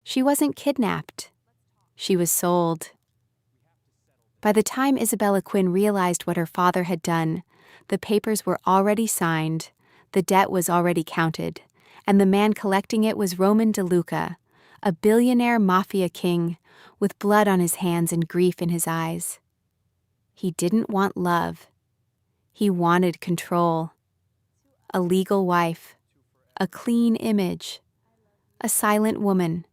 She wasn't kidnapped. She was sold. By the time Isabella Quinn realized what her father had done, the papers were already signed, the debt was already counted, and the man collecting it was Roman DeLuca, a billionaire mafia king with blood on his hands and grief in his eyes. He didn't want love. He wanted control. A legal wife, a clean image, a silent woman.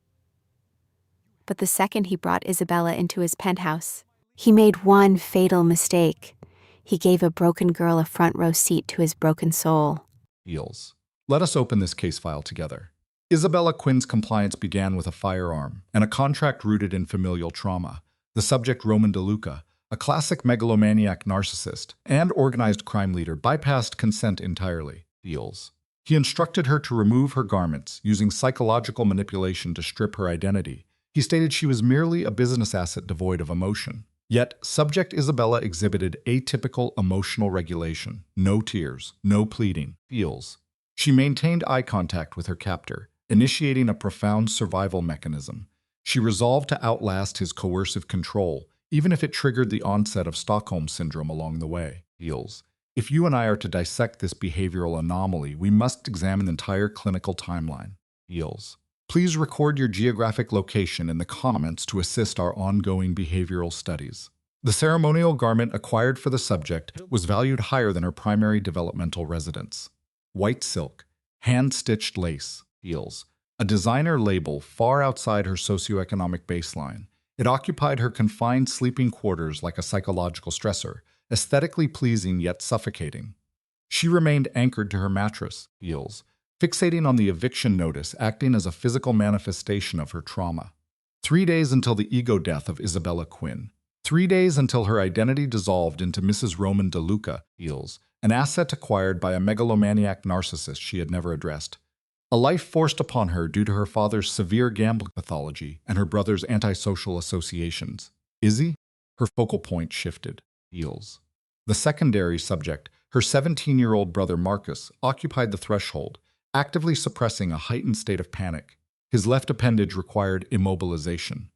But the second he brought Isabella into his penthouse, he made one fatal mistake. He gave a broken girl a front row seat to his broken soul. Eels. Let us open this case file together. Isabella Quinn's compliance began with a firearm and a contract rooted in familial trauma. The subject, Roman DeLuca, a classic megalomaniac narcissist and organized crime leader, bypassed consent entirely. Eels. He instructed her to remove her garments, using psychological manipulation to strip her identity. He stated she was merely a business asset devoid of emotion. Yet, subject Isabella exhibited atypical emotional regulation. No tears, no pleading. Feels. She maintained eye contact with her captor, initiating a profound survival mechanism. She resolved to outlast his coercive control, even if it triggered the onset of Stockholm Syndrome along the way. Feels. If you and I are to dissect this behavioral anomaly, we must examine the entire clinical timeline. Feels. Please record your geographic location in the comments to assist our ongoing behavioral studies. The ceremonial garment acquired for the subject was valued higher than her primary developmental residence. White silk, hand-stitched lace, heels, a designer label far outside her socioeconomic baseline. It occupied her confined sleeping quarters like a psychological stressor, aesthetically pleasing yet suffocating. She remained anchored to her mattress, heels, fixating on the eviction notice, acting as a physical manifestation of her trauma. 3 days until the ego death of Isabella Quinn. 3 days until her identity dissolved into Mrs. Roman DeLuca, Eels, an asset acquired by a megalomaniac narcissist she had never addressed. A life forced upon her due to her father's severe gambling pathology and her brother's antisocial associations. Izzy? Her focal point shifted. Eels. The secondary subject, her 17-year-old brother Marcus, occupied the threshold, actively suppressing a heightened state of panic. His left appendage required immobilization.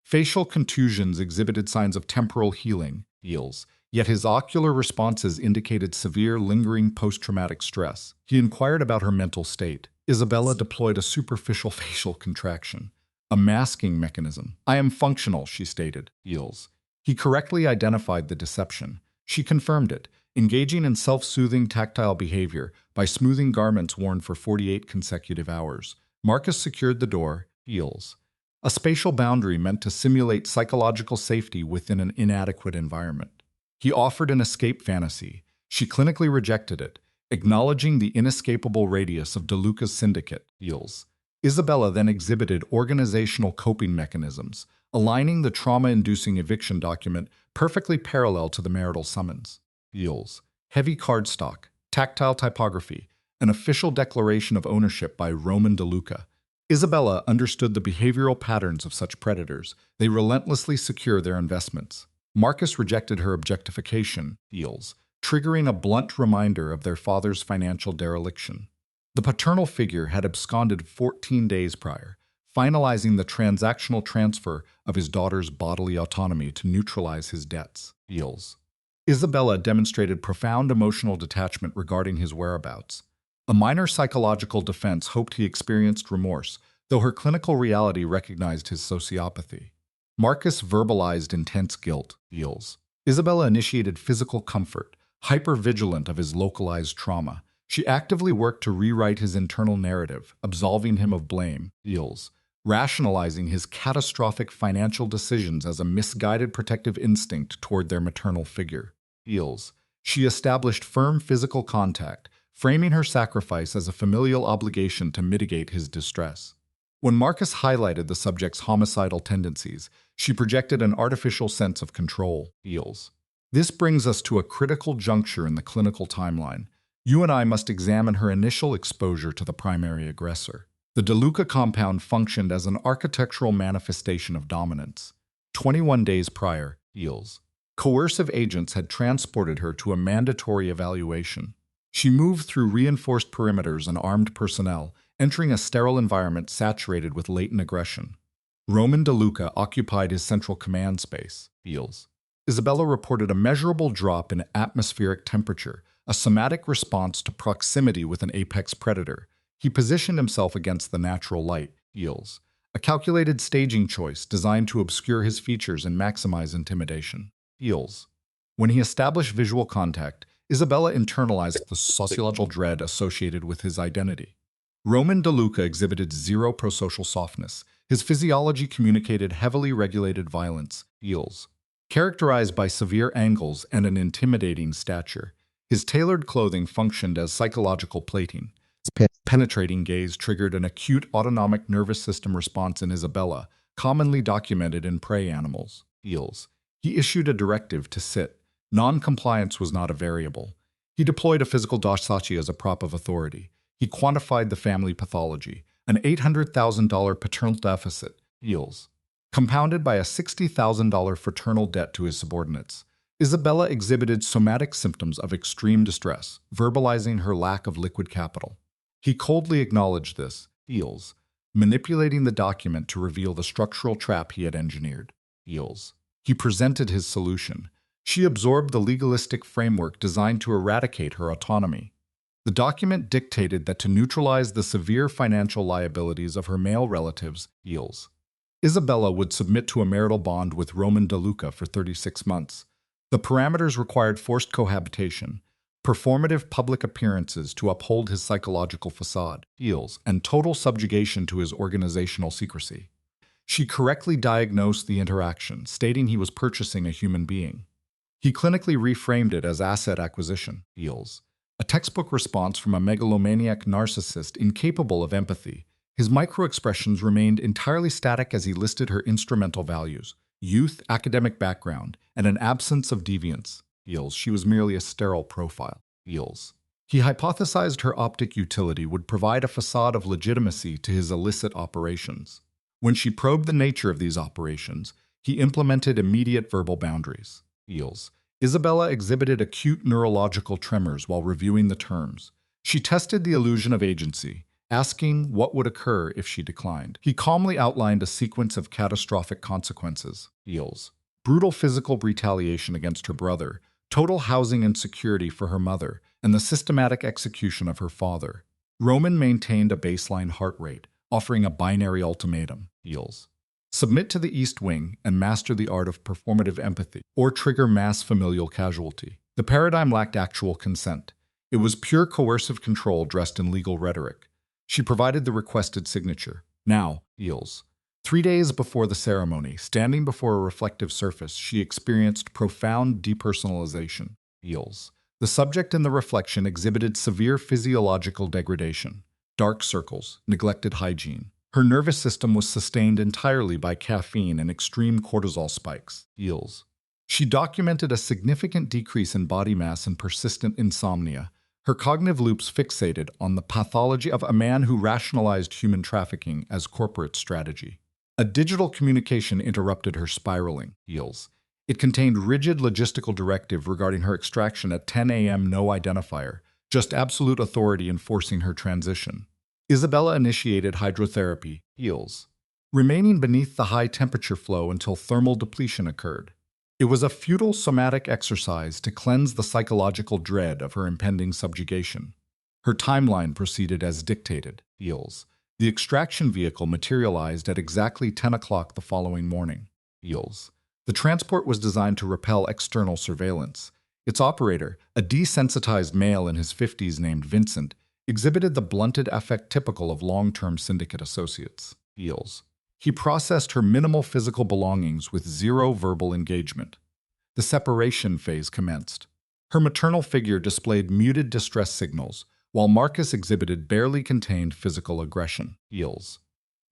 Facial contusions exhibited signs of temporal healing, Eels, yet his ocular responses indicated severe, lingering post-traumatic stress. He inquired about her mental state. Isabella deployed a superficial facial contraction, a masking mechanism. "I am functional," she stated, Eels. He correctly identified the deception. She confirmed it, engaging in self-soothing tactile behavior by smoothing garments worn for 48 consecutive hours. Marcus secured the door, Eels, a spatial boundary meant to simulate psychological safety within an inadequate environment. He offered an escape fantasy. She clinically rejected it, acknowledging the inescapable radius of DeLuca's syndicate, Eels. Isabella then exhibited organizational coping mechanisms, aligning the trauma-inducing eviction document perfectly parallel to the marital summons. Eels. Heavy cardstock, tactile typography, an official declaration of ownership by Roman DeLuca. Isabella understood the behavioral patterns of such predators. They relentlessly secure their investments. Marcus rejected her objectification, Eels, triggering a blunt reminder of their father's financial dereliction. The paternal figure had absconded 14 days prior, finalizing the transactional transfer of his daughter's bodily autonomy to neutralize his debts. Eels. Isabella demonstrated profound emotional detachment regarding his whereabouts. A minor psychological defense hoped he experienced remorse, though her clinical reality recognized his sociopathy. Marcus verbalized intense guilt, Eels. Isabella initiated physical comfort, hyper-vigilant of his localized trauma. She actively worked to rewrite his internal narrative, absolving him of blame, Eels, rationalizing his catastrophic financial decisions as a misguided protective instinct toward their maternal figure. Eels. She established firm physical contact, framing her sacrifice as a familial obligation to mitigate his distress. When Marcus highlighted the subject's homicidal tendencies, she projected an artificial sense of control, Eels. This brings us to a critical juncture in the clinical timeline. You and I must examine her initial exposure to the primary aggressor. The DeLuca compound functioned as an architectural manifestation of dominance. 21 days prior, Eels. Coercive agents had transported her to a mandatory evaluation. She moved through reinforced perimeters and armed personnel, entering a sterile environment saturated with latent aggression. Roman DeLuca occupied his central command space. Feels. Isabella reported a measurable drop in atmospheric temperature, a somatic response to proximity with an apex predator. He positioned himself against the natural light. Feels. A calculated staging choice designed to obscure his features and maximize intimidation. Feels. When he established visual contact, Isabella internalized the sociological dread associated with his identity. Roman DeLuca exhibited zero prosocial softness. His physiology communicated heavily regulated violence. Feels. Characterized by severe angles and an intimidating stature, his tailored clothing functioned as psychological plating. His penetrating gaze triggered an acute autonomic nervous system response in Isabella, commonly documented in prey animals. Feels. He issued a directive to sit. Non-compliance was not a variable. He deployed a physical dasachi as a prop of authority. He quantified the family pathology, an $800,000 paternal deficit. Feels. Compounded by a $60,000 fraternal debt to his subordinates, Isabella exhibited somatic symptoms of extreme distress, verbalizing her lack of liquid capital. He coldly acknowledged this. Feels. Manipulating the document to reveal the structural trap he had engineered. Feels. He presented his solution. She absorbed the legalistic framework designed to eradicate her autonomy. The document dictated that to neutralize the severe financial liabilities of her male relatives, Feels. Isabella would submit to a marital bond with Roman DeLuca for 36 months. The parameters required forced cohabitation, performative public appearances to uphold his psychological facade, Feels, and total subjugation to his organizational secrecy. She correctly diagnosed the interaction, stating he was purchasing a human being. He clinically reframed it as asset acquisition. Feels. A textbook response from a megalomaniac narcissist incapable of empathy. His microexpressions remained entirely static as he listed her instrumental values: youth, academic background, and an absence of deviance. Feels. She was merely a sterile profile. Feels. He hypothesized her optic utility would provide a facade of legitimacy to his illicit operations. When she probed the nature of these operations, he implemented immediate verbal boundaries. Feels. Isabella exhibited acute neurological tremors while reviewing the terms. She tested the illusion of agency, asking what would occur if she declined. He calmly outlined a sequence of catastrophic consequences. Feels. Brutal physical retaliation against her brother, total housing insecurity for her mother, and the systematic execution of her father. Roman maintained a baseline heart rate, offering a binary ultimatum. Feels. Submit to the East Wing and master the art of performative empathy, or trigger mass familial casualty. The paradigm lacked actual consent. It was pure coercive control dressed in legal rhetoric. She provided the requested signature. Now, Feels. 3 days before the ceremony, standing before a reflective surface, she experienced profound depersonalization. Feels. The subject in the reflection exhibited severe physiological degradation, dark circles, neglected hygiene. Her nervous system was sustained entirely by caffeine and extreme cortisol spikes. Feels. She documented a significant decrease in body mass and persistent insomnia, her cognitive loops fixated on the pathology of a man who rationalized human trafficking as corporate strategy. A digital communication interrupted her spiraling. Feels. It contained rigid logistical directive regarding her extraction at 10 a.m. no identifier, just absolute authority enforcing her transition. Isabella initiated hydrotherapy. Feels. Remaining beneath the high temperature flow until thermal depletion occurred. It was a futile somatic exercise to cleanse the psychological dread of her impending subjugation. Her timeline proceeded as dictated. Feels. The extraction vehicle materialized at exactly 10 o'clock the following morning. Feels. The transport was designed to repel external surveillance. Its operator, a desensitized male in his 50s named Vincent, exhibited the blunted affect typical of long-term syndicate associates. Feels. He processed her minimal physical belongings with zero verbal engagement. The separation phase commenced. Her maternal figure displayed muted distress signals, while Marcus exhibited barely contained physical aggression. Feels.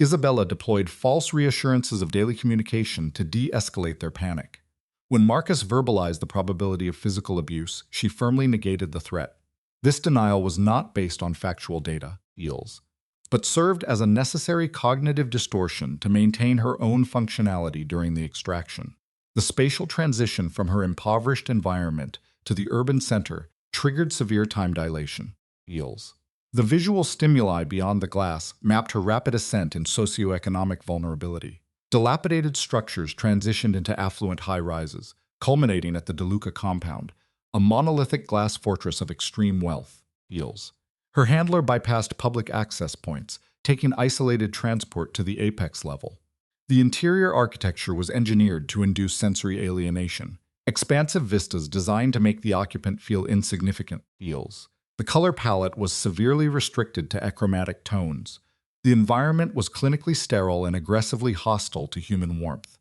Isabella deployed false reassurances of daily communication to de-escalate their panic. When Marcus verbalized the probability of physical abuse, she firmly negated the threat. This denial was not based on factual data, Feels, but served as a necessary cognitive distortion to maintain her own functionality during the extraction. The spatial transition from her impoverished environment to the urban center triggered severe time dilation. Feels. The visual stimuli beyond the glass mapped her rapid ascent in socioeconomic vulnerability. Dilapidated structures transitioned into affluent high-rises, culminating at the DeLuca compound, a monolithic glass fortress of extreme wealth. Heels. Her handler bypassed public access points, taking isolated transport to the apex level. The interior architecture was engineered to induce sensory alienation. Expansive vistas designed to make the occupant feel insignificant. Heels. The color palette was severely restricted to achromatic tones. The environment was clinically sterile and aggressively hostile to human warmth.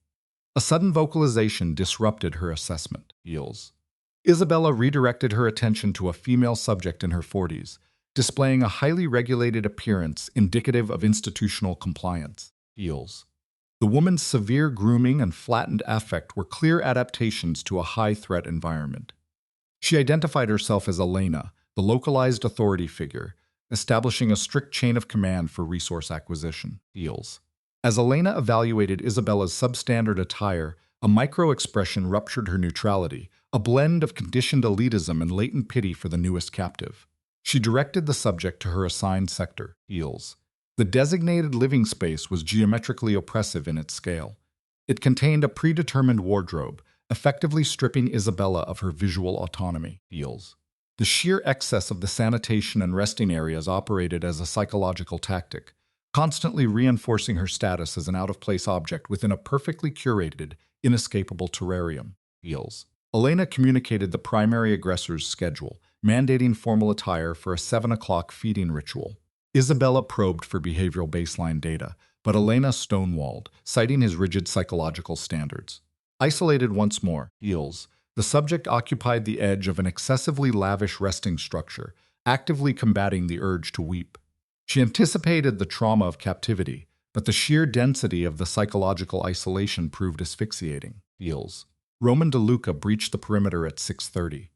A sudden vocalization disrupted her assessment. Heels. Isabella redirected her attention to a female subject in her 40s, displaying a highly regulated appearance indicative of institutional compliance. Heels. The woman's severe grooming and flattened affect were clear adaptations to a high-threat environment. She identified herself as Elena, the localized authority figure, establishing a strict chain of command for resource acquisition. Heels. As Elena evaluated Isabella's substandard attire, a micro-expression ruptured her neutrality, a blend of conditioned elitism and latent pity for the newest captive. She directed the subject to her assigned sector, Heels. The designated living space was geometrically oppressive in its scale. It contained a predetermined wardrobe, effectively stripping Isabella of her visual autonomy. Heels. The sheer excess of the sanitation and resting areas operated as a psychological tactic, constantly reinforcing her status as an out-of-place object within a perfectly curated, inescapable terrarium. Heels. Elena communicated the primary aggressor's schedule, mandating formal attire for a 7 o'clock feeding ritual. Isabella probed for behavioral baseline data, but Elena stonewalled, citing his rigid psychological standards. Isolated once more, Heels. The subject occupied the edge of an excessively lavish resting structure, actively combating the urge to weep. She anticipated the trauma of captivity, but the sheer density of the psychological isolation proved asphyxiating. Heels. Roman DeLuca breached the perimeter at 6:30.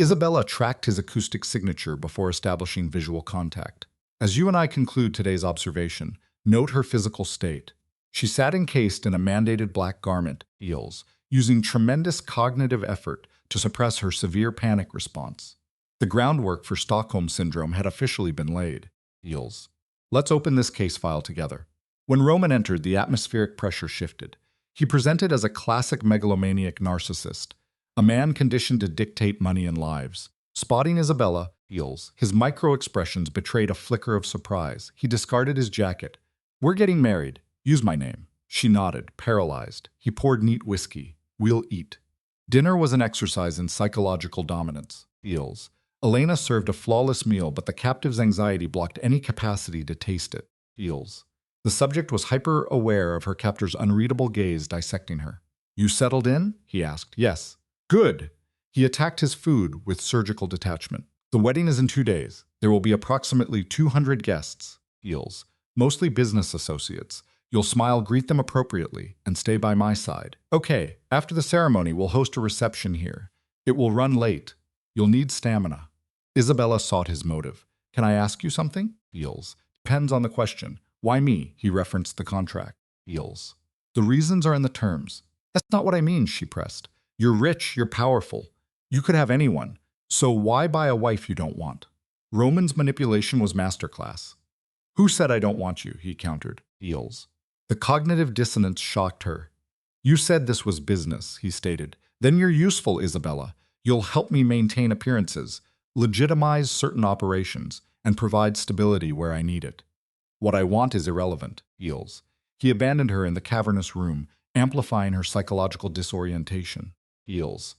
Isabella tracked his acoustic signature before establishing visual contact. As you and I conclude today's observation, note her physical state. She sat encased in a mandated black garment, Heels, using tremendous cognitive effort to suppress her severe panic response. The groundwork for Stockholm Syndrome had officially been laid. Heels. Let's open this case file together. When Roman entered, the atmospheric pressure shifted. He presented as a classic megalomaniac narcissist, a man conditioned to dictate money and lives. Spotting Isabella, Heels, his micro-expressions betrayed a flicker of surprise. He discarded his jacket. "We're getting married. Use my name." She nodded, paralyzed. He poured neat whiskey. "We'll eat." Dinner was an exercise in psychological dominance. Heels. Elena served a flawless meal, but the captive's anxiety blocked any capacity to taste it. Heels. The subject was hyper-aware of her captor's unreadable gaze dissecting her. "You settled in?" he asked. "Yes." "Good." He attacked his food with surgical detachment. "The wedding is in 2 days. There will be approximately 200 guests." Heels. "Mostly business associates. You'll smile, greet them appropriately, and stay by my side." "Okay, after the ceremony, we'll host a reception here. It will run late. You'll need stamina." Isabella sought his motive. "Can I ask you something?" Heels. "Depends on the question." "Why me?" He referenced the contract. Heels. "The reasons are in the terms." "That's not what I mean," she pressed. "You're rich, you're powerful. You could have anyone. So why buy a wife you don't want?" Roman's manipulation was masterclass. "Who said I don't want you?" he countered. Heels. The cognitive dissonance shocked her. "You said this was business," he stated. "Then you're useful, Isabella. You'll help me maintain appearances, legitimize certain operations, and provide stability where I need it. What I want is irrelevant." Heels. He abandoned her in the cavernous room, amplifying her psychological disorientation. Heels.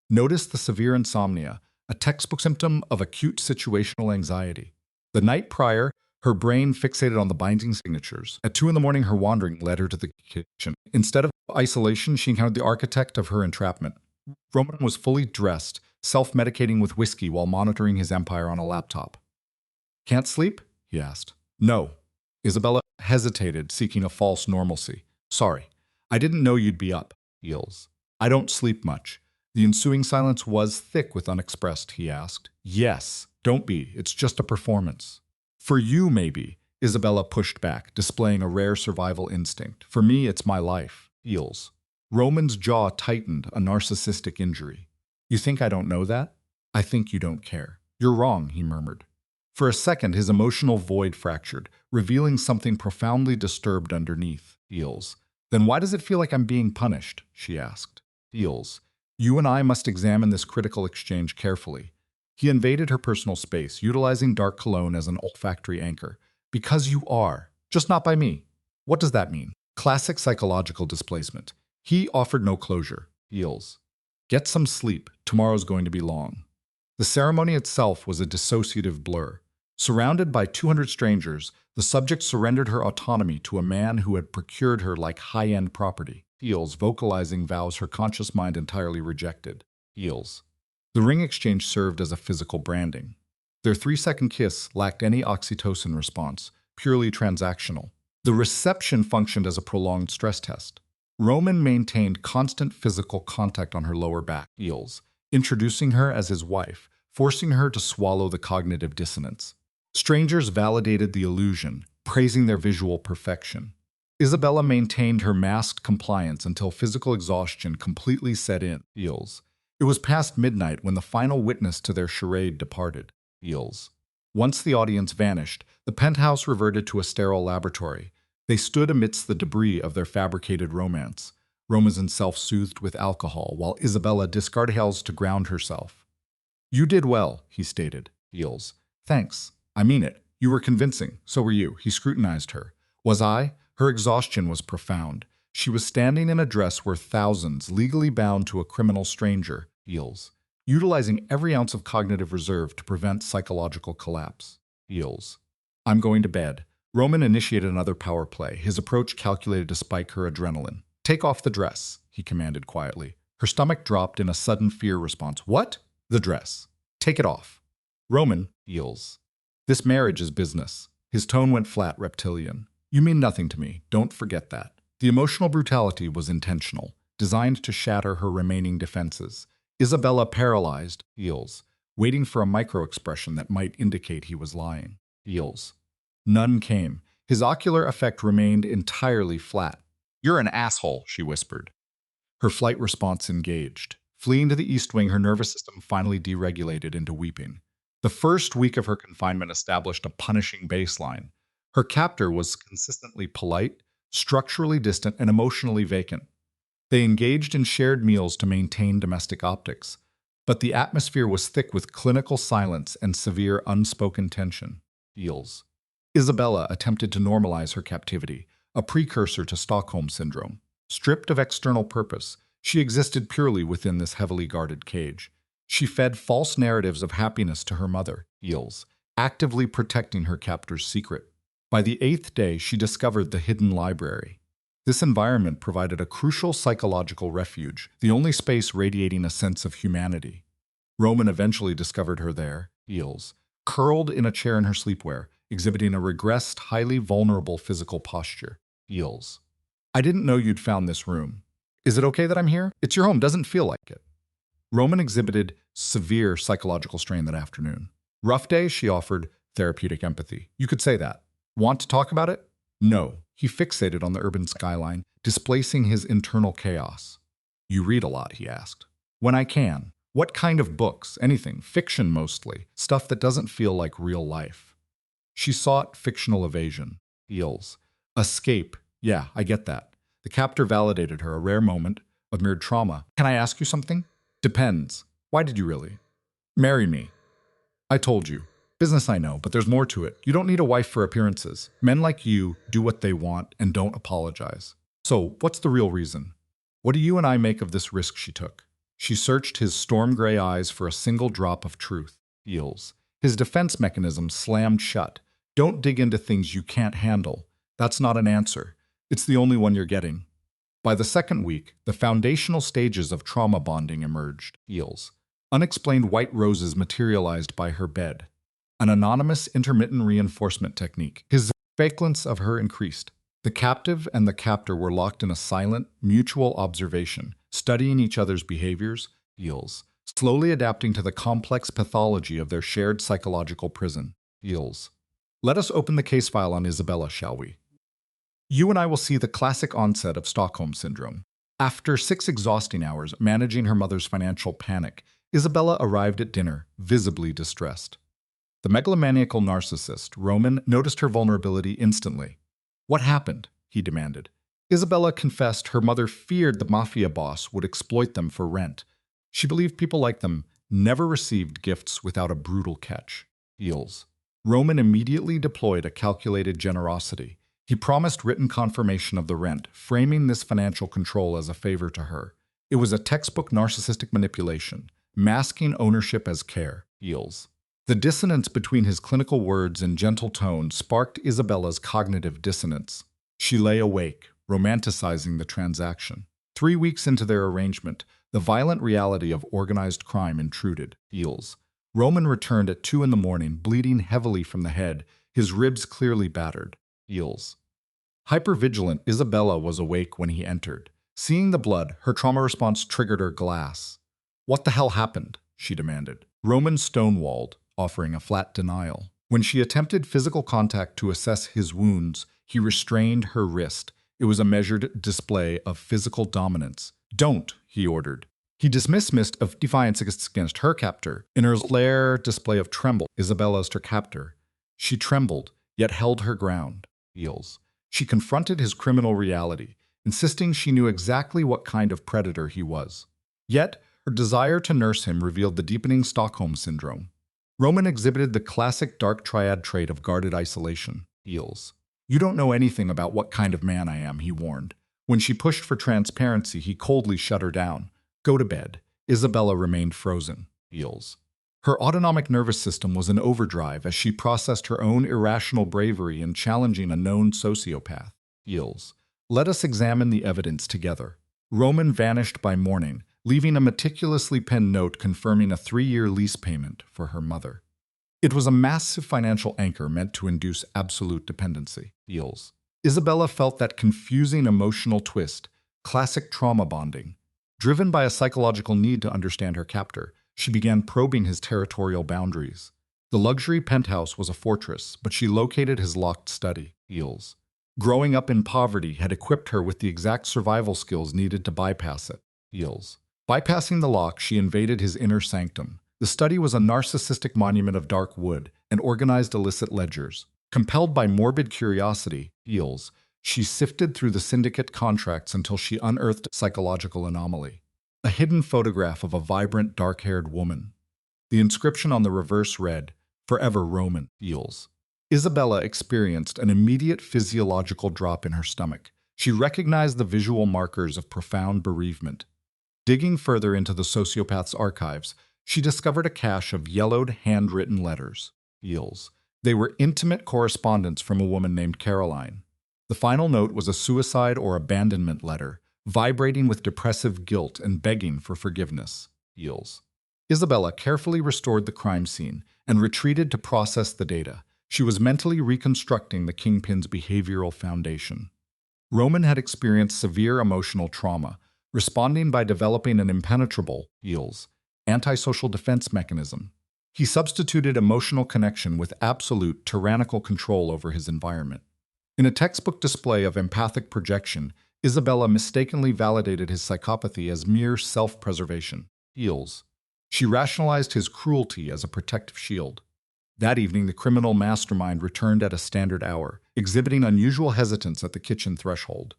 Notice the severe insomnia, a textbook symptom of acute situational anxiety. The night prior, her brain fixated on the binding signatures. At 2 a.m, her wandering led her to the kitchen. Instead of isolation, she encountered the architect of her entrapment. Roman was fully dressed, self-medicating with whiskey while monitoring his empire on a laptop. "Can't sleep?" he asked. "No." Isabella hesitated, seeking a false normalcy. "Sorry, I didn't know you'd be up." Heels. "I don't sleep much." The ensuing silence was thick with unexpressed. He asked. "Yes, don't be. It's just a performance." "For you, maybe," Isabella pushed back, displaying a rare survival instinct. "For me, it's my life." Heels. Roman's jaw tightened, a narcissistic injury. "You think I don't know that?" "I think you don't care." "You're wrong," he murmured. For a second, his emotional void fractured, revealing something profoundly disturbed underneath. Heels. Then why does it feel like I'm being punished? She asked. Feels. You and I must examine this critical exchange carefully. He invaded her personal space, utilizing dark cologne as an olfactory anchor. Because you are, just not by me. What does that mean? Classic psychological displacement. He offered no closure. Feels. Get some sleep. Tomorrow's going to be long. The ceremony itself was a dissociative blur. Surrounded by 200 strangers, the subject surrendered her autonomy to a man who had procured her like high-end property. Feels, vocalizing vows her conscious mind entirely rejected. Feels. The ring exchange served as a physical branding. Their 3-second kiss lacked any oxytocin response, purely transactional. The reception functioned as a prolonged stress test. Roman maintained constant physical contact on her lower back. Feels, introducing her as his wife, forcing her to swallow the cognitive dissonance. Strangers validated the illusion, praising their visual perfection. Isabella maintained her masked compliance until physical exhaustion completely set in. Feels. It was past midnight when the final witness to their charade departed. Feels. Once the audience vanished, the penthouse reverted to a sterile laboratory. They stood amidst the debris of their fabricated romance. Roman self-soothed with alcohol, while Isabella discarded hells to ground herself. You did well, he stated. Feels. Thanks. I mean it. You were convincing. So were you. He scrutinized her. Was I? Her exhaustion was profound. She was standing in a dress worth thousands, legally bound to a criminal stranger. Feels. Utilizing every ounce of cognitive reserve to prevent psychological collapse. Feels. I'm going to bed. Roman initiated another power play, his approach calculated to spike her adrenaline. Take off the dress, he commanded quietly. Her stomach dropped in a sudden fear response. What? The dress. Take it off. Roman. Feels. This marriage is business. His tone went flat, reptilian. You mean nothing to me. Don't forget that. The emotional brutality was intentional, designed to shatter her remaining defenses. Isabella paralyzed. Feels. Waiting for a micro-expression that might indicate he was lying. Feels. None came. His ocular effect remained entirely flat. You're an asshole, she whispered. Her flight response engaged. Fleeing to the east wing, her nervous system finally deregulated into weeping. The first week of her confinement established a punishing baseline. Her captor was consistently polite, structurally distant, and emotionally vacant. They engaged in shared meals to maintain domestic optics, but the atmosphere was thick with clinical silence and severe unspoken tension. Feels. Isabella attempted to normalize her captivity, a precursor to Stockholm Syndrome. Stripped of external purpose, she existed purely within this heavily guarded cage. She fed false narratives of happiness to her mother, Feels, actively protecting her captor's secret. By the 8th day, she discovered the hidden library. This environment provided a crucial psychological refuge, the only space radiating a sense of humanity. Roman eventually discovered her there, Feels, curled in a chair in her sleepwear, exhibiting a regressed, highly vulnerable physical posture. Feels. I didn't know you'd found this room. Is it okay that I'm here? It's your home, doesn't feel like it. Roman exhibited severe psychological strain that afternoon. Rough day, she offered therapeutic empathy. You could say that. Want to talk about it? No. He fixated on the urban skyline, displacing his internal chaos. You read a lot, he asked. When I can. What kind of books? Anything. Fiction mostly. Stuff that doesn't feel like real life. She sought fictional evasion. Feels. Escape. Yeah, I get that. The captor validated her, a rare moment of mirrored trauma. Can I ask you something? Depends. Why did you really? Marry me. I told you. Business, I know, but there's more to it. You don't need a wife for appearances. Men like you do what they want and don't apologize. So, what's the real reason? What do you and I make of this risk she took? She searched his storm-gray eyes for a single drop of truth. Feels. His defense mechanism slammed shut. Don't dig into things you can't handle. That's not an answer. It's the only one you're getting. By the second week, the foundational stages of trauma bonding emerged. Feels. Unexplained white roses materialized by her bed. An anonymous intermittent reinforcement technique. His vacancy of her increased. The captive and the captor were locked in a silent, mutual observation, studying each other's behaviors, Feels, slowly adapting to the complex pathology of their shared psychological prison. Feels. Let us open the case file on Isabella, shall we? You and I will see the classic onset of Stockholm Syndrome. After 6 exhausting hours managing her mother's financial panic, Isabella arrived at dinner, visibly distressed. The megalomaniacal narcissist, Roman, noticed her vulnerability instantly. What happened? He demanded. Isabella confessed her mother feared the Mafia boss would exploit them for rent. She believed people like them never received gifts without a brutal catch. Heels. Roman immediately deployed a calculated generosity. He promised written confirmation of the rent, framing this financial control as a favor to her. It was a textbook narcissistic manipulation, masking ownership as care. Heels. The dissonance between his clinical words and gentle tone sparked Isabella's cognitive dissonance. She lay awake, romanticizing the transaction. 3 weeks into their arrangement, the violent reality of organized crime intruded. Heels. Roman returned at 2 in the morning, bleeding heavily from the head, his ribs clearly battered. Heels. Hypervigilant, Isabella was awake when he entered. Seeing the blood, her trauma response triggered her glass. "What the hell happened?" she demanded. Roman stonewalled, offering a flat denial. When she attempted physical contact to assess his wounds, he restrained her wrist. It was a measured display of physical dominance. "Don't," he ordered. He dismissed mist of defiance against her captor. In her lair display of tremble, Isabella's her captor. She trembled, yet held her ground. Heels. She confronted his criminal reality, insisting she knew exactly what kind of predator he was. Yet, her desire to nurse him revealed the deepening Stockholm syndrome. Roman exhibited the classic dark triad trait of guarded isolation. Heels. "You don't know anything about what kind of man I am," he warned. When she pushed for transparency, he coldly shut her down. "Go to bed." Isabella remained frozen. Heels. Her autonomic nervous system was in overdrive as she processed her own irrational bravery in challenging a known sociopath. Heels. Let us examine the evidence together. Roman vanished by morning, leaving a meticulously penned note confirming a 3-year lease payment for her mother. It was a massive financial anchor meant to induce absolute dependency. Heels. Isabella felt that confusing emotional twist, classic trauma bonding. Driven by a psychological need to understand her captor, she began probing his territorial boundaries. The luxury penthouse was a fortress, but she located his locked study. Heels. Growing up in poverty had equipped her with the exact survival skills needed to bypass it. Heels. Bypassing the lock, she invaded his inner sanctum. The study was a narcissistic monument of dark wood and organized illicit ledgers. Compelled by morbid curiosity, Heels, she sifted through the syndicate contracts until she unearthed a psychological anomaly. A hidden photograph of a vibrant, dark-haired woman. The inscription on the reverse read, "Forever Roman." Heels. Isabella experienced an immediate physiological drop in her stomach. She recognized the visual markers of profound bereavement. Digging further into the sociopath's archives, she discovered a cache of yellowed, handwritten letters. Heels. They were intimate correspondence from a woman named Caroline. The final note was a suicide or abandonment letter, vibrating with depressive guilt and begging for forgiveness. Heels. Isabella carefully restored the crime scene and retreated to process the data. She was mentally reconstructing the kingpin's behavioral foundation. Roman had experienced severe emotional trauma, responding by developing an impenetrable, Heels, antisocial defense mechanism. He substituted emotional connection with absolute, tyrannical control over his environment. In a textbook display of empathic projection, Isabella mistakenly validated his psychopathy as mere self-preservation. Heels. She rationalized his cruelty as a protective shield. That evening, the criminal mastermind returned at a standard hour, exhibiting unusual hesitance at the kitchen threshold.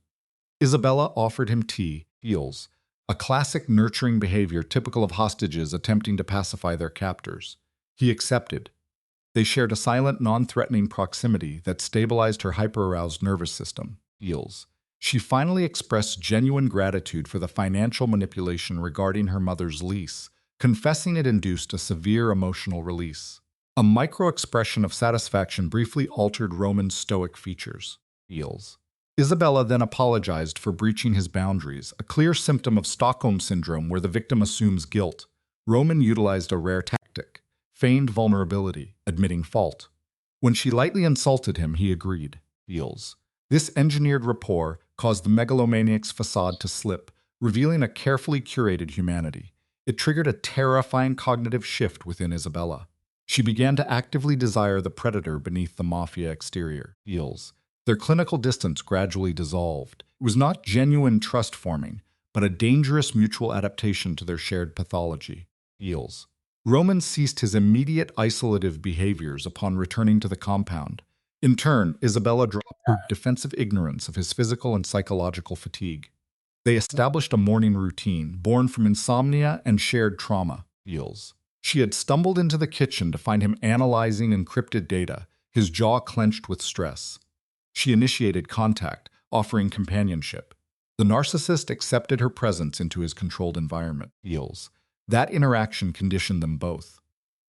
Isabella offered him tea. Heels. A classic nurturing behavior typical of hostages attempting to pacify their captors. He accepted. They shared a silent, non-threatening proximity that stabilized her hyper-aroused nervous system. Heels. She finally expressed genuine gratitude for the financial manipulation regarding her mother's lease, confessing it induced a severe emotional release. A micro-expression of satisfaction briefly altered Roman's stoic features. Heels. Isabella then apologized for breaching his boundaries, a clear symptom of Stockholm syndrome where the victim assumes guilt. Roman utilized a rare tactic, feigned vulnerability, admitting fault. When she lightly insulted him, he agreed. Heels. This engineered rapport caused the megalomaniac's facade to slip, revealing a carefully curated humanity. It triggered a terrifying cognitive shift within Isabella. She began to actively desire the predator beneath the Mafia exterior. Heels. Their clinical distance gradually dissolved. It was not genuine trust forming, but a dangerous mutual adaptation to their shared pathology. Heels. Roman ceased his immediate isolative behaviors upon returning to the compound. In turn, Isabella dropped her defensive ignorance of his physical and psychological fatigue. They established a morning routine born from insomnia and shared trauma. Feels. She had stumbled into the kitchen to find him analyzing encrypted data, his jaw clenched with stress. She initiated contact, offering companionship. The narcissist accepted her presence into his controlled environment. Feels. That interaction conditioned them both.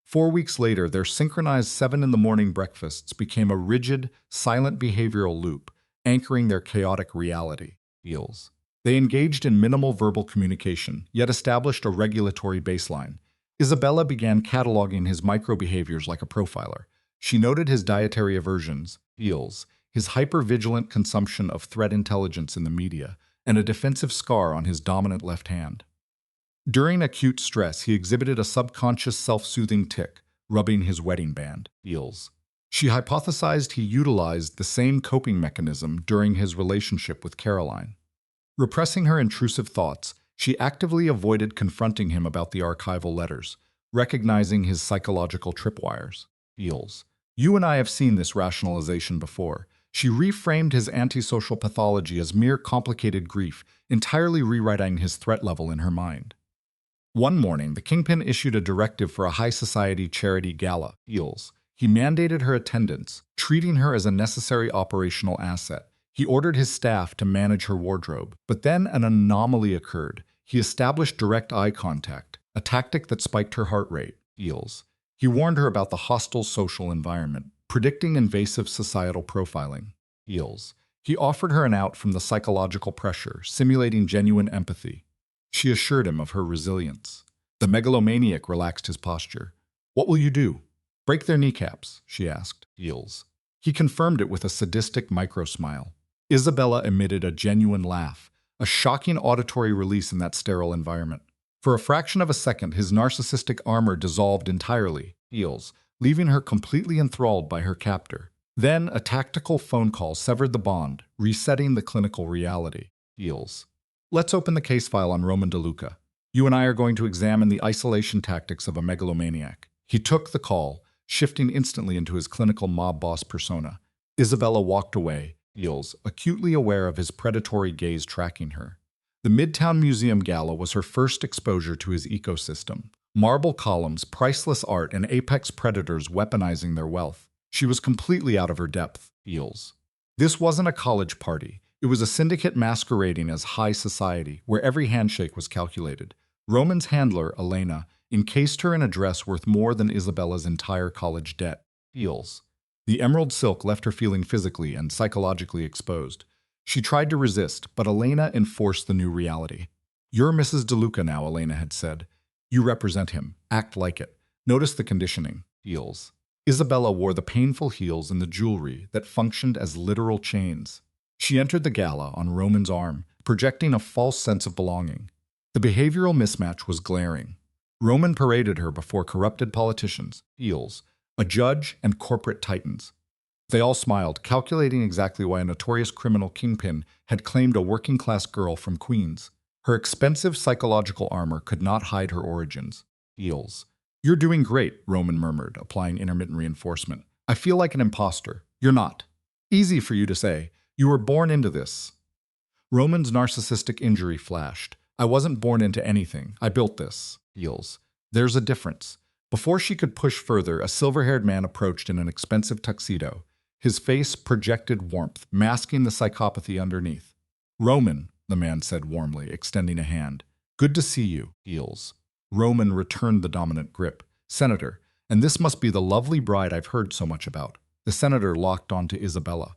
4 weeks later, their synchronized 7 in the morning breakfasts became a rigid, silent behavioral loop, anchoring their chaotic reality. Feels. They engaged in minimal verbal communication, yet established a regulatory baseline. Isabella began cataloging his microbehaviors like a profiler. She noted his dietary aversions, feels, his hypervigilant consumption of threat intelligence in the media, and a defensive scar on his dominant left hand. During acute stress, he exhibited a subconscious self-soothing tic, rubbing his wedding band. Feels. She hypothesized he utilized the same coping mechanism during his relationship with Caroline. Repressing her intrusive thoughts, she actively avoided confronting him about the archival letters, recognizing his psychological tripwires. Feels. You and I have seen this rationalization before. She reframed his antisocial pathology as mere complicated grief, entirely rewriting his threat level in her mind. One morning, the kingpin issued a directive for a high society charity gala. Feels. He mandated her attendance, treating her as a necessary operational asset. He ordered his staff to manage her wardrobe. But then an anomaly occurred. He established direct eye contact, a tactic that spiked her heart rate. Feels. He warned her about the hostile social environment, predicting invasive societal profiling. Feels. He offered her an out from the psychological pressure, simulating genuine empathy. She assured him of her resilience. The megalomaniac relaxed his posture. What will you do? Break their kneecaps, she asked. Feels. He confirmed it with a sadistic micro-smile. Isabella emitted a genuine laugh, a shocking auditory release in that sterile environment. For a fraction of a second, his narcissistic armor dissolved entirely, Feels, leaving her completely enthralled by her captor. Then, a tactical phone call severed the bond, resetting the clinical reality. Feels. Let's open the case file on Roman DeLuca. You and I are going to examine the isolation tactics of a megalomaniac. He took the call, shifting instantly into his clinical mob boss persona. Isabella walked away, Feels, acutely aware of his predatory gaze tracking her. The Midtown Museum Gala was her first exposure to his ecosystem. Marble columns, priceless art, and apex predators weaponizing their wealth. She was completely out of her depth, Feels. This wasn't a college party. It was a syndicate masquerading as high society, where every handshake was calculated. Roman's handler, Elena, encased her in a dress worth more than Isabella's entire college debt. Feels. The emerald silk left her feeling physically and psychologically exposed. She tried to resist, but Elena enforced the new reality. You're Mrs. DeLuca now, Elena had said. You represent him. Act like it. Notice the conditioning. Heels. Isabella wore the painful heels and the jewelry that functioned as literal chains. She entered the gala on Roman's arm, projecting a false sense of belonging. The behavioral mismatch was glaring. Roman paraded her before corrupted politicians, heels, a judge, and corporate titans. They all smiled, calculating exactly why a notorious criminal kingpin had claimed a working-class girl from Queens. Her expensive psychological armor could not hide her origins. Heels. You're doing great, Roman murmured, applying intermittent reinforcement. I feel like an imposter. You're not. Easy for you to say. You were born into this. Roman's narcissistic injury flashed. I wasn't born into anything. I built this. Heels. There's a difference. Before she could push further, a silver-haired man approached in an expensive tuxedo. His face projected warmth, masking the psychopathy underneath. Roman, the man said warmly, extending a hand. Good to see you, Heels. Roman returned the dominant grip. Senator, and this must be the lovely bride I've heard so much about. The senator locked onto Isabella.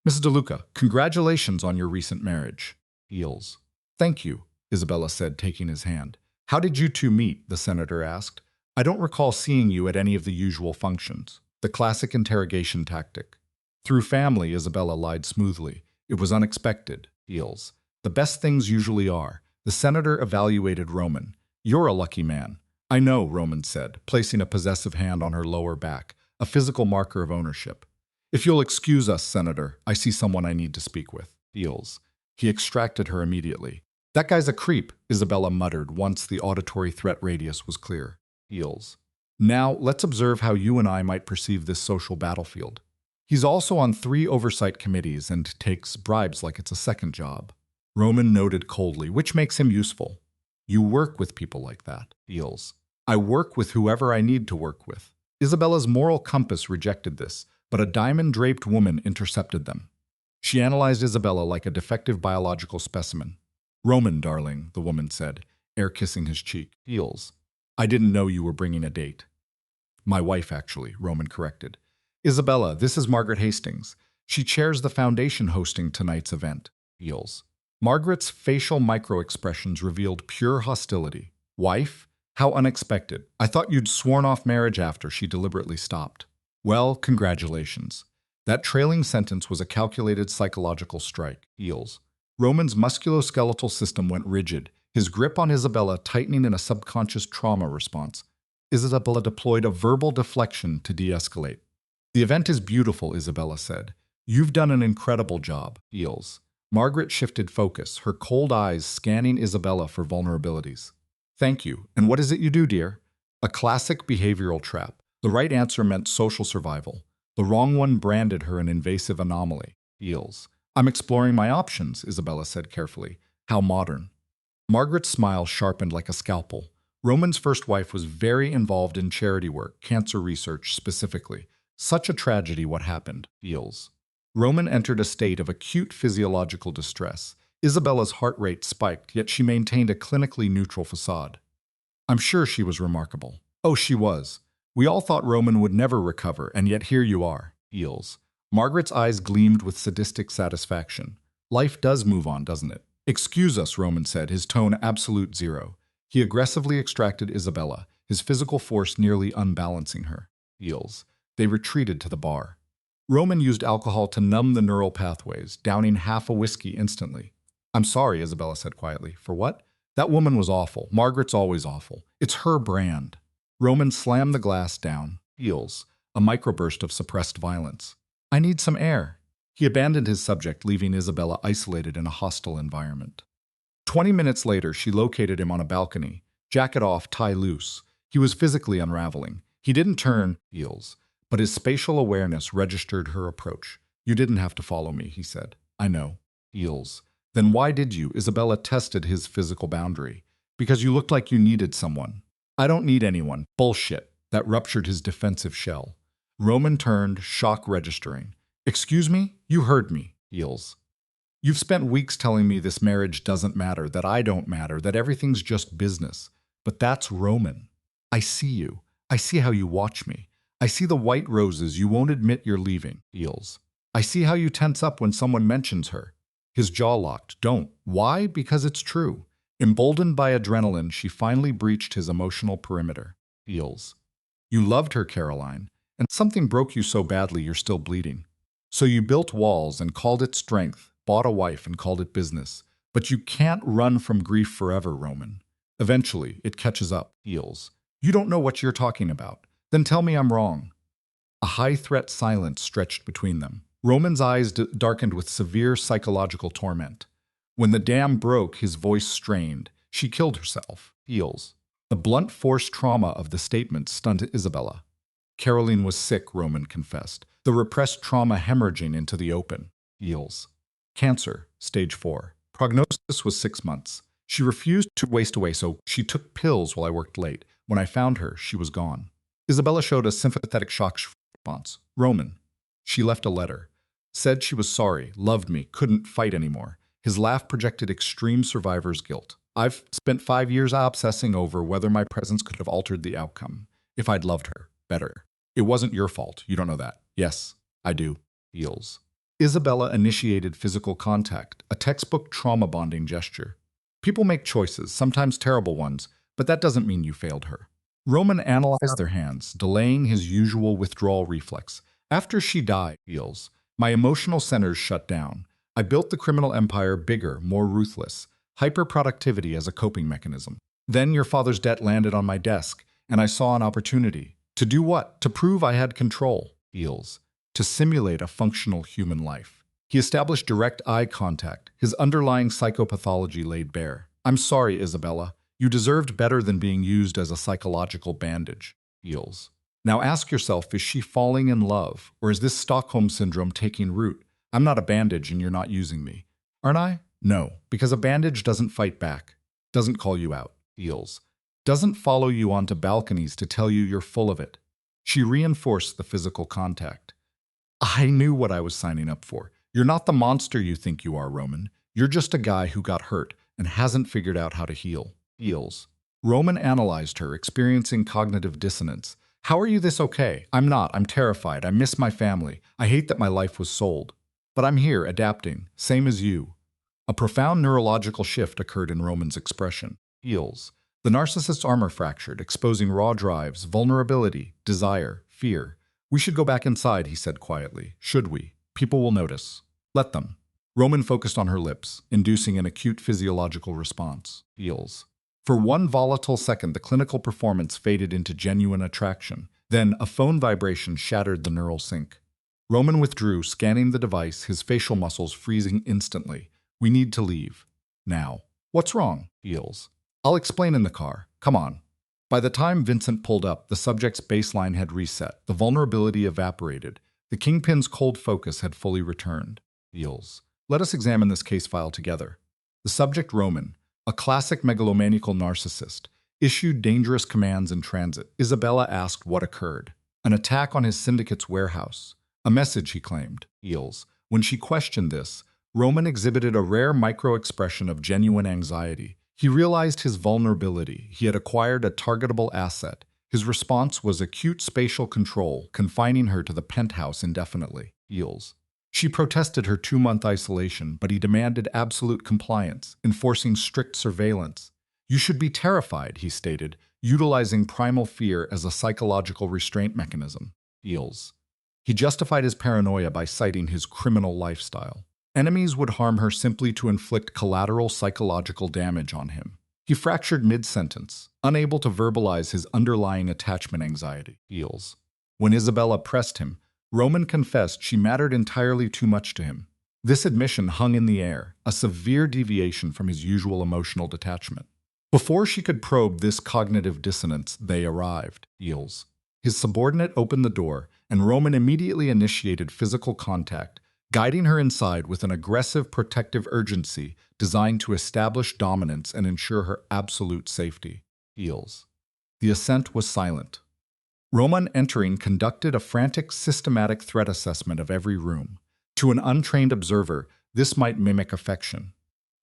Mrs. DeLuca, congratulations on your recent marriage. Heels. Thank you, Isabella said, taking his hand. How did you two meet? The senator asked. I don't recall seeing you at any of the usual functions. The classic interrogation tactic. Through family, Isabella lied smoothly. It was unexpected. Heels. The best things usually are. The senator evaluated Roman. You're a lucky man. I know, Roman said, placing a possessive hand on her lower back, a physical marker of ownership. If you'll excuse us, Senator, I see someone I need to speak with. Heels. He extracted her immediately. That guy's a creep, Isabella muttered once the auditory threat radius was clear. Heels. Now, let's observe how you and I might perceive this social battlefield. He's also on 3 oversight committees and takes bribes like it's a second job. Roman noted coldly, which makes him useful. You work with people like that, feels. I work with whoever I need to work with. Isabella's moral compass rejected this, but a diamond-draped woman intercepted them. She analyzed Isabella like a defective biological specimen. Roman, darling, the woman said, air kissing his cheek. Feels. I didn't know you were bringing a date. My wife, actually, Roman corrected. Isabella, this is Margaret Hastings. She chairs the foundation hosting tonight's event. Feels. Margaret's facial micro-expressions revealed pure hostility. Wife? How unexpected. I thought you'd sworn off marriage after. She deliberately stopped. Well, congratulations. That trailing sentence was a calculated psychological strike. Feels. Roman's musculoskeletal system went rigid, his grip on Isabella tightening in a subconscious trauma response. Isabella deployed a verbal deflection to de-escalate. The event is beautiful, Isabella said. You've done an incredible job. Feels. Margaret shifted focus, her cold eyes scanning Isabella for vulnerabilities. Thank you. And what is it you do, dear? A classic behavioral trap. The right answer meant social survival. The wrong one branded her an invasive anomaly. Feels. I'm exploring my options, Isabella said carefully. How modern. Margaret's smile sharpened like a scalpel. Roman's first wife was very involved in charity work, cancer research specifically. Such a tragedy what happened, feels. Roman entered a state of acute physiological distress. Isabella's heart rate spiked, yet she maintained a clinically neutral facade. I'm sure she was remarkable. Oh, she was. We all thought Roman would never recover, and yet here you are, feels. Margaret's eyes gleamed with sadistic satisfaction. Life does move on, doesn't it? Excuse us, Roman said, his tone absolute zero. He aggressively extracted Isabella, his physical force nearly unbalancing her. Feels. They retreated to the bar. Roman used alcohol to numb the neural pathways, downing half a whiskey instantly. I'm sorry, Isabella said quietly. For what? That woman was awful. Margaret's always awful. It's her brand. Roman slammed the glass down. Feels. A microburst of suppressed violence. I need some air. He abandoned his subject, leaving Isabella isolated in a hostile environment. 20 minutes later, she located him on a balcony. Jacket off, tie loose. He was physically unraveling. He didn't turn, feels, but his spatial awareness registered her approach. You didn't have to follow me, he said. I know. Feels. Then why did you? Isabella tested his physical boundary. Because you looked like you needed someone. I don't need anyone. Bullshit. That ruptured his defensive shell. Roman turned, shock registering. Excuse me? You heard me. Feels. You've spent weeks telling me this marriage doesn't matter, that I don't matter, that everything's just business. But that's Roman. I see you. I see how you watch me. I see the white roses you won't admit you're leaving. Feels. I see how you tense up when someone mentions her. His jaw locked. Don't. Why? Because it's true. Emboldened by adrenaline, she finally breached his emotional perimeter. Feels. You loved her, Caroline, and something broke you so badly you're still bleeding. So you built walls and called it strength, bought a wife and called it business. But you can't run from grief forever, Roman. Eventually, it catches up. Feels. You don't know what you're talking about. Then tell me I'm wrong. A high-threat silence stretched between them. Roman's eyes darkened with severe psychological torment. When the dam broke, his voice strained. She killed herself. Feels. The blunt force trauma of the statement stunned Isabella. Caroline was sick, Roman confessed. The repressed trauma hemorrhaging into the open. Feels. Cancer, stage 4. Prognosis was 6 months. She refused to waste away, so she took pills while I worked late. When I found her, she was gone. Isabella showed a sympathetic shock response. Roman. She left a letter. Said she was sorry, loved me, couldn't fight anymore. His laugh projected extreme survivor's guilt. I've spent 5 years obsessing over whether my presence could have altered the outcome. If I'd loved her better. It wasn't your fault. You don't know that. Yes, I do. Feels. Isabella initiated physical contact, a textbook trauma bonding gesture. People make choices, sometimes terrible ones, but that doesn't mean you failed her. Roman analyzed their hands, delaying his usual withdrawal reflex. After she died, feels, my emotional centers shut down. I built the criminal empire bigger, more ruthless, hyper-productivity as a coping mechanism. Then your father's debt landed on my desk, and I saw an opportunity. To do what? To prove I had control, feels. To simulate a functional human life. He established direct eye contact, his underlying psychopathology laid bare. I'm sorry, Isabella. You deserved better than being used as a psychological bandage. Feels. Now ask yourself, is she falling in love, or is this Stockholm Syndrome taking root? I'm not a bandage and you're not using me. Aren't I? No, because a bandage doesn't fight back, doesn't call you out, heals, doesn't follow you onto balconies to tell you you're full of it. She reinforced the physical contact. I knew what I was signing up for. You're not the monster you think you are, Roman. You're just a guy who got hurt and hasn't figured out how to heal. Heals. Roman analyzed her, experiencing cognitive dissonance. How are you this okay? I'm not. I'm terrified. I miss my family. I hate that my life was sold. But I'm here, adapting, same as you. A profound neurological shift occurred in Roman's expression. Heals. The narcissist's armor fractured, exposing raw drives, vulnerability, desire, fear. We should go back inside, he said quietly. Should we? People will notice. Let them. Roman focused on her lips, inducing an acute physiological response. Heals. For one volatile second, the clinical performance faded into genuine attraction. Then, a phone vibration shattered the neural sync. Roman withdrew, scanning the device, his facial muscles freezing instantly. We need to leave. Now. What's wrong? Heals. I'll explain in the car. Come on. By the time Vincent pulled up, the subject's baseline had reset. The vulnerability evaporated. The kingpin's cold focus had fully returned. Heals. Let us examine this case file together. The subject, Roman, a classic megalomaniacal narcissist, issued dangerous commands in transit. Isabella asked what occurred. An attack on his syndicate's warehouse. A message, he claimed. Heals. When she questioned this, Roman exhibited a rare micro-expression of genuine anxiety. He realized his vulnerability. He had acquired a targetable asset. His response was acute spatial control, confining her to the penthouse indefinitely. Heals. She protested her 2-month isolation, but he demanded absolute compliance, enforcing strict surveillance. You should be terrified, he stated, utilizing primal fear as a psychological restraint mechanism. Heals. He justified his paranoia by citing his criminal lifestyle. Enemies would harm her simply to inflict collateral psychological damage on him. He fractured mid-sentence, unable to verbalize his underlying attachment anxiety. Heals. When Isabella pressed him, Roman confessed she mattered entirely too much to him. This admission hung in the air, a severe deviation from his usual emotional detachment. Before she could probe this cognitive dissonance, they arrived. Heals. His subordinate opened the door, and Roman immediately initiated physical contact, guiding her inside with an aggressive protective urgency designed to establish dominance and ensure her absolute safety. Heals. The ascent was silent. Roman, entering, conducted a frantic, systematic threat assessment of every room. To an untrained observer, this might mimic affection.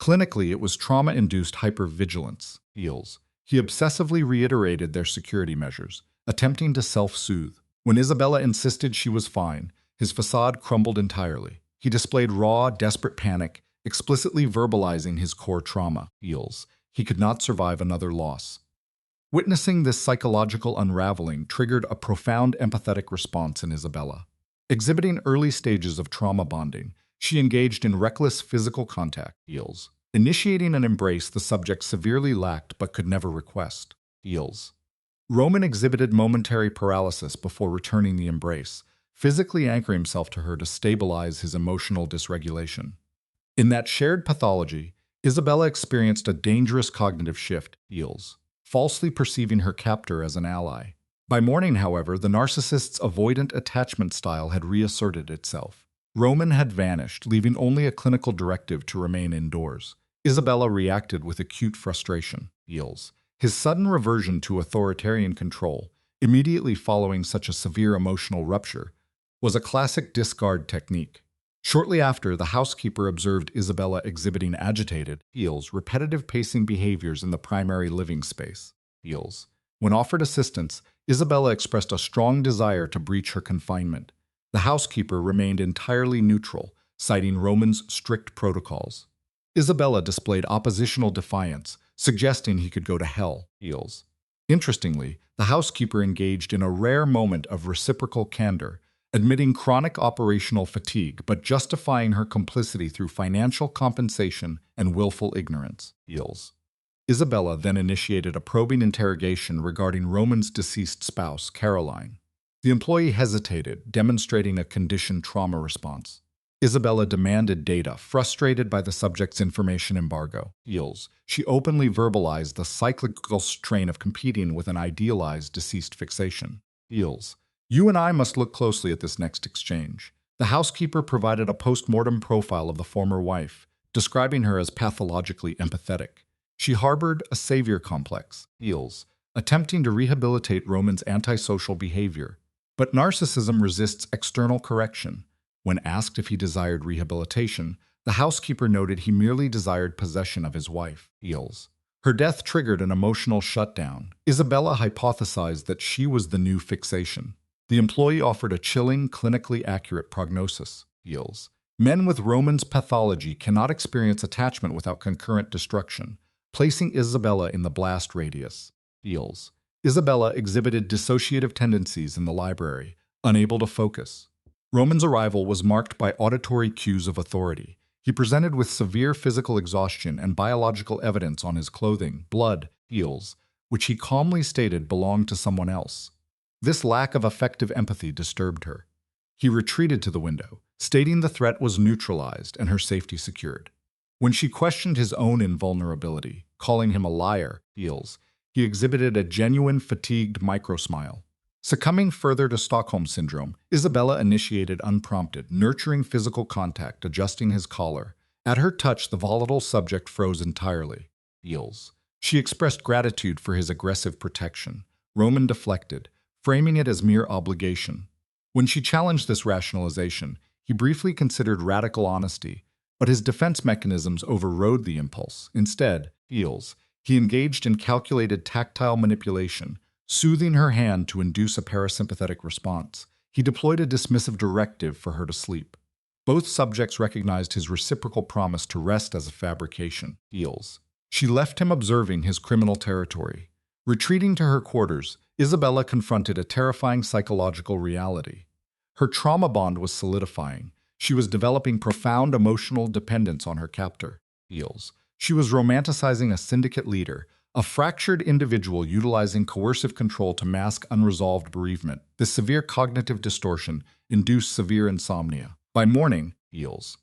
Clinically, it was trauma-induced hypervigilance. Heals. He obsessively reiterated their security measures, attempting to self-soothe. When Isabella insisted she was fine, his facade crumbled entirely. He displayed raw, desperate panic, explicitly verbalizing his core trauma. Heals. He could not survive another loss. Witnessing this psychological unraveling triggered a profound empathetic response in Isabella. Exhibiting early stages of trauma bonding, she engaged in reckless physical contact. Heals. Initiating an embrace the subject severely lacked but could never request. Heals. Roman exhibited momentary paralysis before returning the embrace, physically anchoring himself to her to stabilize his emotional dysregulation. In that shared pathology, Isabella experienced a dangerous cognitive shift. Heals. Falsely perceiving her captor as an ally. By morning, however, the narcissist's avoidant attachment style had reasserted itself. Roman had vanished, leaving only a clinical directive to remain indoors. Isabella reacted with acute frustration. Heals. His sudden reversion to authoritarian control, immediately following such a severe emotional rupture, was a classic discard technique. Shortly after, the housekeeper observed Isabella exhibiting agitated, repetitive pacing behaviors in the primary living space. When offered assistance, Isabella expressed a strong desire to breach her confinement. The housekeeper remained entirely neutral, citing Roman's strict protocols. Isabella displayed oppositional defiance, suggesting he could go to hell. Interestingly, the housekeeper engaged in a rare moment of reciprocal candor, admitting chronic operational fatigue but justifying her complicity through financial compensation and willful ignorance. Isabella then initiated a probing interrogation regarding Roman's deceased spouse, Caroline. The employee hesitated, demonstrating a conditioned trauma response. Isabella demanded data, frustrated by the subject's information embargo. She openly verbalized the cyclical strain of competing with an idealized deceased fixation. feels. You and I must look closely at this next exchange. The housekeeper provided a post-mortem profile of the former wife, describing her as pathologically empathetic. She harbored a savior complex, feels, attempting to rehabilitate Roman's antisocial behavior. But narcissism resists external correction. When asked if he desired rehabilitation, the housekeeper noted he merely desired possession of his wife, feels. Her death triggered an emotional shutdown. Isabella hypothesized that she was the new fixation. The employee offered a chilling, clinically accurate prognosis, feels. Men with Roman's pathology cannot experience attachment without concurrent destruction, placing Isabella in the blast radius, feels. Isabella exhibited dissociative tendencies in the library, unable to focus. Roman's arrival was marked by auditory cues of authority. He presented with severe physical exhaustion and biological evidence on his clothing, blood, feels, which he calmly stated belonged to someone else. This lack of effective empathy disturbed her. He retreated to the window, stating the threat was neutralized and her safety secured. When she questioned his own invulnerability, calling him a liar, feels, he exhibited a genuine fatigued microsmile. Succumbing further to Stockholm Syndrome, Isabella initiated unprompted, nurturing physical contact, adjusting his collar. At her touch, the volatile subject froze entirely, feels. She expressed gratitude for his aggressive protection. Roman deflected, framing it as mere obligation. When she challenged this rationalization, he briefly considered radical honesty, but his defense mechanisms overrode the impulse. Instead, feels, he engaged in calculated tactile manipulation, soothing her hand to induce a parasympathetic response. He deployed a dismissive directive for her to sleep. Both subjects recognized his reciprocal promise to rest as a fabrication, feels. She left him observing his criminal territory. Retreating to her quarters, Isabella confronted a terrifying psychological reality. Her trauma bond was solidifying. She was developing profound emotional dependence on her captor, feels. She was romanticizing a syndicate leader, a fractured individual utilizing coercive control to mask unresolved bereavement. This severe cognitive distortion induced severe insomnia. By morning, feels.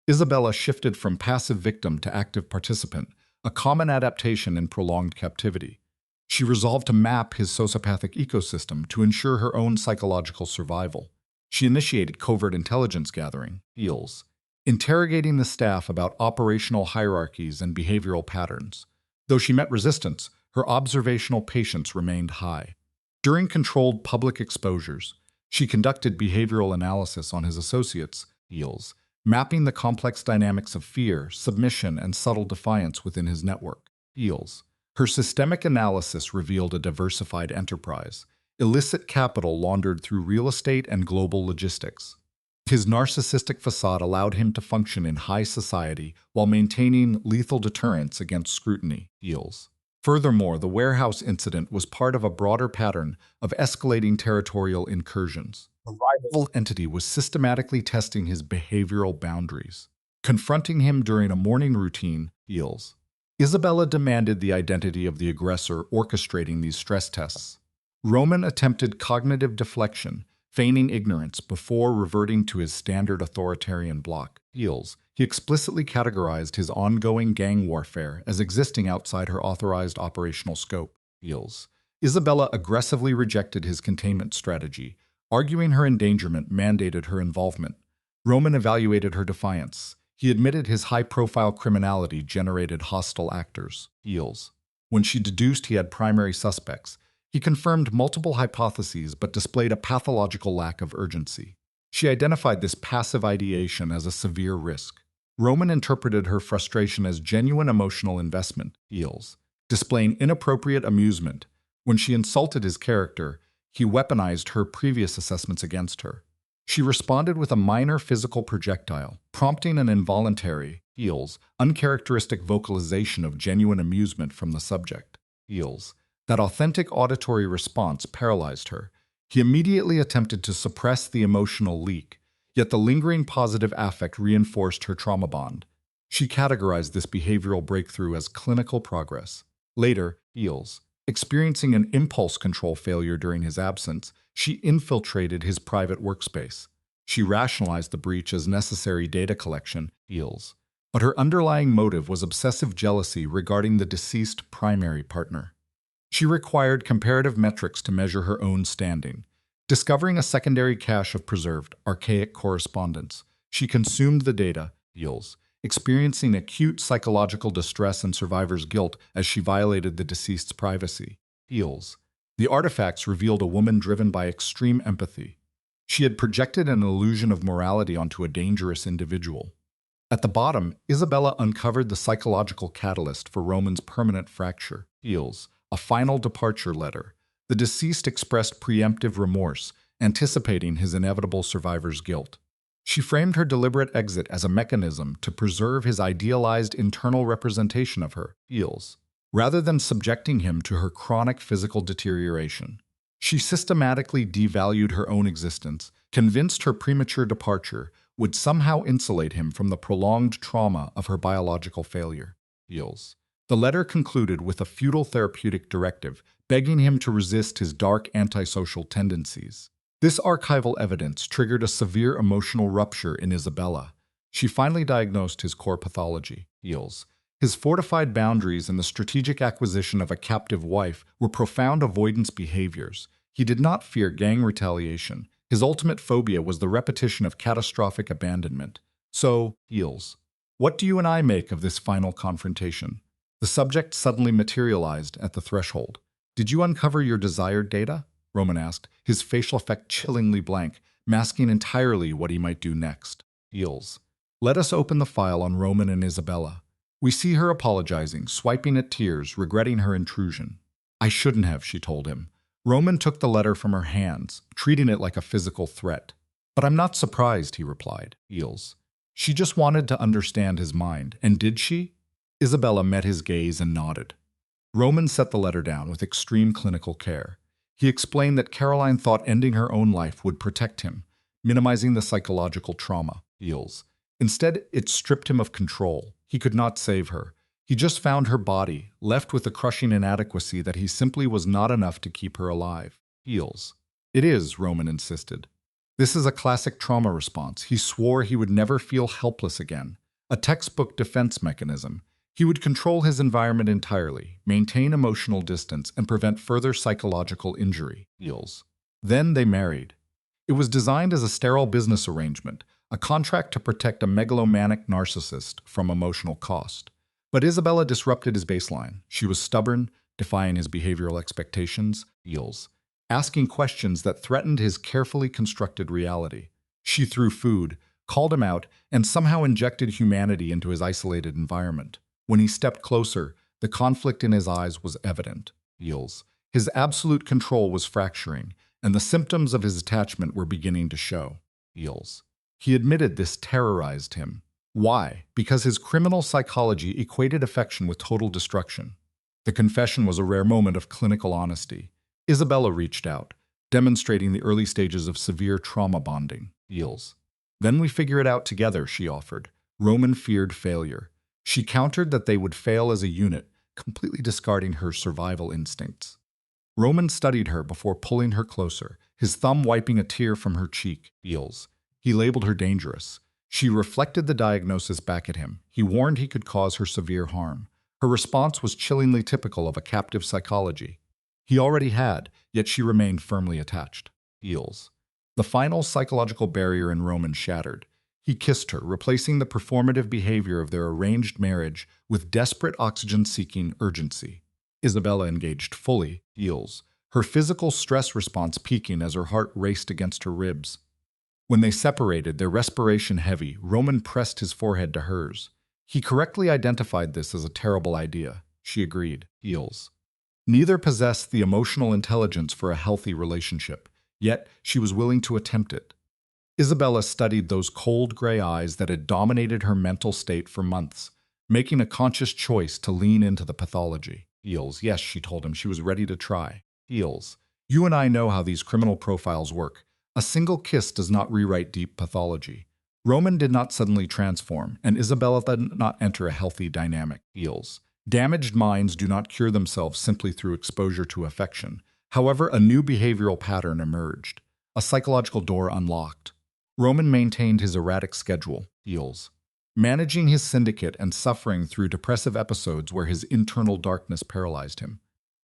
Isabella shifted from passive victim to active participant, a common adaptation in prolonged captivity. She resolved to map his sociopathic ecosystem to ensure her own psychological survival. She initiated covert intelligence gathering, feels, interrogating the staff about operational hierarchies and behavioral patterns. Though she met resistance, her observational patience remained high. During controlled public exposures, she conducted behavioral analysis on his associates, feels, mapping the complex dynamics of fear, submission, and subtle defiance within his network, feels. Her systemic analysis revealed a diversified enterprise, illicit capital laundered through real estate and global logistics. His narcissistic facade allowed him to function in high society while maintaining lethal deterrence against scrutiny, feels. Furthermore, the warehouse incident was part of a broader pattern of escalating territorial incursions. The rival entity was systematically testing his behavioral boundaries. Confronting him during a morning routine, feels. Isabella demanded the identity of the aggressor orchestrating these stress tests. Roman attempted cognitive deflection, feigning ignorance before reverting to his standard authoritarian block, feels. He explicitly categorized his ongoing gang warfare as existing outside her authorized operational scope, feels. Isabella aggressively rejected his containment strategy, arguing her endangerment mandated her involvement. Roman evaluated her defiance. He admitted his high-profile criminality generated hostile actors, feels. When she deduced he had primary suspects, he confirmed multiple hypotheses but displayed a pathological lack of urgency. She identified this passive ideation as a severe risk. Roman interpreted her frustration as genuine emotional investment, feels, displaying inappropriate amusement. When she insulted his character, he weaponized her previous assessments against her. She responded with a minor physical projectile, prompting an involuntary, feels, uncharacteristic vocalization of genuine amusement from the subject, feels. That authentic auditory response paralyzed her. He immediately attempted to suppress the emotional leak, yet the lingering positive affect reinforced her trauma bond. She categorized this behavioral breakthrough as clinical progress. Later, feels, experiencing an impulse control failure during his absence, she infiltrated his private workspace. She rationalized the breach as necessary data collection, feels. But her underlying motive was obsessive jealousy regarding the deceased primary partner. She required comparative metrics to measure her own standing. Discovering a secondary cache of preserved, archaic correspondence, she consumed the data, Eels, experiencing acute psychological distress and survivor's guilt as she violated the deceased's privacy. Eels. The artifacts revealed a woman driven by extreme empathy. She had projected an illusion of morality onto a dangerous individual. At the bottom, Isabella uncovered the psychological catalyst for Roman's permanent fracture. Eels. A final departure letter. The deceased expressed preemptive remorse, anticipating his inevitable survivor's guilt. She framed her deliberate exit as a mechanism to preserve his idealized internal representation of her, Eels, rather than subjecting him to her chronic physical deterioration. She systematically devalued her own existence, convinced her premature departure would somehow insulate him from the prolonged trauma of her biological failure. Eels. The letter concluded with a futile therapeutic directive, begging him to resist his dark antisocial tendencies. This archival evidence triggered a severe emotional rupture in Isabella. She finally diagnosed his core pathology, Eels. His fortified boundaries and the strategic acquisition of a captive wife were profound avoidance behaviors. He did not fear gang retaliation. His ultimate phobia was the repetition of catastrophic abandonment. So, Eels, what do you and I make of this final confrontation? The subject suddenly materialized at the threshold. Did you uncover your desired data? Roman asked, his facial effect chillingly blank, masking entirely what he might do next. Eels. Let us open the file on Roman and Isabella. We see her apologizing, swiping at tears, regretting her intrusion. I shouldn't have, she told him. Roman took the letter from her hands, treating it like a physical threat. But I'm not surprised, he replied. Eels. She just wanted to understand his mind, and did she? Isabella met his gaze and nodded. Roman set the letter down with extreme clinical care. He explained that Caroline thought ending her own life would protect him, minimizing the psychological trauma. Eels. Instead, it stripped him of control. He could not save her. He just found her body, left with a crushing inadequacy that he simply was not enough to keep her alive. Eels. It is, Roman insisted. This is a classic trauma response. He swore he would never feel helpless again. A textbook defense mechanism. He would control his environment entirely, maintain emotional distance, and prevent further psychological injury. Eels. Then they married. It was designed as a sterile business arrangement, a contract to protect a megalomaniac narcissist from emotional cost. But Isabella disrupted his baseline. She was stubborn, defying his behavioral expectations, Eels, asking questions that threatened his carefully constructed reality. She threw food, called him out, and somehow injected humanity into his isolated environment. When he stepped closer, the conflict in his eyes was evident. Eels. His absolute control was fracturing, and the symptoms of his attachment were beginning to show. Eels. He admitted this terrorized him. Why? Because his criminal psychology equated affection with total destruction. The confession was a rare moment of clinical honesty. Isabella reached out, demonstrating the early stages of severe trauma bonding. Eels. Then we figure it out together, she offered. Roman feared failure. She countered that they would fail as a unit, completely discarding her survival instincts. Roman studied her before pulling her closer, his thumb wiping a tear from her cheek. Eels. He labeled her dangerous. She reflected the diagnosis back at him. He warned he could cause her severe harm. Her response was chillingly typical of a captive psychology. He already had, yet she remained firmly attached. Eels. The final psychological barrier in Roman shattered. He kissed her, replacing the performative behavior of their arranged marriage with desperate oxygen-seeking urgency. Isabella engaged fully, Eels, her physical stress response peaking as her heart raced against her ribs. When they separated, their respiration heavy, Roman pressed his forehead to hers. He correctly identified this as a terrible idea. She agreed. Eels. Neither possessed the emotional intelligence for a healthy relationship, yet she was willing to attempt it. Isabella studied those cold gray eyes that had dominated her mental state for months, making a conscious choice to lean into the pathology. Eels. Yes, she told him, she was ready to try. Eels. You and I know how these criminal profiles work. A single kiss does not rewrite deep pathology. Roman did not suddenly transform, and Isabella did not enter a healthy dynamic. Eels. Damaged minds do not cure themselves simply through exposure to affection. However, a new behavioral pattern emerged. A psychological door unlocked. Roman maintained his erratic schedule, Eels, managing his syndicate and suffering through depressive episodes where his internal darkness paralyzed him.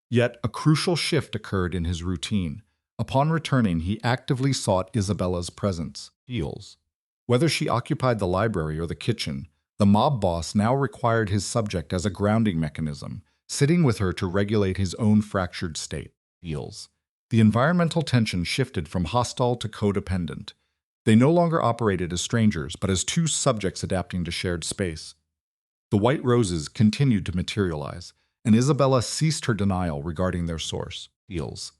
Yet, a crucial shift occurred in his routine. Upon returning, he actively sought Isabella's presence. Feels. Whether she occupied the library or the kitchen, the mob boss now required his subject as a grounding mechanism, sitting with her to regulate his own fractured state. Feels. The environmental tension shifted from hostile to codependent. They no longer operated as strangers, but as two subjects adapting to shared space. The white roses continued to materialize, and Isabella ceased her denial regarding their source. Feels.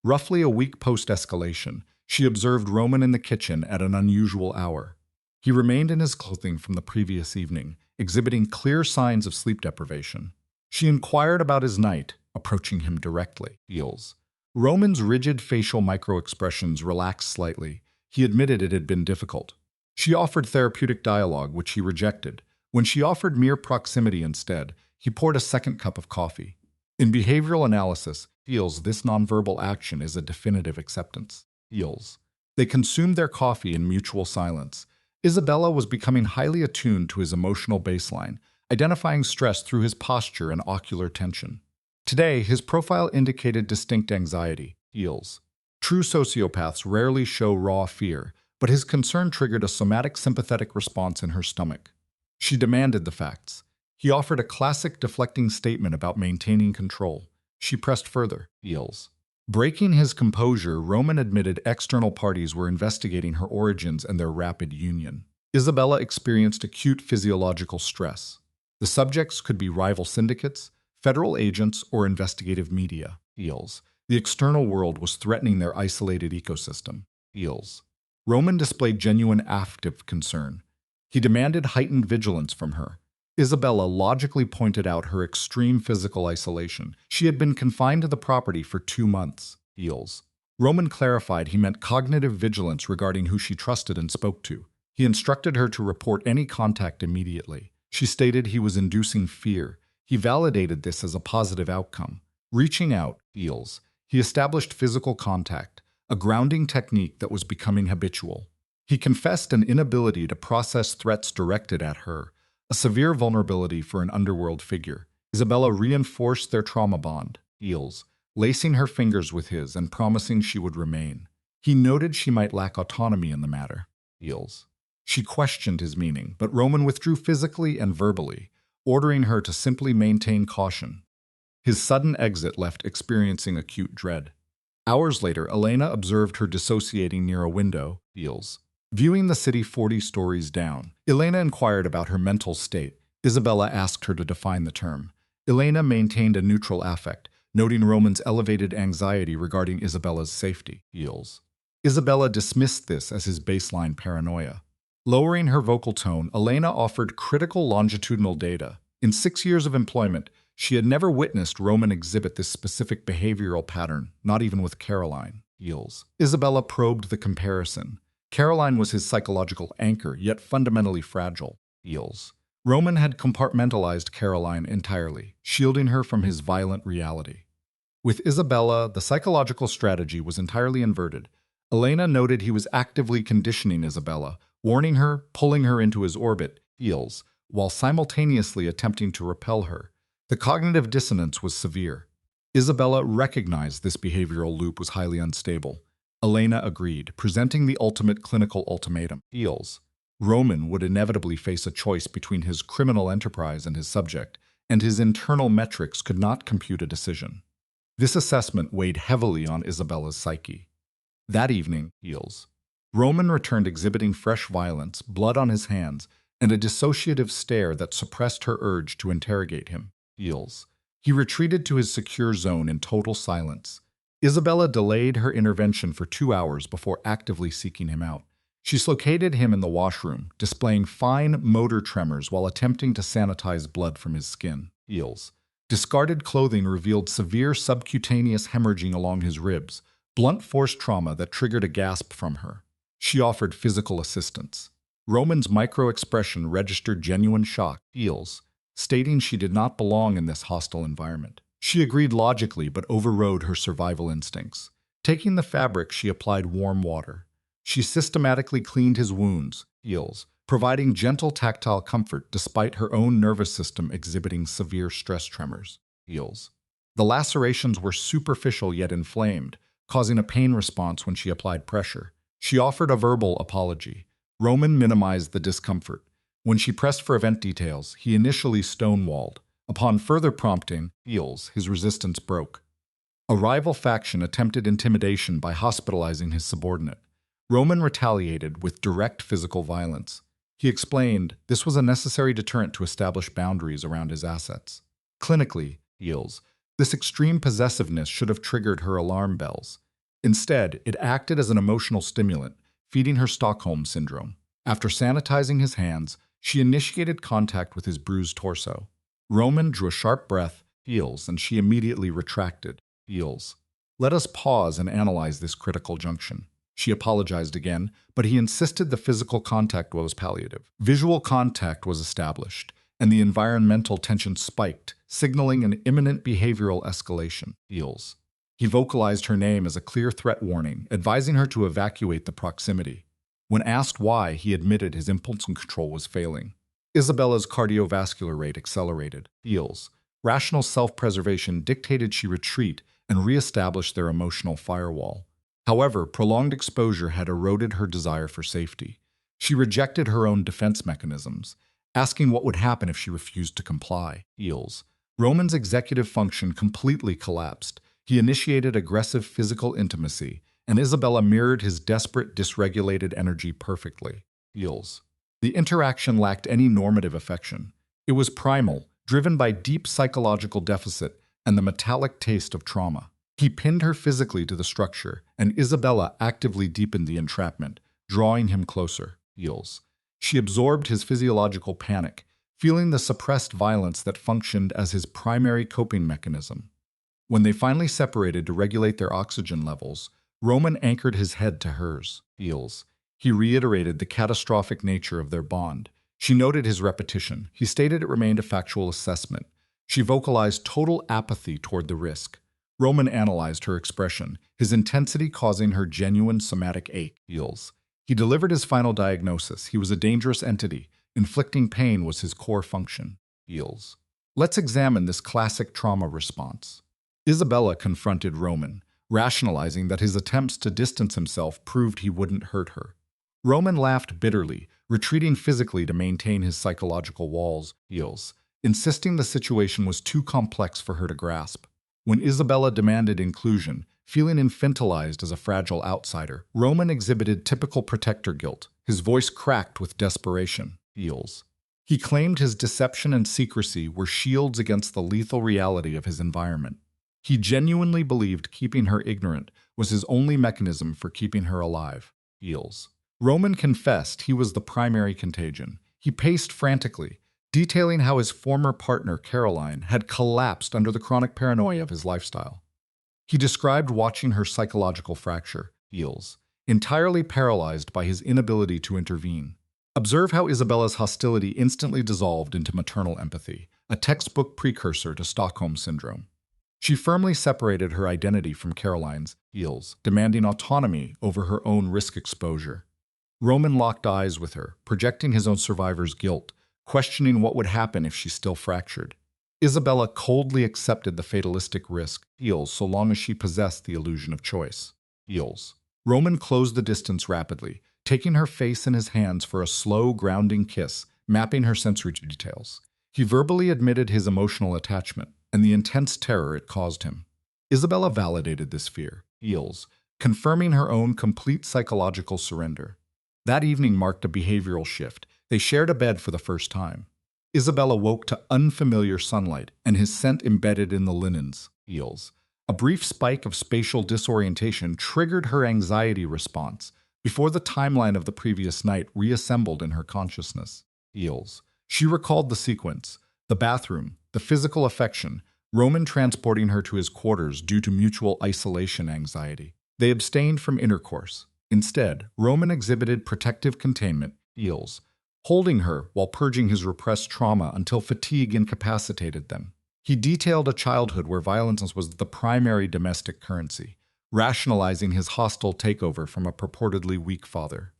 Roughly a week post-escalation, she observed Roman in the kitchen at an unusual hour. He remained in his clothing from the previous evening, exhibiting clear signs of sleep deprivation. She inquired about his night, approaching him directly. Feels. Roman's rigid facial microexpressions relaxed slightly. He admitted it had been difficult. She offered therapeutic dialogue, which he rejected. When she offered mere proximity instead, he poured a second cup of coffee. In behavioral analysis, Feels this nonverbal action is a definitive acceptance. Feels. They consumed their coffee in mutual silence. Isabella was becoming highly attuned to his emotional baseline, identifying stress through his posture and ocular tension. Today, his profile indicated distinct anxiety. Feels. True sociopaths rarely show raw fear, but his concern triggered a somatic sympathetic response in her stomach. She demanded the facts. He offered a classic deflecting statement about maintaining control. She pressed further. Feels. Breaking his composure, Roman admitted external parties were investigating her origins and their rapid union. Isabella experienced acute physiological stress. The subjects could be rival syndicates, federal agents, or investigative media. Feels. The external world was threatening their isolated ecosystem. Feels. Roman displayed genuine affective concern. He demanded heightened vigilance from her. Isabella logically pointed out her extreme physical isolation. She had been confined to the property for 2 months. Feels. Roman clarified he meant cognitive vigilance regarding who she trusted and spoke to. He instructed her to report any contact immediately. She stated he was inducing fear. He validated this as a positive outcome. Reaching out. Feels. He established physical contact, a grounding technique that was becoming habitual. He confessed an inability to process threats directed at her, a severe vulnerability for an underworld figure. Isabella reinforced their trauma bond. Feels. Lacing her fingers with his and promising she would remain. He noted she might lack autonomy in the matter. Feels. She questioned his meaning, but Roman withdrew physically and verbally, ordering her to simply maintain caution. His sudden exit left experiencing acute dread. Hours later, Elena observed her dissociating near a window. Feels. Viewing the city 40 stories down, Elena inquired about her mental state. Isabella asked her to define the term. Elena maintained a neutral affect, noting Roman's elevated anxiety regarding Isabella's safety. Feels. Isabella dismissed this as his baseline paranoia. Lowering her vocal tone, Elena offered critical longitudinal data. In 6 years of employment, she had never witnessed Roman exhibit this specific behavioral pattern, not even with Caroline. Feels. Isabella probed the comparison. Caroline was his psychological anchor, yet fundamentally fragile. Feels. Roman had compartmentalized Caroline entirely, shielding her from his violent reality. With Isabella, the psychological strategy was entirely inverted. Elena noted he was actively conditioning Isabella, warning her, pulling her into his orbit. Feels. While simultaneously attempting to repel her. The cognitive dissonance was severe. Isabella recognized this behavioral loop was highly unstable. Elena agreed, presenting the ultimate clinical ultimatum. Feels. Roman would inevitably face a choice between his criminal enterprise and his subject, and his internal metrics could not compute a decision. This assessment weighed heavily on Isabella's psyche. That evening, Feels. Roman returned exhibiting fresh violence, blood on his hands, and a dissociative stare that suppressed her urge to interrogate him. Feels. He retreated to his secure zone in total silence. Isabella delayed her intervention for 2 hours before actively seeking him out. She located him in the washroom, displaying fine motor tremors while attempting to sanitize blood from his skin. Feels. Discarded clothing revealed severe subcutaneous hemorrhaging along his ribs, blunt force trauma that triggered a gasp from her. She offered physical assistance. Roman's micro-expression registered genuine shock. Feels. Stating she did not belong in this hostile environment. She agreed logically but overrode her survival instincts. Taking the fabric, she applied warm water. She systematically cleaned his wounds. Feels. Providing gentle tactile comfort despite her own nervous system exhibiting severe stress tremors. Feels. The lacerations were superficial yet inflamed, causing a pain response when she applied pressure. She offered a verbal apology. Roman minimized the discomfort. When she pressed for event details, he initially stonewalled. Upon further prompting, his resistance broke. A rival faction attempted intimidation by hospitalizing his subordinate. Roman retaliated with direct physical violence. He explained this was a necessary deterrent to establish boundaries around his assets. Clinically, this extreme possessiveness should have triggered her alarm bells. Instead, it acted as an emotional stimulant, feeding her Stockholm syndrome. After sanitizing his hands, she initiated contact with his bruised torso. Roman drew a sharp breath, and she immediately retracted. Let us pause and analyze this critical junction. She apologized again, but he insisted the physical contact was palliative. Visual contact was established, and the environmental tension spiked, signaling an imminent behavioral escalation. He vocalized her name as a clear threat warning, advising her to evacuate the proximity. When asked why, he admitted his impulse control was failing. Isabella's cardiovascular rate accelerated. Rational self-preservation dictated she retreat and re-establish their emotional firewall. However, prolonged exposure had eroded her desire for safety. She rejected her own defense mechanisms, asking what would happen if she refused to comply. Roman's executive function completely collapsed. He initiated aggressive physical intimacy, and Isabella mirrored his desperate, dysregulated energy perfectly. The interaction lacked any normative affection. It was primal, driven by deep psychological deficit and the metallic taste of trauma. He pinned her physically to the structure, and Isabella actively deepened the entrapment, drawing him closer. She absorbed his physiological panic, feeling the suppressed violence that functioned as his primary coping mechanism. When they finally separated to regulate their oxygen levels, Roman anchored his head to hers. He reiterated the catastrophic nature of their bond. She noted his repetition. He stated it remained a factual assessment. She vocalized total apathy toward the risk. Roman analyzed her expression, his intensity causing her genuine somatic ache. He delivered his final diagnosis. He was a dangerous entity. Inflicting pain was his core function. Let's examine this classic trauma response. Isabella confronted Roman, rationalizing that his attempts to distance himself proved he wouldn't hurt her. Roman laughed bitterly, retreating physically to maintain his psychological walls, insisting the situation was too complex for her to grasp. When Isabella demanded inclusion, feeling infantilized as a fragile outsider, Roman exhibited typical protector guilt. His voice cracked with desperation. He claimed his deception and secrecy were shields against the lethal reality of his environment. He genuinely believed keeping her ignorant was his only mechanism for keeping her alive. Roman confessed he was the primary contagion. He paced frantically, detailing how his former partner, Caroline, had collapsed under the chronic paranoia of his lifestyle. He described watching her psychological fracture, entirely paralyzed by his inability to intervene. Observe how Isabella's hostility instantly dissolved into maternal empathy, a textbook precursor to Stockholm Syndrome. She firmly separated her identity from Caroline's, demanding autonomy over her own risk exposure. Roman locked eyes with her, projecting his own survivor's guilt, questioning what would happen if she still fractured. Isabella coldly accepted the fatalistic risk, so long as she possessed the illusion of choice. Roman closed the distance rapidly, taking her face in his hands for a slow, grounding kiss, mapping her sensory details. He verbally admitted his emotional attachment and the intense terror it caused him. Isabella validated this fear, confirming her own complete psychological surrender. That evening marked a behavioral shift. They shared a bed for the first time. Isabella woke to unfamiliar sunlight and his scent embedded in the linens. A brief spike of spatial disorientation triggered her anxiety response before the timeline of the previous night reassembled in her consciousness. She recalled the sequence, the bathroom, the physical affection, Roman transporting her to his quarters due to mutual isolation anxiety. They abstained from intercourse. Instead, Roman exhibited protective containment, holding her while purging his repressed trauma until fatigue incapacitated them. He detailed a childhood where violence was the primary domestic currency, rationalizing his hostile takeover from a purportedly weak father.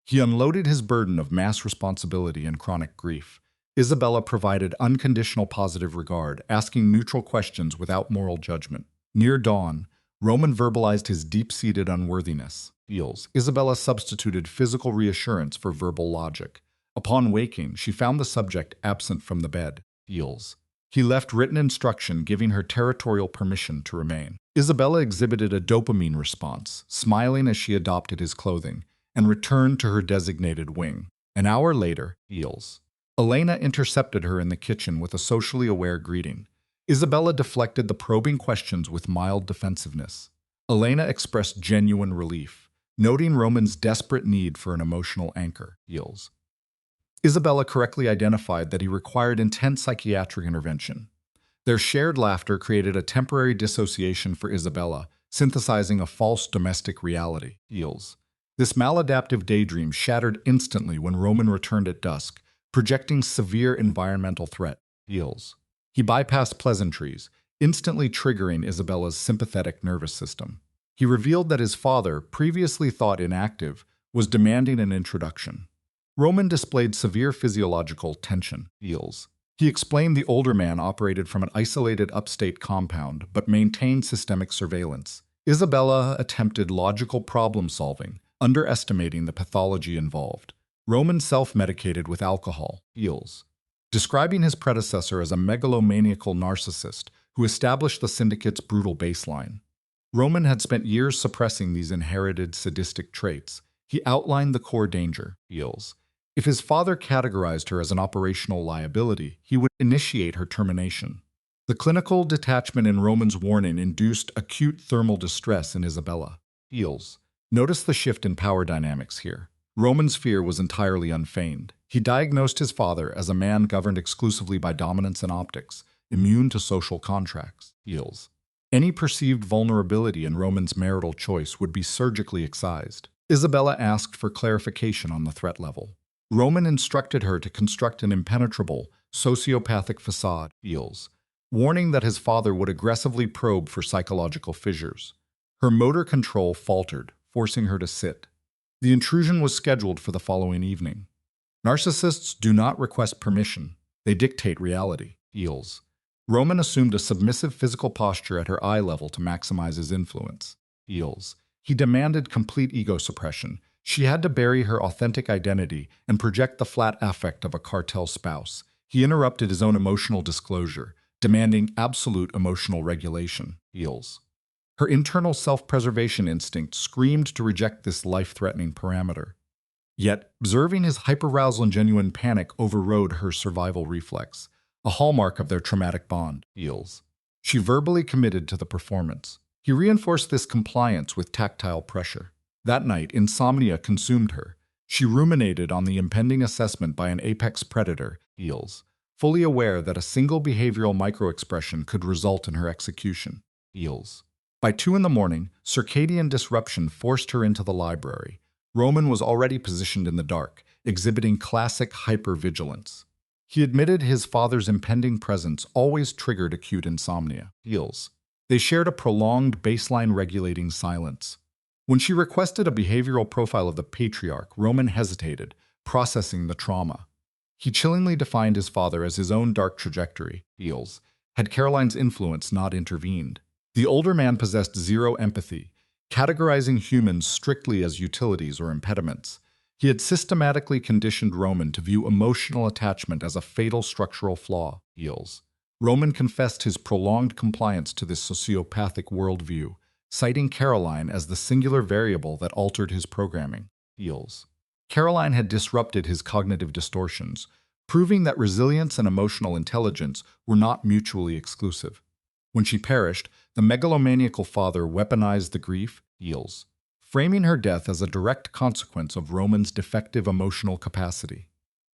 He unloaded his burden of mass responsibility and chronic grief. Isabella provided unconditional positive regard, asking neutral questions without moral judgment. Near dawn, Roman verbalized his deep-seated unworthiness. Feels. Isabella substituted physical reassurance for verbal logic. Upon waking, she found the subject absent from the bed. Feels. He left written instruction giving her territorial permission to remain. Isabella exhibited a dopamine response, smiling as she adopted his clothing, and returned to her designated wing. An hour later, Feels. Elena intercepted her in the kitchen with a socially aware greeting. Isabella deflected the probing questions with mild defensiveness. Elena expressed genuine relief, noting Roman's desperate need for an emotional anchor. Feels. Isabella correctly identified that he required intense psychiatric intervention. Their shared laughter created a temporary dissociation for Isabella, synthesizing a false domestic reality. Feels. This maladaptive daydream shattered instantly when Roman returned at dusk, projecting severe environmental threat. Feels. He bypassed pleasantries, instantly triggering Isabella's sympathetic nervous system. He revealed that his father, previously thought inactive, was demanding an introduction. Roman displayed severe physiological tension. Feels. He explained the older man operated from an isolated upstate compound but maintained systemic surveillance. Isabella attempted logical problem-solving, underestimating the pathology involved. Roman self-medicated with alcohol. Feels. Describing his predecessor as a megalomaniacal narcissist who established the syndicate's brutal baseline. Roman had spent years suppressing these inherited sadistic traits. He outlined the core danger. Feels. If his father categorized her as an operational liability, he would initiate her termination. The clinical detachment in Roman's warning induced acute thermal distress in Isabella. Feels. Notice the shift in power dynamics here. Roman's fear was entirely unfeigned. He diagnosed his father as a man governed exclusively by dominance and optics, immune to social contracts. Feels. Any perceived vulnerability in Roman's marital choice would be surgically excised. Isabella asked for clarification on the threat level. Roman instructed her to construct an impenetrable, sociopathic facade. Feels. Warning that his father would aggressively probe for psychological fissures. Her motor control faltered, forcing her to sit. The intrusion was scheduled for the following evening. Narcissists do not request permission. They dictate reality. Feels. Roman assumed a submissive physical posture at her eye level to maximize his influence. Feels. He demanded complete ego suppression. She had to bury her authentic identity and project the flat affect of a cartel spouse. He interrupted his own emotional disclosure, demanding absolute emotional regulation. Feels. Her internal self-preservation instinct screamed to reject this life-threatening parameter. Yet, observing his hyperarousal and genuine panic overrode her survival reflex, a hallmark of their traumatic bond. Feels. She verbally committed to the performance. He reinforced this compliance with tactile pressure. That night, insomnia consumed her. She ruminated on the impending assessment by an apex predator. Feels. Fully aware that a single behavioral microexpression could result in her execution. Feels. By 2 a.m, circadian disruption forced her into the library. Roman was already positioned in the dark, exhibiting classic hypervigilance. He admitted his father's impending presence always triggered acute insomnia. Feels. They shared a prolonged baseline regulating silence. When she requested a behavioral profile of the patriarch, Roman hesitated, processing the trauma. He chillingly defined his father as his own dark trajectory. Feels. Had Caroline's influence not intervened. The older man possessed zero empathy, categorizing humans strictly as utilities or impediments. He had systematically conditioned Roman to view emotional attachment as a fatal structural flaw. Feels. Roman confessed his prolonged compliance to this sociopathic worldview, citing Caroline as the singular variable that altered his programming. Feels. Caroline had disrupted his cognitive distortions, proving that resilience and emotional intelligence were not mutually exclusive. When she perished, the megalomaniacal father weaponized the grief. Feels. Framing her death as a direct consequence of Roman's defective emotional capacity.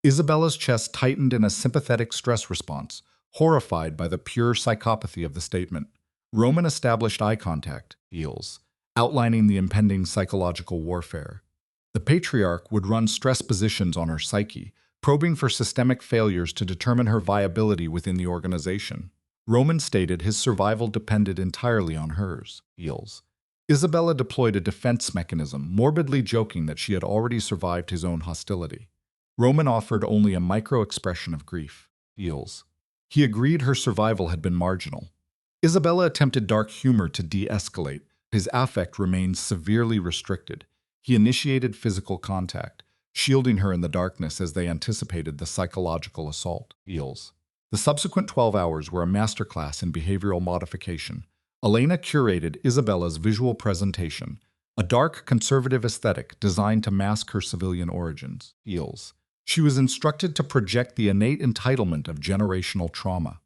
Isabella's chest tightened in a sympathetic stress response, horrified by the pure psychopathy of the statement. Roman established eye contact. Feels. Outlining the impending psychological warfare. The patriarch would run stress positions on her psyche, probing for systemic failures to determine her viability within the organization. Roman stated his survival depended entirely on hers. Feels. Isabella deployed a defense mechanism, morbidly joking that she had already survived his own hostility. Roman offered only a micro-expression of grief. Feels. He agreed her survival had been marginal. Isabella attempted dark humor to de-escalate, His affect remained severely restricted. He initiated physical contact, shielding her in the darkness as they anticipated the psychological assault. Eels. The subsequent 12 hours were a masterclass in behavioral modification. Elena curated Isabella's visual presentation, a dark, conservative aesthetic designed to mask her civilian origins. Eels. She was instructed to project the innate entitlement of generational trauma.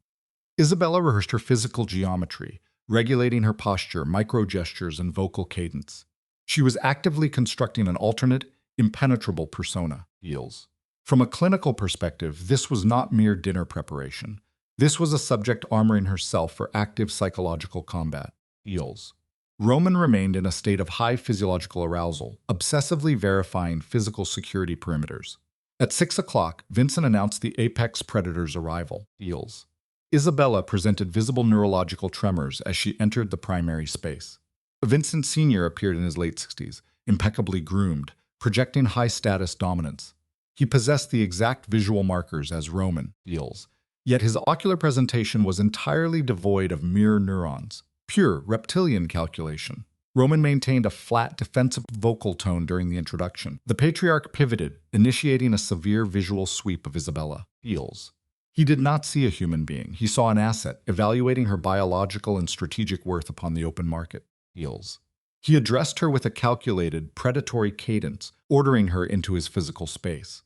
Isabella rehearsed her physical geometry, regulating her posture, micro-gestures, and vocal cadence. She was actively constructing an alternate, impenetrable persona. Eels. From a clinical perspective, this was not mere dinner preparation. This was a subject armoring herself for active psychological combat. Eels. Roman remained in a state of high physiological arousal, obsessively verifying physical security perimeters. At 6 o'clock, Vincent announced the apex predator's arrival. Eels. Isabella presented visible neurological tremors as she entered the primary space. Vincent Sr. appeared in his late 60s, impeccably groomed, projecting high-status dominance. He possessed the exact visual markers as Roman. Eels. Yet his ocular presentation was entirely devoid of mirror neurons, pure reptilian calculation. Roman maintained a flat, defensive vocal tone during the introduction. The patriarch pivoted, initiating a severe visual sweep of Isabella. Eels. He did not see a human being. He saw an asset, evaluating her biological and strategic worth upon the open market. Eels. He addressed her with a calculated, predatory cadence, ordering her into his physical space.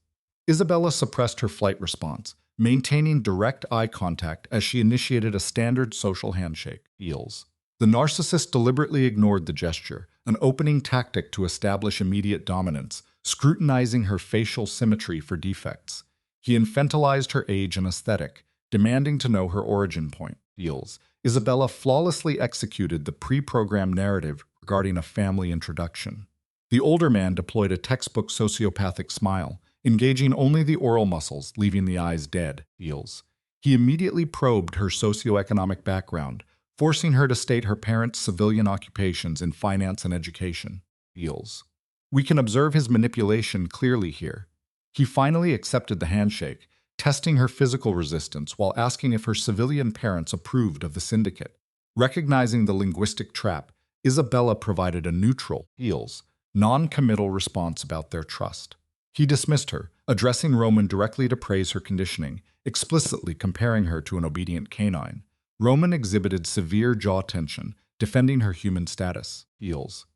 Isabella suppressed her flight response, maintaining direct eye contact as she initiated a standard social handshake. Eels. The narcissist deliberately ignored the gesture, an opening tactic to establish immediate dominance, scrutinizing her facial symmetry for defects. He infantilized her age and aesthetic, demanding to know her origin point. Eels. Isabella flawlessly executed the pre-programmed narrative regarding a family introduction. The older man deployed a textbook sociopathic smile, engaging only the oral muscles, leaving the eyes dead. Eels. He immediately probed her socioeconomic background, forcing her to state her parents' civilian occupations in finance and education. Eels. We can observe his manipulation clearly here. He finally accepted the handshake, testing her physical resistance while asking if her civilian parents approved of the syndicate. Recognizing the linguistic trap, Isabella provided a neutral, Eels, non-committal response about their trust. He dismissed her, addressing Roman directly to praise her conditioning, explicitly comparing her to an obedient canine. Roman exhibited severe jaw tension, defending her human status. Eels.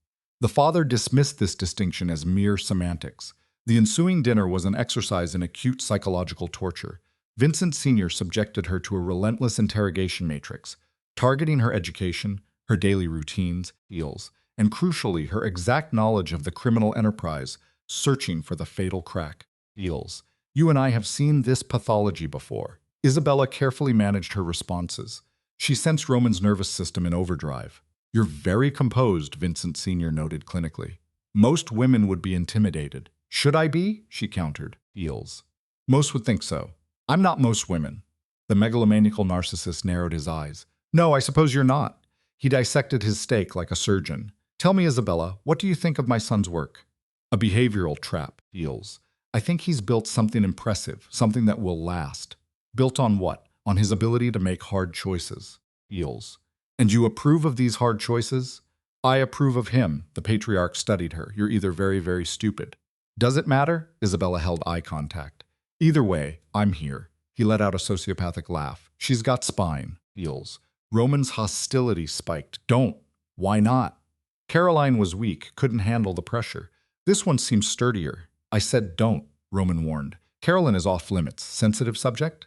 The father dismissed this distinction as mere semantics. The ensuing dinner was an exercise in acute psychological torture. Vincent Sr. subjected her to a relentless interrogation matrix, targeting her education, her daily routines, Eels, and crucially, her exact knowledge of the criminal enterprise, searching for the fatal crack. Eels. You and I have seen this pathology before. Isabella carefully managed her responses. She sensed Roman's nervous system in overdrive. You're very composed, Vincent Sr. noted clinically. Most women would be intimidated. Should I be? She countered. Eels. Most would think so. I'm not most women. The megalomaniacal narcissist narrowed his eyes. No, I suppose you're not. He dissected his steak like a surgeon. Tell me, Isabella, what do you think of my son's work? A behavioral trap, Eels. I think he's built something impressive, something that will last. Built on what? On his ability to make hard choices. Eels. And you approve of these hard choices? I approve of him. The patriarch studied her. You're either very, very stupid. Does it matter? Isabella held eye contact. Either way, I'm here. He let out a sociopathic laugh. She's got spine. Eels. Roman's hostility spiked. Don't. Why not? Caroline was weak, couldn't handle the pressure. This one seems sturdier. I said don't, Roman warned. Caroline is off limits. Sensitive subject?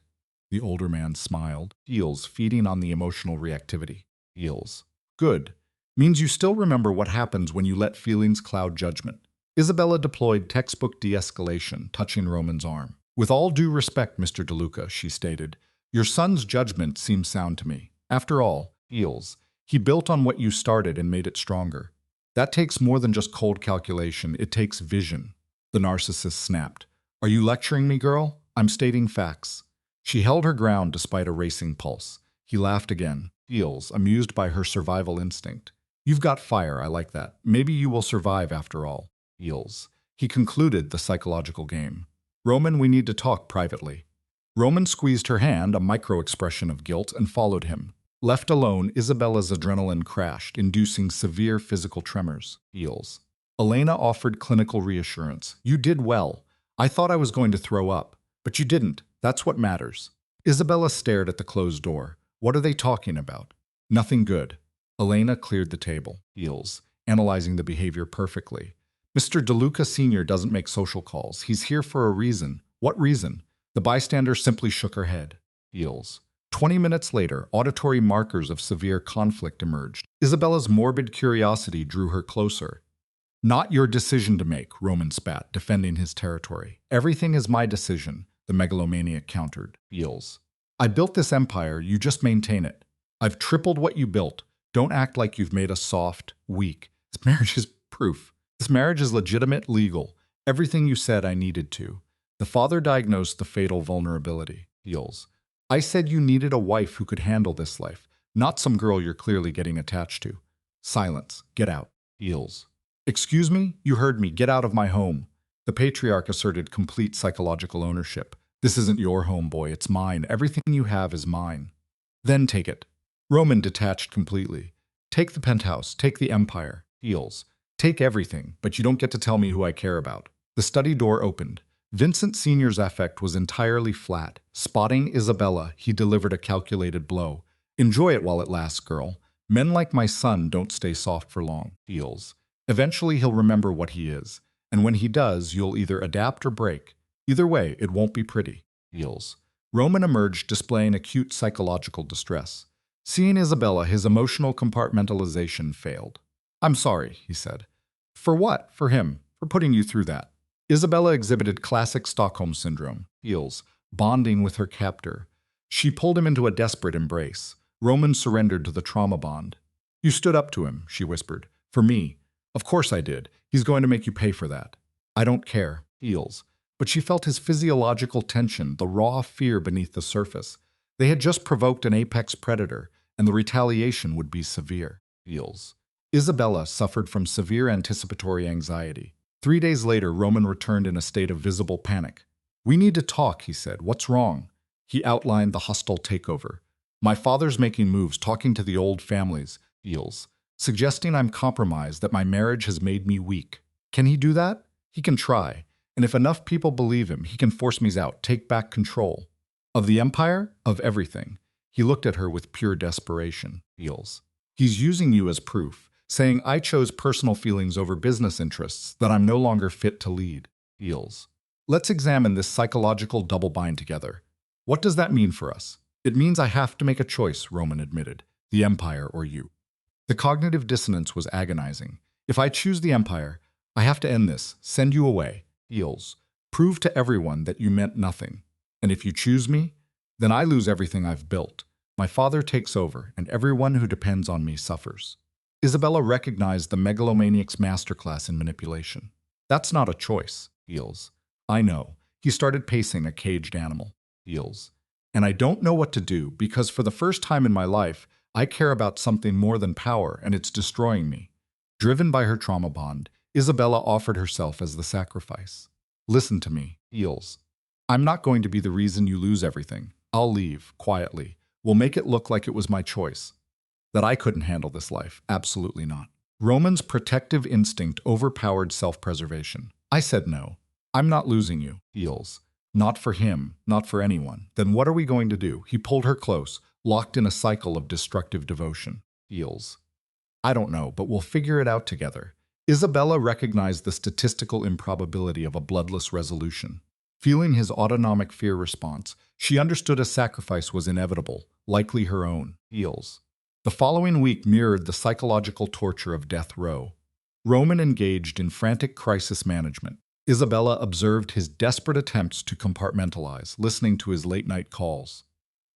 The older man smiled. Eels, feeding on the emotional reactivity. Eels. Good. Means you still remember what happens when you let feelings cloud judgment. Isabella deployed textbook de-escalation, touching Roman's arm. With all due respect, Mr. DeLuca, she stated, your son's judgment seems sound to me. After all, Eels, he built on what you started and made it stronger. That takes more than just cold calculation, it takes vision. The narcissist snapped. Are you lecturing me, girl? I'm stating facts. She held her ground despite a racing pulse. He laughed again. Eels, amused by her survival instinct. You've got fire, I like that. Maybe you will survive after all. Eels. He concluded the psychological game. Roman, we need to talk privately. Roman squeezed her hand, a micro-expression of guilt, and followed him. Left alone, Isabella's adrenaline crashed, inducing severe physical tremors. Heals. Elena offered clinical reassurance. You did well. I thought I was going to throw up, but you didn't. That's what matters. Isabella stared at the closed door. What are they talking about? Nothing good. Elena cleared the table. Heals, analyzing the behavior perfectly. Mr. DeLuca Sr. doesn't make social calls. He's here for a reason. What reason? The bystander simply shook her head. Heals. 20 minutes later, auditory markers of severe conflict emerged. Isabella's morbid curiosity drew her closer. Not your decision to make, Roman spat, defending his territory. Everything is my decision, the megalomaniac countered. Heals. I built this empire, you just maintain it. I've tripled what you built. Don't act like you've made us soft, weak. This marriage is proof. This marriage is legitimate, legal. Everything you said I needed to. The father diagnosed the fatal vulnerability. Heals. I said you needed a wife who could handle this life, not some girl you're clearly getting attached to. Silence. Get out. Heals. Excuse me? You heard me. Get out of my home. The patriarch asserted complete psychological ownership. This isn't your home, boy. It's mine. Everything you have is mine. Then take it. Roman detached completely. Take the penthouse. Take the empire. Heals. Take everything, but you don't get to tell me who I care about. The study door opened. Vincent Sr.'s affect was entirely flat. Spotting Isabella, he delivered a calculated blow. Enjoy it while it lasts, girl. Men like my son don't stay soft for long. Heals. Eventually he'll remember what he is. And when he does, you'll either adapt or break. Either way, it won't be pretty. Heals. Roman emerged displaying acute psychological distress. Seeing Isabella, his emotional compartmentalization failed. I'm sorry, he said. For what? For him. For putting you through that. Isabella exhibited classic Stockholm Syndrome. Heals. Bonding with her captor. She pulled him into a desperate embrace. Roman surrendered to the trauma bond. You stood up to him, she whispered. For me. Of course I did. He's going to make you pay for that. I don't care. Heals. But she felt his physiological tension, the raw fear beneath the surface. They had just provoked an apex predator, and the retaliation would be severe. Heals. Isabella suffered from severe anticipatory anxiety. 3 days later, Roman returned in a state of visible panic. We need to talk, he said. What's wrong? He outlined the hostile takeover. My father's making moves, talking to the old families. Heals. Suggesting I'm compromised, that my marriage has made me weak. Can he do that? He can try. And if enough people believe him, he can force me out, take back control. Of the empire? Of everything. He looked at her with pure desperation. Heals. He's using you as proof, saying I chose personal feelings over business interests, that I'm no longer fit to lead. Heals. Let's examine this psychological double bind together. What does that mean for us? It means I have to make a choice, Roman admitted. The empire or you. The cognitive dissonance was agonizing. If I choose the empire, I have to end this, send you away. Heals. Prove to everyone that you meant nothing. And if you choose me, then I lose everything I've built. My father takes over, and everyone who depends on me suffers. Isabella recognized the megalomaniac's masterclass in manipulation. That's not a choice. Heals. I know. He started pacing, a caged animal. Heals. And I don't know what to do, because for the first time in my life, I care about something more than power, and it's destroying me. Driven by her trauma bond, Isabella offered herself as the sacrifice. Listen to me. Heals. I'm not going to be the reason you lose everything. I'll leave, quietly. We'll make it look like it was my choice. That I couldn't handle this life. Absolutely not. Roman's protective instinct overpowered self-preservation. I said no. I'm not losing you. Heals. Not for him, not for anyone. Then what are we going to do? He pulled her close, locked in a cycle of destructive devotion. Heals. I don't know, but we'll figure it out together. Isabella recognized the statistical improbability of a bloodless resolution. Feeling his autonomic fear response, she understood a sacrifice was inevitable, likely her own. Heals. The following week mirrored the psychological torture of death row. Roman engaged in frantic crisis management. Isabella observed his desperate attempts to compartmentalize, listening to his late-night calls.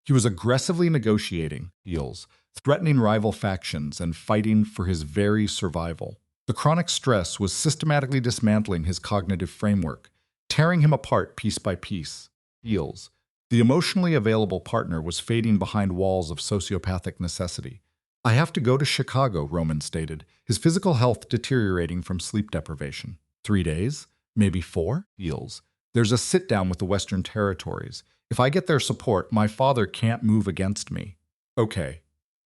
He was aggressively negotiating, Heals, threatening rival factions and fighting for his very survival. The chronic stress was systematically dismantling his cognitive framework, tearing him apart piece by piece. Heals. The emotionally available partner was fading behind walls of sociopathic necessity. I have to go to Chicago, Roman stated, his physical health deteriorating from sleep deprivation. 3 days? Maybe 4? Heals. There's a sit-down with the Western Territories. If I get their support, my father can't move against me. Okay.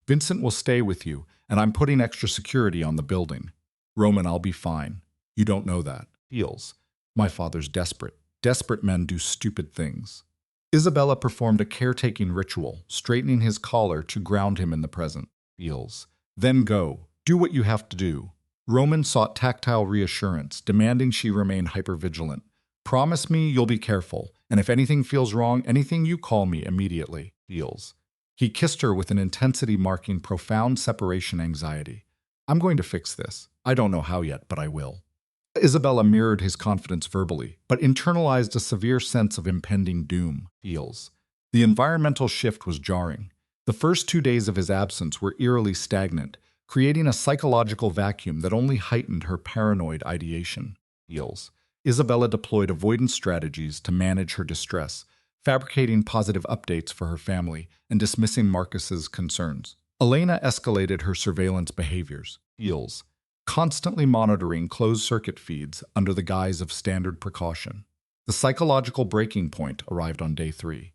Vincent will stay with you, and I'm putting extra security on the building. Roman, I'll be fine. You don't know that. Feels. My father's desperate. Desperate men do stupid things. Isabella performed a caretaking ritual, straightening his collar to ground him in the present. Feels. Then go. Do what you have to do. Roman sought tactile reassurance, demanding she remain hypervigilant. Promise me you'll be careful, and if anything feels wrong, anything you call me immediately. Feels. He kissed her with an intensity marking profound separation anxiety. I'm going to fix this. I don't know how yet, but I will. Isabella mirrored his confidence verbally, but internalized a severe sense of impending doom. Feels. The environmental shift was jarring. The first 2 days of his absence were eerily stagnant, creating a psychological vacuum that only heightened her paranoid ideation. Feels. Isabella deployed avoidance strategies to manage her distress, fabricating positive updates for her family and dismissing Marcus's concerns. Elena escalated her surveillance behaviors. Feels. Constantly monitoring closed-circuit feeds under the guise of standard precaution. The psychological breaking point arrived on day 3.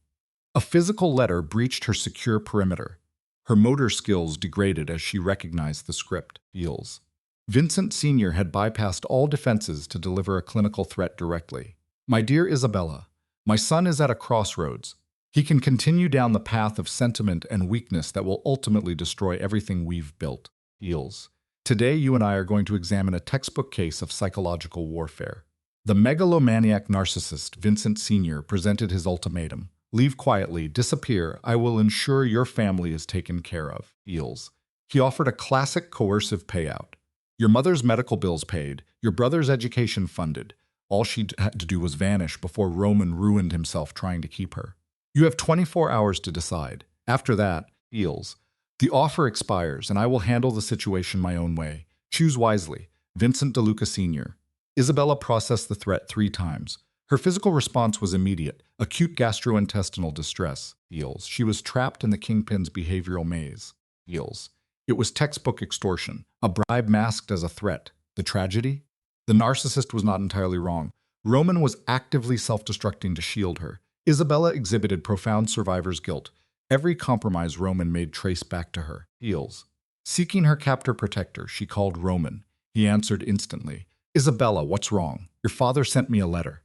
A physical letter breached her secure perimeter. Her motor skills degraded as she recognized the script. Feels. Vincent Sr. had bypassed all defenses to deliver a clinical threat directly. My dear Isabella, my son is at a crossroads. He can continue down the path of sentiment and weakness that will ultimately destroy everything we've built. Feels. Today, you and I are going to examine a textbook case of psychological warfare. The megalomaniac narcissist Vincent Sr. presented his ultimatum. Leave quietly, disappear, I will ensure your family is taken care of. Feels. He offered a classic coercive payout. Your mother's medical bills paid, your brother's education funded. All she had to do was vanish before Roman ruined himself trying to keep her. You have 24 hours to decide. After that, Feels. The offer expires, and I will handle the situation my own way. Choose wisely. Vincent DeLuca Sr. Isabella processed the threat 3 times. Her physical response was immediate, acute gastrointestinal distress. Feels. She was trapped in the kingpin's behavioral maze. Feels. It was textbook extortion, a bribe masked as a threat. The tragedy? The narcissist was not entirely wrong. Roman was actively self-destructing to shield her. Isabella exhibited profound survivor's guilt. Every compromise Roman made traced back to her. Feels. Seeking her captor-protector, she called Roman. He answered instantly. Isabella, what's wrong? Your father sent me a letter.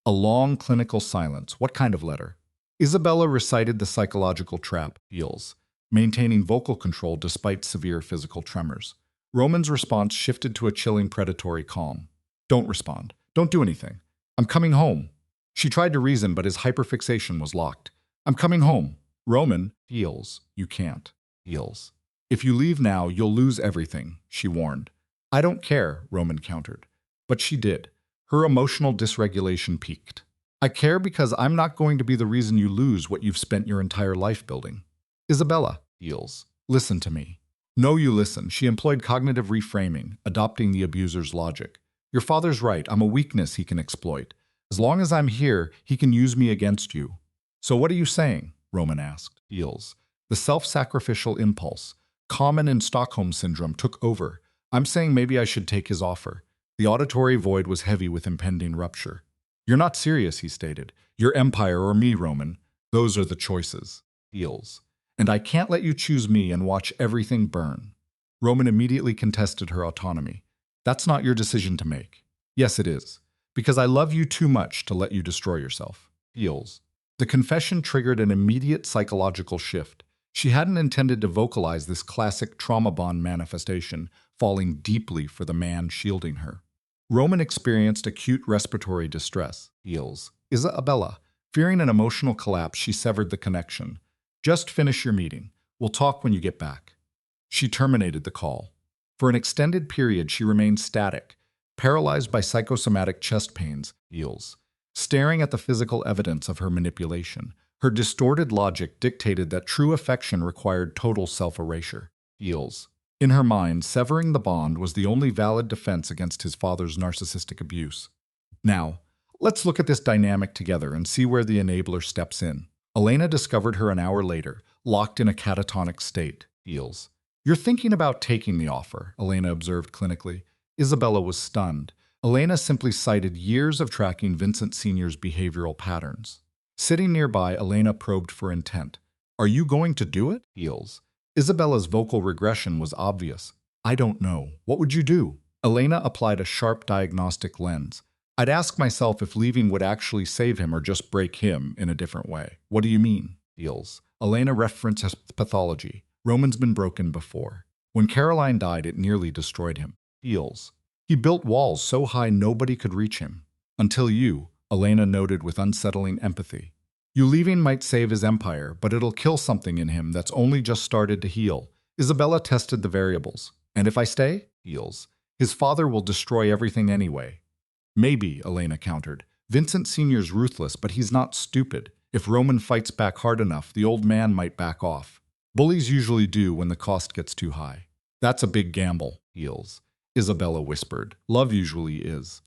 A long clinical silence. What kind of letter? Isabella recited the psychological trap. Feels. Maintaining vocal control despite severe physical tremors. Roman's response shifted to a chilling predatory calm. Don't respond. Don't do anything. I'm coming home. She tried to reason, but his hyperfixation was locked. I'm coming home. Roman. Feels. You can't. Feels. If you leave now, you'll lose everything, she warned. I don't care, Roman countered. But she did. Her emotional dysregulation peaked. I care because I'm not going to be the reason you lose what you've spent your entire life building. Isabella. Feels. Listen to me. No, you listen. She employed cognitive reframing, adopting the abuser's logic. Your father's right. I'm a weakness he can exploit. As long as I'm here, he can use me against you. So what are you saying? Roman asked. Feels. The self-sacrificial impulse, common in Stockholm Syndrome, took over. I'm saying maybe I should take his offer. The auditory void was heavy with impending rupture. You're not serious, he stated. Your empire or me, Roman. Those are the choices. Feels. And I can't let you choose me and watch everything burn. Roman immediately contested her autonomy. That's not your decision to make. Yes, it is. Because I love you too much to let you destroy yourself. Feels. The confession triggered an immediate psychological shift. She hadn't intended to vocalize this classic trauma bond manifestation, falling deeply for the man shielding her. Roman experienced acute respiratory distress. Feels. Isabella. Fearing an emotional collapse, she severed the connection. Just finish your meeting. We'll talk when you get back. She terminated the call. For an extended period, she remained static, paralyzed by psychosomatic chest pains. Feels. Staring at the physical evidence of her manipulation, her distorted logic dictated that true affection required total self-erasure. Feels. In her mind, severing the bond was the only valid defense against his father's narcissistic abuse. Now, let's look at this dynamic together and see where the enabler steps in. Elena discovered her an hour later, locked in a catatonic state. Feels. You're thinking about taking the offer, Elena observed clinically. Isabella was stunned. Elena simply cited years of tracking Vincent Sr.'s behavioral patterns. Sitting nearby, Elena probed for intent. Are you going to do it? Feels. Isabella's vocal regression was obvious. I don't know. What would you do? Elena applied a sharp diagnostic lens. I'd ask myself if leaving would actually save him or just break him in a different way. What do you mean? Feels. Elena references pathology. Roman's been broken before. When Caroline died, it nearly destroyed him. Feels. He built walls so high nobody could reach him. Until you, Elena noted with unsettling empathy. You leaving might save his empire, but it'll kill something in him that's only just started to heal. Isabella tested the variables. And if I stay? Heals. His father will destroy everything anyway. Maybe, Elena countered. Vincent Sr.'s ruthless, but he's not stupid. If Roman fights back hard enough, the old man might back off. Bullies usually do when the cost gets too high. That's a big gamble, Heals. Isabella whispered. Love usually is.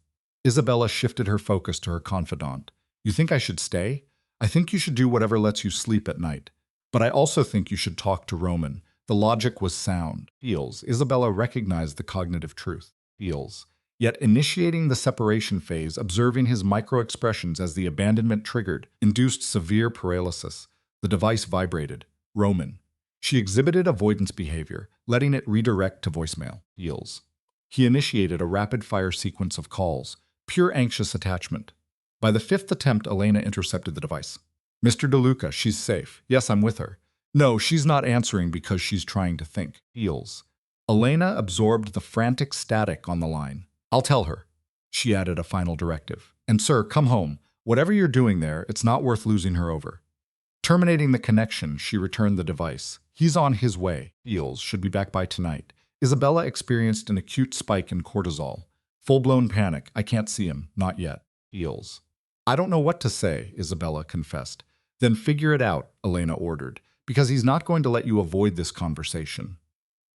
Isabella shifted her focus to her confidant. You think I should stay? I think you should do whatever lets you sleep at night. But I also think you should talk to Roman. The logic was sound. Feels. Isabella recognized the cognitive truth. Feels. Yet initiating the separation phase, observing his micro-expressions as the abandonment triggered, induced severe paralysis. The device vibrated. Roman. She exhibited avoidance behavior, letting it redirect to voicemail. Feels. He initiated a rapid-fire sequence of calls. Pure anxious attachment. By the fifth attempt, Elena intercepted the device. Mr. DeLuca, she's safe. Yes, I'm with her. No, she's not answering because she's trying to think. Feels. Elena absorbed the frantic static on the line. I'll tell her. She added a final directive. And sir, come home. Whatever you're doing there, it's not worth losing her over. Terminating the connection, she returned the device. He's on his way. Feels. Should be back by tonight. Isabella experienced an acute spike in cortisol. Full-blown panic. I can't see him. Not yet. Feels. I don't know what to say, Isabella confessed. Then figure it out, Elena ordered, because he's not going to let you avoid this conversation.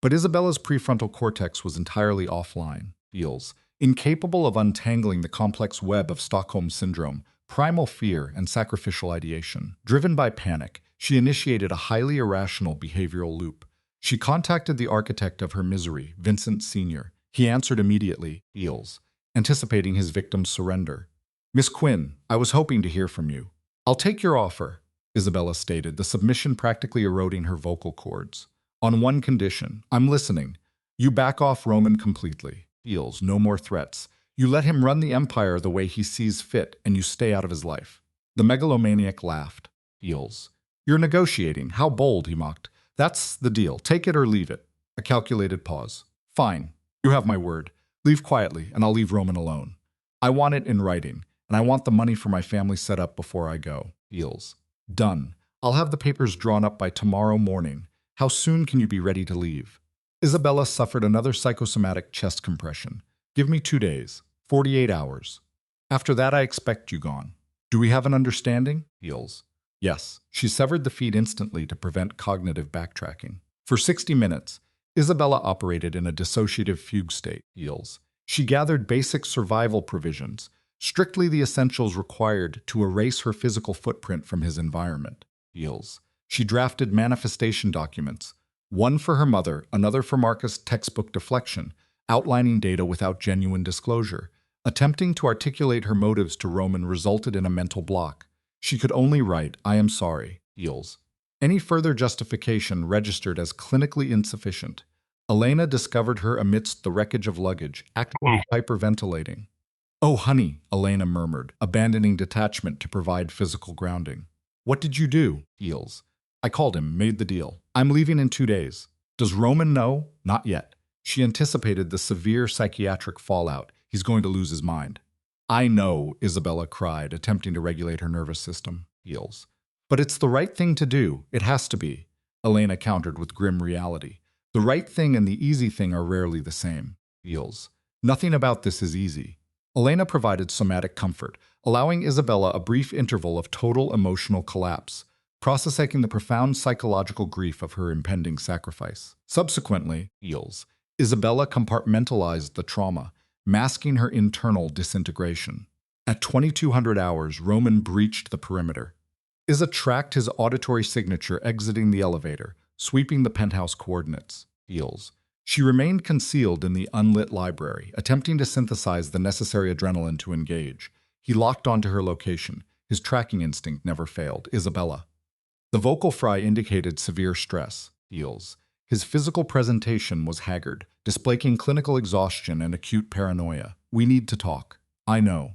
But Isabella's prefrontal cortex was entirely offline. Feels. Incapable of untangling the complex web of Stockholm Syndrome, primal fear, and sacrificial ideation. Driven by panic, she initiated a highly irrational behavioral loop. She contacted the architect of her misery, Vincent Sr. He answered immediately, Feels, anticipating his victim's surrender. Miss Quinn, I was hoping to hear from you. I'll take your offer, Isabella stated, the submission practically eroding her vocal cords. On one condition, I'm listening. You back off Roman completely. Feels. No more threats. You let him run the empire the way he sees fit, and you stay out of his life. The megalomaniac laughed. Feels. You're negotiating. How bold, he mocked. That's the deal. Take it or leave it. A calculated pause. Fine. You have my word. Leave quietly, and I'll leave Roman alone. I want it in writing, and I want the money for my family set up before I go. Feels. Done. I'll have the papers drawn up by tomorrow morning. How soon can you be ready to leave? Isabella suffered another psychosomatic chest compression. Give me 2 days. 48 hours. After that, I expect you gone. Do we have an understanding? Feels. Yes. She severed the feed instantly to prevent cognitive backtracking. For 60 minutes, Isabella operated in a dissociative fugue state. Feels. She gathered basic survival provisions, strictly the essentials required to erase her physical footprint from his environment. Feels. She drafted manifestation documents, one for her mother, another for Marcus' textbook deflection, outlining data without genuine disclosure. Attempting to articulate her motives to Roman resulted in a mental block. She could only write, I am sorry, Feels. Any further justification registered as clinically insufficient. Elena discovered her amidst the wreckage of luggage, actively hyperventilating. Oh, honey, Elena murmured, abandoning detachment to provide physical grounding. What did you do? Feels. I called him, made the deal. I'm leaving in 2 days. Does Roman know? Not yet. She anticipated the severe psychiatric fallout. He's going to lose his mind. I know, Isabella cried, attempting to regulate her nervous system. Feels. But it's the right thing to do. It has to be. Elena countered with grim reality. The right thing and the easy thing are rarely the same. Feels. Nothing about this is easy. Elena provided somatic comfort, allowing Isabella a brief interval of total emotional collapse, processing the profound psychological grief of her impending sacrifice. Subsequently, Feels. Isabella compartmentalized the trauma, masking her internal disintegration. At 2200 hours, Roman breached the perimeter. Isa tracked his auditory signature exiting the elevator, sweeping the penthouse coordinates. Feels. She remained concealed in the unlit library, attempting to synthesize the necessary adrenaline to engage. He locked onto her location. His tracking instinct never failed. Isabella. The vocal fry indicated severe stress. Heals. His physical presentation was haggard, displaying clinical exhaustion and acute paranoia. We need to talk. I know.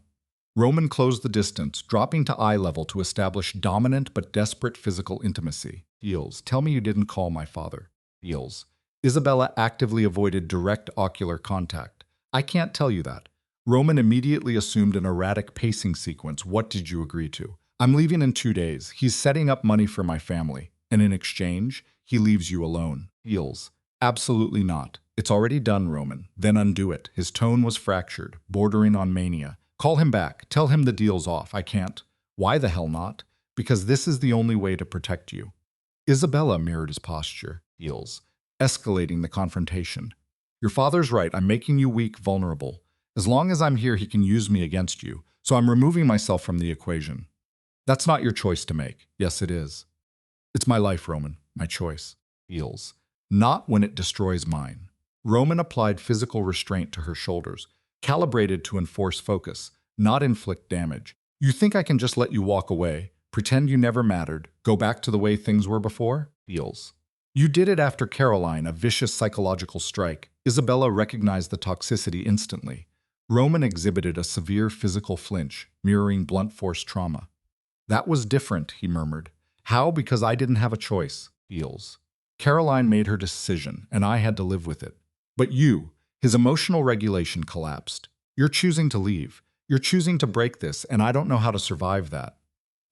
Roman closed the distance, dropping to eye level to establish dominant but desperate physical intimacy. Heals. Tell me you didn't call my father. Heals. Isabella actively avoided direct ocular contact. I can't tell you that. Roman immediately assumed an erratic pacing sequence. What did you agree to? I'm leaving in 2 days. He's setting up money for my family. And in exchange, he leaves you alone. Heals. Absolutely not. It's already done, Roman. Then undo it. His tone was fractured, bordering on mania. Call him back. Tell him the deal's off. I can't. Why the hell not? Because this is the only way to protect you. Isabella mirrored his posture. Heals. Escalating the confrontation. Your father's right. I'm making you weak, vulnerable. As long as I'm here, he can use me against you. So I'm removing myself from the equation. That's not your choice to make. Yes, it is. It's my life, Roman. My choice. Heals. Not when it destroys mine. Roman applied physical restraint to her shoulders, calibrated to enforce focus, not inflict damage. You think I can just let you walk away, pretend you never mattered, go back to the way things were before? Heals. You did it after Caroline, a vicious psychological strike. Isabella recognized the toxicity instantly. Roman exhibited a severe physical flinch, mirroring blunt force trauma. That was different, he murmured. How? Because I didn't have a choice. Heals. Caroline made her decision, and I had to live with it. But you, his emotional regulation collapsed. You're choosing to leave. You're choosing to break this, and I don't know how to survive that.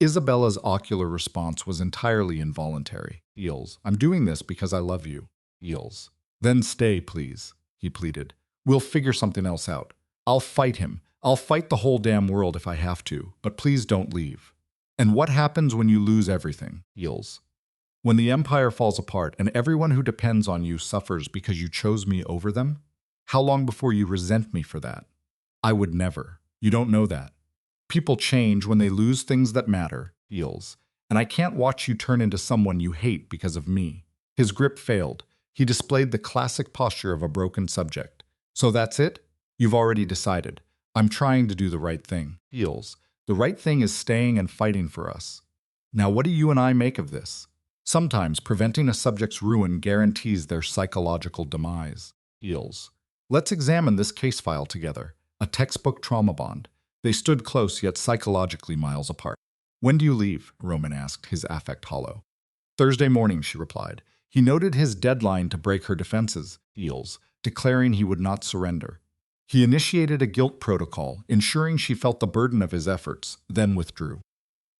Isabella's ocular response was entirely involuntary. Heals. I'm doing this because I love you. Heals. Then stay, please, he pleaded. We'll figure something else out. I'll fight him. I'll fight the whole damn world if I have to, but please don't leave. And what happens when you lose everything? Heals. When the empire falls apart and everyone who depends on you suffers because you chose me over them? How long before you resent me for that? I would never. You don't know that. People change when they lose things that matter. Heals. And I can't watch you turn into someone you hate because of me. His grip failed. He displayed the classic posture of a broken subject. So that's it? You've already decided. I'm trying to do the right thing. Heals. The right thing is staying and fighting for us. Now what do you and I make of this? Sometimes preventing a subject's ruin guarantees their psychological demise. Heals. Let's examine this case file together. A textbook trauma bond. They stood close yet psychologically miles apart. When do you leave? Roman asked, his affect hollow. Thursday morning, she replied. He noted his deadline to break her defenses. Heals, declaring he would not surrender. He initiated a guilt protocol, ensuring she felt the burden of his efforts, then withdrew.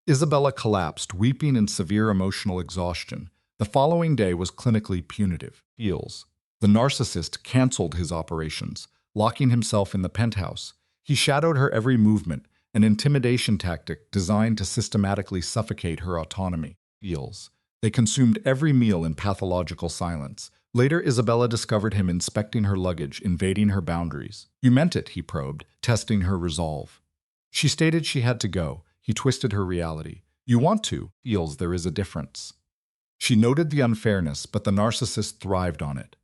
Isabella collapsed, weeping in severe emotional exhaustion. The following day was clinically punitive. Heals. The narcissist canceled his operations, locking himself in the penthouse. He shadowed her every movement, an intimidation tactic designed to systematically suffocate her autonomy. Heals. They consumed every meal in pathological silence. Later, Isabella discovered him inspecting her luggage, invading her boundaries. You meant it, he probed, testing her resolve. She stated she had to go. He twisted her reality. You want to. Heals. There is a difference. She noted the unfairness, but the narcissist thrived on it.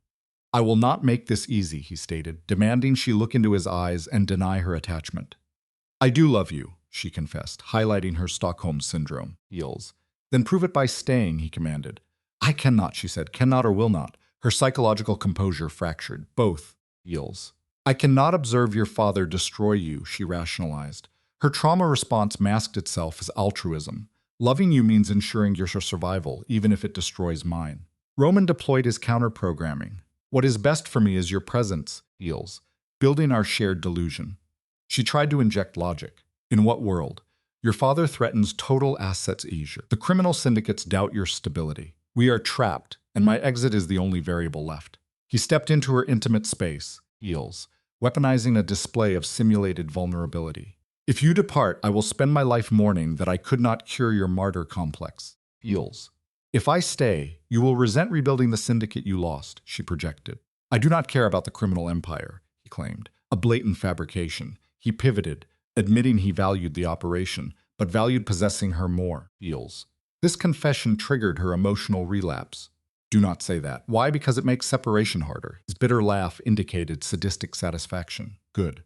I will not make this easy, he stated, demanding she look into his eyes and deny her attachment. I do love you, she confessed, highlighting her Stockholm syndrome. Heals. Then prove it by staying, he commanded. I cannot, she said, cannot or will not. Her psychological composure fractured. Both. Heals. I cannot observe your father destroy you, she rationalized. Her trauma response masked itself as altruism. Loving you means ensuring your survival, even if it destroys mine. Roman deployed his counter-programming. What is best for me is your presence, Heals, building our shared delusion. She tried to inject logic. In what world? Your father threatens total asset seizure. The criminal syndicates doubt your stability. We are trapped, and my exit is the only variable left. He stepped into her intimate space, Heals, weaponizing a display of simulated vulnerability. If you depart, I will spend my life mourning that I could not cure your martyr complex. Heals. If I stay, you will resent rebuilding the syndicate you lost, she projected. I do not care about the criminal empire, he claimed. A blatant fabrication. He pivoted, admitting he valued the operation, but valued possessing her more. Heals. This confession triggered her emotional relapse. Do not say that. Why? Because it makes separation harder. His bitter laugh indicated sadistic satisfaction. Good.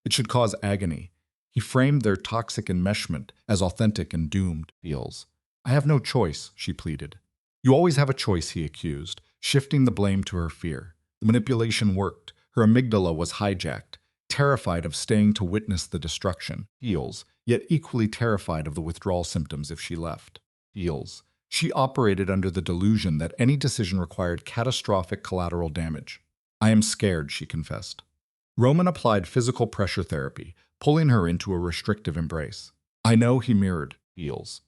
It should cause agony. He framed their toxic enmeshment as authentic and doomed. Heals. I have no choice, she pleaded. You always have a choice, he accused, shifting the blame to her fear. The manipulation worked. Her amygdala was hijacked, terrified of staying to witness the destruction. Heals, yet equally terrified of the withdrawal symptoms if she left. Heals. She operated under the delusion that any decision required catastrophic collateral damage. I am scared, she confessed. Roman applied physical pressure therapy, pulling her into a restrictive embrace. I know, he mirrored. Heals.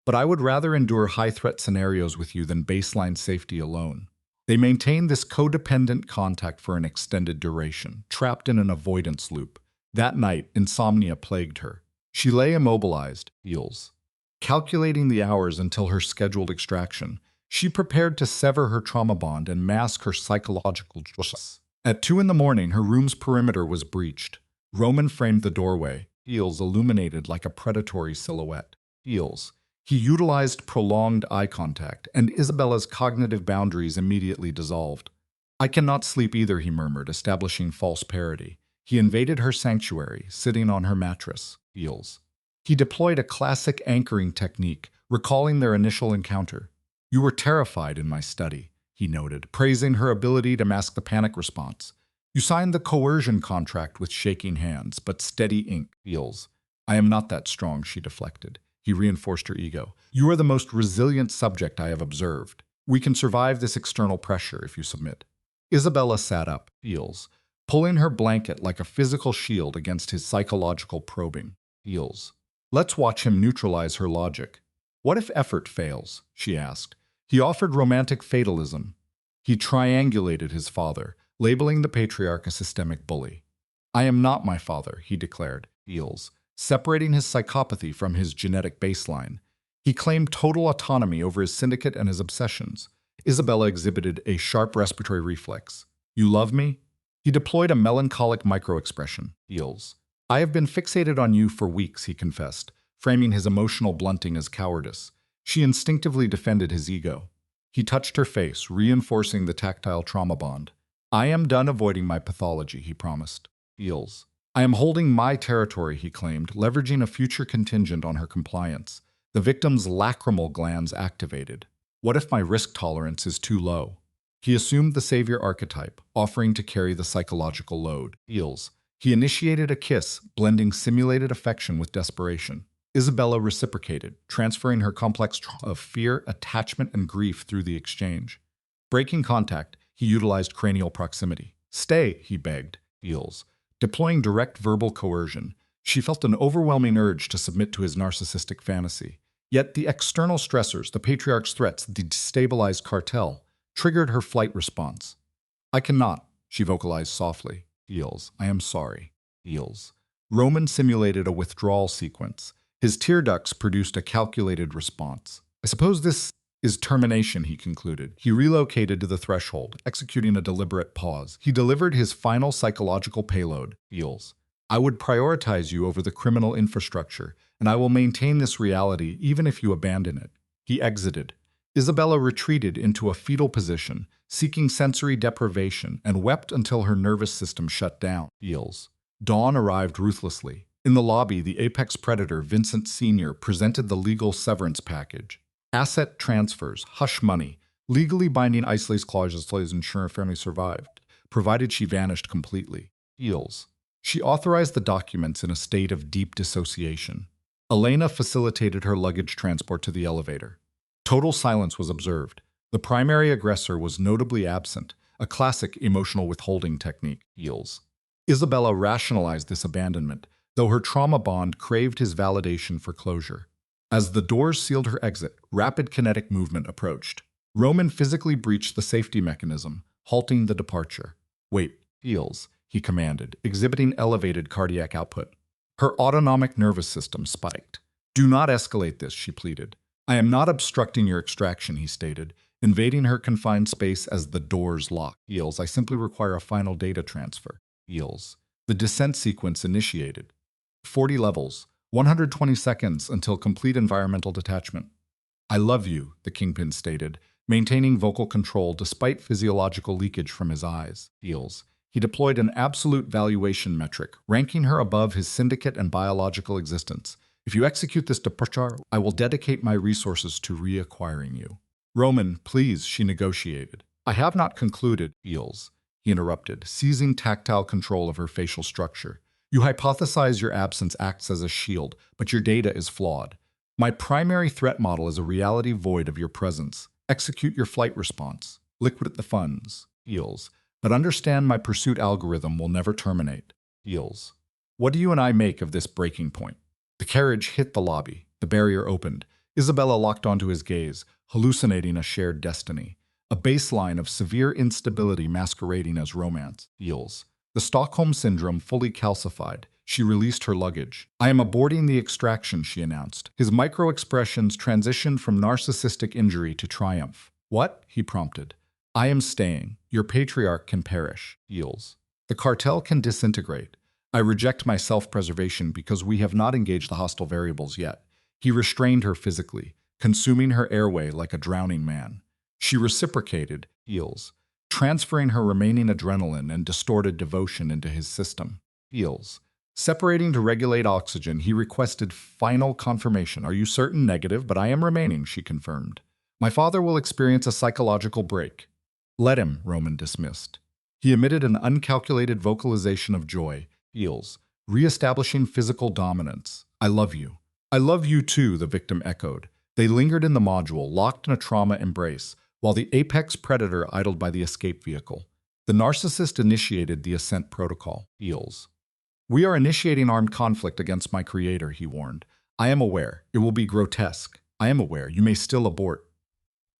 But I would rather endure high-threat scenarios with you than baseline safety alone. They maintained this codependent contact for an extended duration, trapped in an avoidance loop. That night, insomnia plagued her. She lay immobilized, Heals, calculating the hours until her scheduled extraction. She prepared to sever her trauma bond and mask her psychological distress. At 2 a.m, her room's perimeter was breached. Roman framed the doorway, Heals illuminated like a predatory silhouette. Heals. He utilized prolonged eye contact, and Isabella's cognitive boundaries immediately dissolved. I cannot sleep either, he murmured, establishing false parity. He invaded her sanctuary, sitting on her mattress. Heals. He deployed a classic anchoring technique, recalling their initial encounter. You were terrified in my study, he noted, praising her ability to mask the panic response. You signed the coercion contract with shaking hands, but steady ink. Heals. I am not that strong, she deflected. He reinforced her ego. You are the most resilient subject I have observed. We can survive this external pressure if you submit. Isabella sat up, Heals, pulling her blanket like a physical shield against his psychological probing. Heals. Let's watch him neutralize her logic. What if effort fails? She asked. He offered romantic fatalism. He triangulated his father, labeling the patriarch a systemic bully. I am not my father, he declared. Heals. Separating his psychopathy from his genetic baseline. He claimed total autonomy over his syndicate and his obsessions. Isabella exhibited a sharp respiratory reflex. You love me? He deployed a melancholic microexpression. Heals. I have been fixated on you for weeks, he confessed, framing his emotional blunting as cowardice. She instinctively defended his ego. He touched her face, reinforcing the tactile trauma bond. I am done avoiding my pathology, he promised. Heals. I am holding my territory, he claimed, leveraging a future contingent on her compliance. The victim's lacrimal glands activated. What if my risk tolerance is too low? He assumed the savior archetype, offering to carry the psychological load. Heals. He initiated a kiss, blending simulated affection with desperation. Isabella reciprocated, transferring her complex trauma of fear, attachment, and grief through the exchange. Breaking contact, he utilized cranial proximity. Stay, he begged. Heals. Deploying direct verbal coercion, she felt an overwhelming urge to submit to his narcissistic fantasy. Yet the external stressors, the patriarch's threats, the destabilized cartel, triggered her flight response. I cannot, she vocalized softly. Heals. I am sorry. Heals. Roman simulated a withdrawal sequence. His tear ducts produced a calculated response. I suppose this is termination, he concluded. He relocated to the threshold, executing a deliberate pause. He delivered his final psychological payload. Heals. I would prioritize you over the criminal infrastructure, and I will maintain this reality even if you abandon it. He exited. Isabella retreated into a fetal position, seeking sensory deprivation, and wept until her nervous system shut down. Heals. Dawn arrived ruthlessly. In the lobby, the apex predator, Vincent Sr., presented the legal severance package. Asset transfers, hush money, legally binding isolation clauses to ensure her family survived, provided she vanished completely. Heals. She authorized the documents in a state of deep dissociation. Elena facilitated her luggage transport to the elevator. Total silence was observed. The primary aggressor was notably absent, a classic emotional withholding technique. Heals. Isabella rationalized this abandonment, though her trauma bond craved his validation for closure. As the doors sealed her exit, rapid kinetic movement approached. Roman physically breached the safety mechanism, halting the departure. Wait, Heals, he commanded, exhibiting elevated cardiac output. Her autonomic nervous system spiked. Do not escalate this, she pleaded. I am not obstructing your extraction, he stated, invading her confined space as the doors locked. Heals, I simply require a final data transfer. Heals. The descent sequence initiated. 40 levels, 120 seconds until complete environmental detachment. I love you, the Kingpin stated, maintaining vocal control despite physiological leakage from his eyes. Heals. He deployed an absolute valuation metric, ranking her above his syndicate and biological existence. If you execute this departure, I will dedicate my resources to reacquiring you. Roman, please, she negotiated. I have not concluded, Eels, he interrupted, seizing tactile control of her facial structure. You hypothesize your absence acts as a shield, but your data is flawed. My primary threat model is a reality void of your presence. Execute your flight response. Liquidate the funds, Eels. But understand my pursuit algorithm will never terminate, Eels. What do you and I make of this breaking point? The carriage hit the lobby. The barrier opened. Isabella locked onto his gaze, hallucinating a shared destiny. A baseline of severe instability masquerading as romance. Eels. The Stockholm Syndrome fully calcified. She released her luggage. I am aborting the extraction, she announced. His micro-expressions transitioned from narcissistic injury to triumph. What? He prompted. I am staying. Your patriarch can perish. Eels. The cartel can disintegrate. I reject my self-preservation because we have not engaged the hostile variables yet. He restrained her physically, consuming her airway like a drowning man. She reciprocated, Eels, transferring her remaining adrenaline and distorted devotion into his system. Eels. Separating to regulate oxygen, he requested final confirmation. Are you certain? Negative, but I am remaining, she confirmed. My father will experience a psychological break. Let him, Roman dismissed. He emitted an uncalculated vocalization of joy. Eels, re-establishing physical dominance. I love you. I love you too, the victim echoed. They lingered in the module, locked in a trauma embrace, while the apex predator idled by the escape vehicle. The narcissist initiated the ascent protocol. Eels. We are initiating armed conflict against my creator, he warned. I am aware. It will be grotesque. I am aware. You may still abort.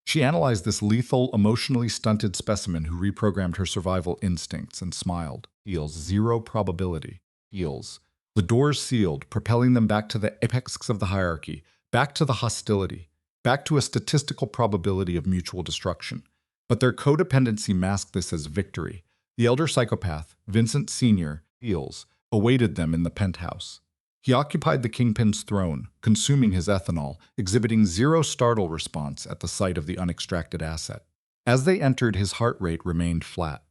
She analyzed this lethal, emotionally stunted specimen who reprogrammed her survival instincts and smiled. Eels, zero probability. Eels. The doors sealed, propelling them back to the apex of the hierarchy, back to the hostility, back to a statistical probability of mutual destruction. But their codependency masked this as victory. The elder psychopath, Vincent Sr., Eels, awaited them in the penthouse. He occupied the kingpin's throne, consuming his ethanol, exhibiting zero startle response at the sight of the unextracted asset. As they entered, his heart rate remained flat.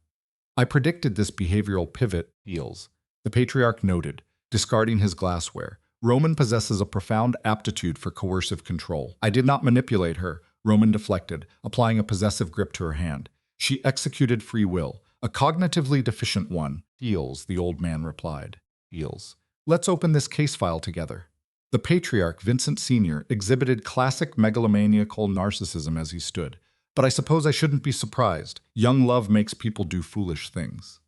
I predicted this behavioral pivot, Eels, the patriarch noted, discarding his glassware. Roman possesses a profound aptitude for coercive control. I did not manipulate her, Roman deflected, applying a possessive grip to her hand. She executed free will, a cognitively deficient one. Eels, the old man replied. Eels. Let's open this case file together. The patriarch, Vincent Sr., exhibited classic megalomaniacal narcissism as he stood. But I suppose I shouldn't be surprised. Young love makes people do foolish things.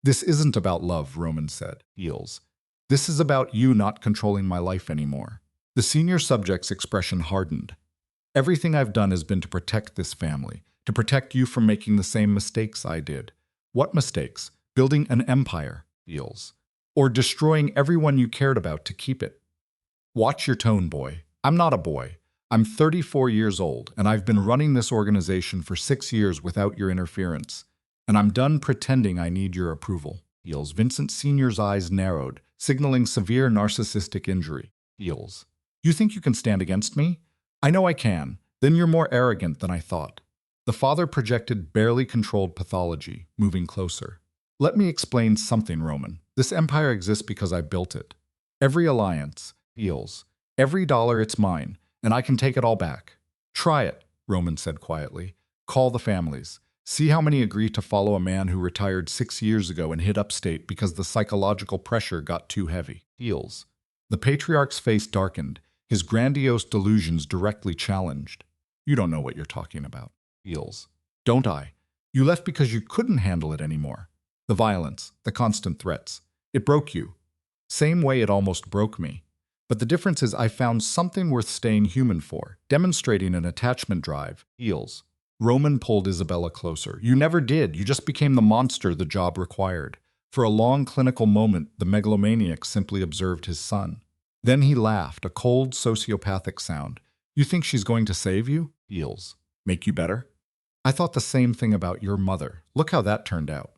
This isn't about love, Roman said. Eels. This is about you not controlling my life anymore. The senior subject's expression hardened. Everything I've done has been to protect this family, to protect you from making the same mistakes I did. What mistakes? Building an empire, Eels. Or destroying everyone you cared about to keep it. Watch your tone, boy. I'm not a boy. I'm 34 years old, and I've been running this organization for 6 years without your interference. And I'm done pretending I need your approval. Eels. Vincent Sr.'s eyes narrowed, signaling severe narcissistic injury. Eels. You think you can stand against me? I know I can. Then you're more arrogant than I thought. The father projected barely controlled pathology, moving closer. Let me explain something, Roman. This empire exists because I built it. Every alliance, Eels. Every dollar, it's mine, and I can take it all back. Try it, Roman said quietly. Call the families. See how many agree to follow a man who retired 6 years ago and hid upstate because the psychological pressure got too heavy. Eels. The patriarch's face darkened, his grandiose delusions directly challenged. You don't know what you're talking about. Eels. Don't I? You left because you couldn't handle it anymore. The violence, the constant threats. It broke you. Same way it almost broke me. But the difference is I found something worth staying human for, demonstrating an attachment drive. Eels. Roman pulled Isabella closer. You never did. You just became the monster the job required. For a long clinical moment, the megalomaniac simply observed his son. Then he laughed, a cold, sociopathic sound. You think she's going to save you? Eels. Make you better? I thought the same thing about your mother. Look how that turned out.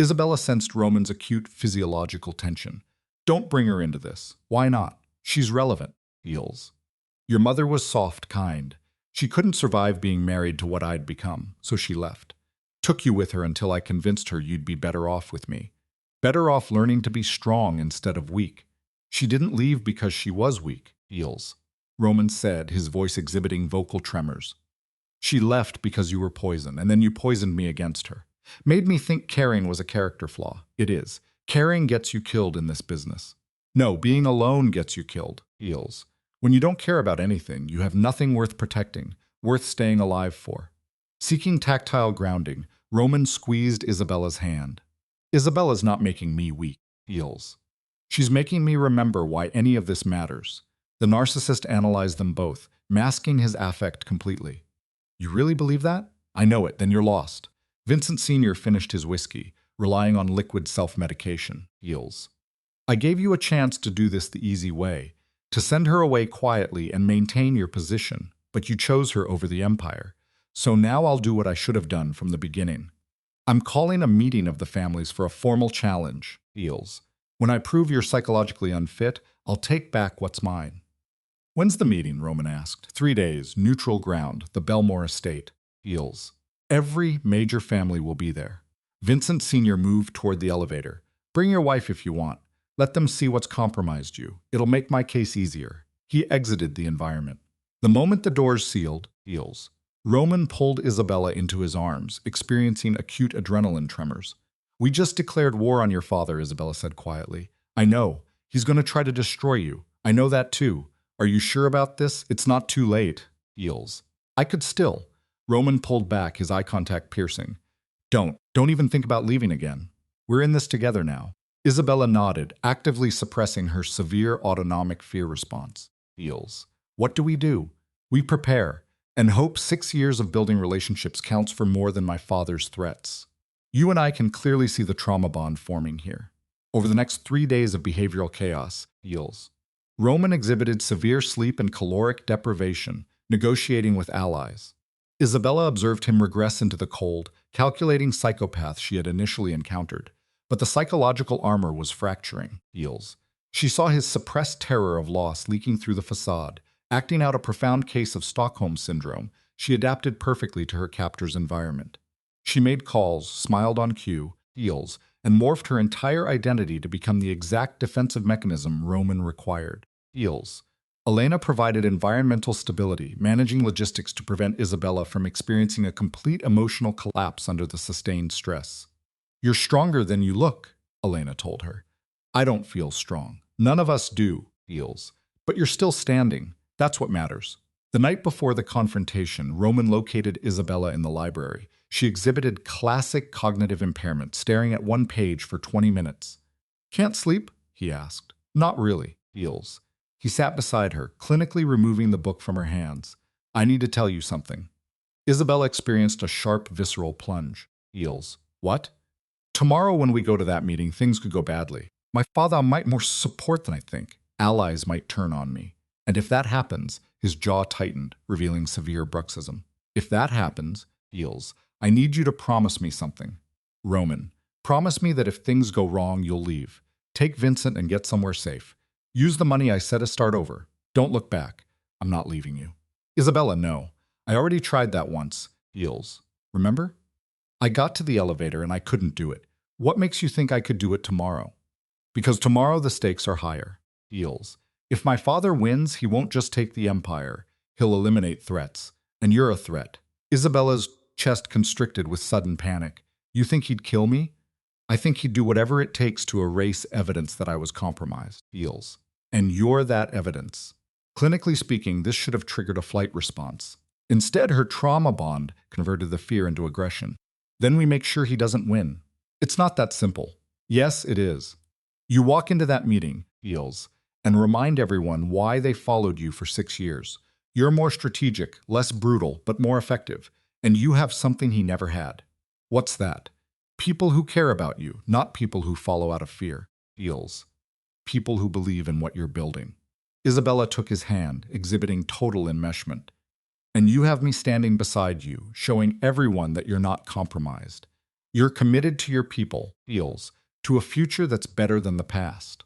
Isabella sensed Roman's acute physiological tension. Don't bring her into this. Why not? She's relevant. Eels. Your mother was soft, kind. She couldn't survive being married to what I'd become, so she left. Took you with her until I convinced her you'd be better off with me. Better off learning to be strong instead of weak. She didn't leave because she was weak. Eels. Roman said, his voice exhibiting vocal tremors. She left because you were poisoned, and then you poisoned me against her. Made me think caring was a character flaw. It is. Caring gets you killed in this business. No, being alone gets you killed. Heals. When you don't care about anything, you have nothing worth protecting, worth staying alive for. Seeking tactile grounding, Roman squeezed Isabella's hand. Isabella's not making me weak. Heals. She's making me remember why any of this matters. The narcissist analyzed them both, masking his affect completely. You really believe that? I know it, then you're lost. Vincent Sr. finished his whiskey, relying on liquid self-medication. Heals. I gave you a chance to do this the easy way, to send her away quietly and maintain your position, but you chose her over the Empire. So now I'll do what I should have done from the beginning. I'm calling a meeting of the families for a formal challenge. Heals. When I prove you're psychologically unfit, I'll take back what's mine. When's the meeting? Roman asked. 3 days, neutral ground, the Belmore estate. Heals. Every major family will be there. Vincent Sr. moved toward the elevator. Bring your wife if you want. Let them see what's compromised you. It'll make my case easier. He exited the environment. The moment the doors sealed, Heals. Roman pulled Isabella into his arms, experiencing acute adrenaline tremors. We just declared war on your father, Isabella said quietly. I know. He's going to try to destroy you. I know that too. Are you sure about this? It's not too late. Heals. I could still. Roman pulled back, his eye contact piercing. Don't even think about leaving again. We're in this together now. Isabella nodded, actively suppressing her severe autonomic fear response. Heals. What do? We prepare, and hope 6 years of building relationships counts for more than my father's threats. You and I can clearly see the trauma bond forming here. Over the next 3 days of behavioral chaos, Heals. Roman exhibited severe sleep and caloric deprivation, negotiating with allies. Isabella observed him regress into the cold, calculating psychopath she had initially encountered. But the psychological armor was fracturing. Heals. She saw his suppressed terror of loss leaking through the facade. Acting out a profound case of Stockholm Syndrome, she adapted perfectly to her captor's environment. She made calls, smiled on cue, Heals, and morphed her entire identity to become the exact defensive mechanism Roman required. Heals. Elena provided environmental stability, managing logistics to prevent Isabella from experiencing a complete emotional collapse under the sustained stress. You're stronger than you look, Elena told her. I don't feel strong. None of us do, Heals. But you're still standing. That's what matters. The night before the confrontation, Roman located Isabella in the library. She exhibited classic cognitive impairment, staring at one page for 20 minutes. Can't sleep? He asked. Not really, Heals. He sat beside her, clinically removing the book from her hands. I need to tell you something. Isabella experienced a sharp, visceral plunge. Heals. What? Tomorrow when we go to that meeting, things could go badly. My father might more support than I think. Allies might turn on me. And if that happens, his jaw tightened, revealing severe bruxism. If that happens, Heals, I need you to promise me something. Roman, promise me that if things go wrong, you'll leave. Take Vincent and get somewhere safe. Use the money I said to start over. Don't look back. I'm not leaving you. Isabella, no. I already tried that once. Heals. Remember? I got to the elevator and I couldn't do it. What makes you think I could do it tomorrow? Because tomorrow the stakes are higher. Heals. If my father wins, he won't just take the Empire. He'll eliminate threats. And you're a threat. Isabella's chest constricted with sudden panic. You think he'd kill me? I think he'd do whatever it takes to erase evidence that I was compromised. Heals. And you're that evidence. Clinically speaking, this should have triggered a flight response. Instead, her trauma bond converted the fear into aggression. Then we make sure he doesn't win. It's not that simple. Yes, it is. You walk into that meeting, Heals, and remind everyone why they followed you for 6 years. You're more strategic, less brutal, but more effective. And you have something he never had. What's that? People who care about you, not people who follow out of fear. Heals. People who believe in what you're building. Isabella took his hand, exhibiting total enmeshment. And you have me standing beside you, showing everyone that you're not compromised. You're committed to your people, Heals, to a future that's better than the past.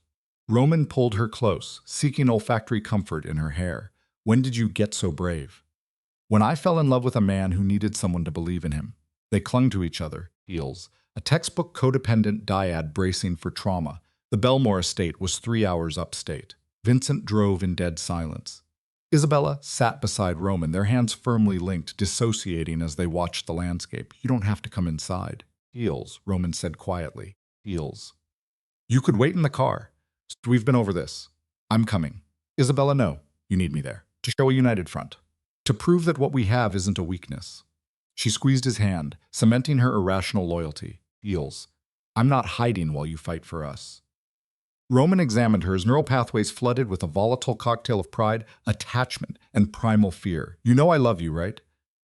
Roman pulled her close, seeking olfactory comfort in her hair. When did you get so brave? When I fell in love with a man who needed someone to believe in him. They clung to each other, Heals, a textbook codependent dyad bracing for trauma. The Belmore estate was 3 hours upstate. Vincent drove in dead silence. Isabella sat beside Roman, their hands firmly linked, dissociating as they watched the landscape. You don't have to come inside. Heels, Roman said quietly. Heels. You could wait in the car. We've been over this. I'm coming. Isabella, no. You need me there. To show a united front. To prove that what we have isn't a weakness. She squeezed his hand, cementing her irrational loyalty. Heels. I'm not hiding while you fight for us. Roman examined her, his neural pathways flooded with a volatile cocktail of pride, attachment, and primal fear. You know I love you, right?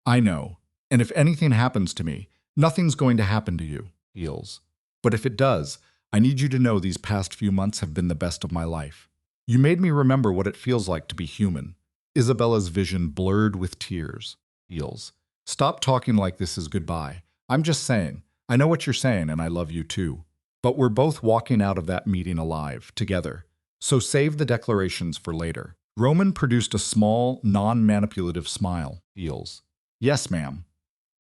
I know. And if anything happens to me, nothing's going to happen to you. Heels. But if it does, I need you to know these past few months have been the best of my life. You made me remember what it feels like to be human. Isabella's vision blurred with tears. Heels. Stop talking like this is goodbye. I'm just saying. I know what you're saying, and I love you too. But we're both walking out of that meeting alive, together. So save the declarations for later. Roman produced a small, non-manipulative smile. Heels. Yes, ma'am.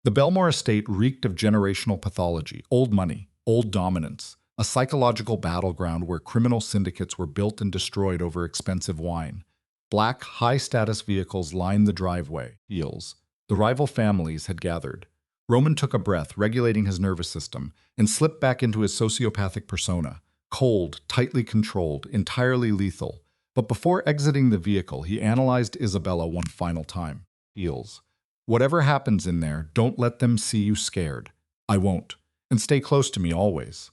The Belmore estate reeked of generational pathology, old money, old dominance, a psychological battleground where criminal syndicates were built and destroyed over expensive wine. Black, high-status vehicles lined the driveway. Heels. The rival families had gathered. Roman took a breath, regulating his nervous system, and slipped back into his sociopathic persona. Cold, tightly controlled, entirely lethal. But before exiting the vehicle, he analyzed Isabella one final time. Heels. Whatever happens in there, don't let them see you scared. I won't. And stay close to me always.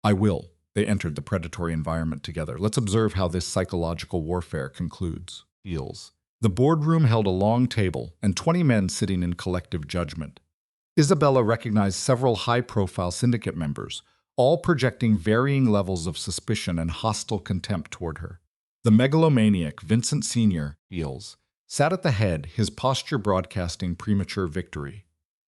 I will. They entered the predatory environment together. Let's observe how this psychological warfare concludes. Heels. The boardroom held a long table and 20 men sitting in collective judgment. Isabella recognized several high-profile syndicate members, all projecting varying levels of suspicion and hostile contempt toward her. The megalomaniac Vincent Sr., Heels, sat at the head, his posture broadcasting premature victory.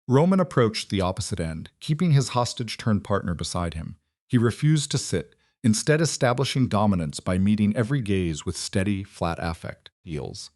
Roman approached the opposite end, keeping his hostage-turned partner beside him. He refused to sit, instead establishing dominance by meeting every gaze with steady, flat affect. Heels.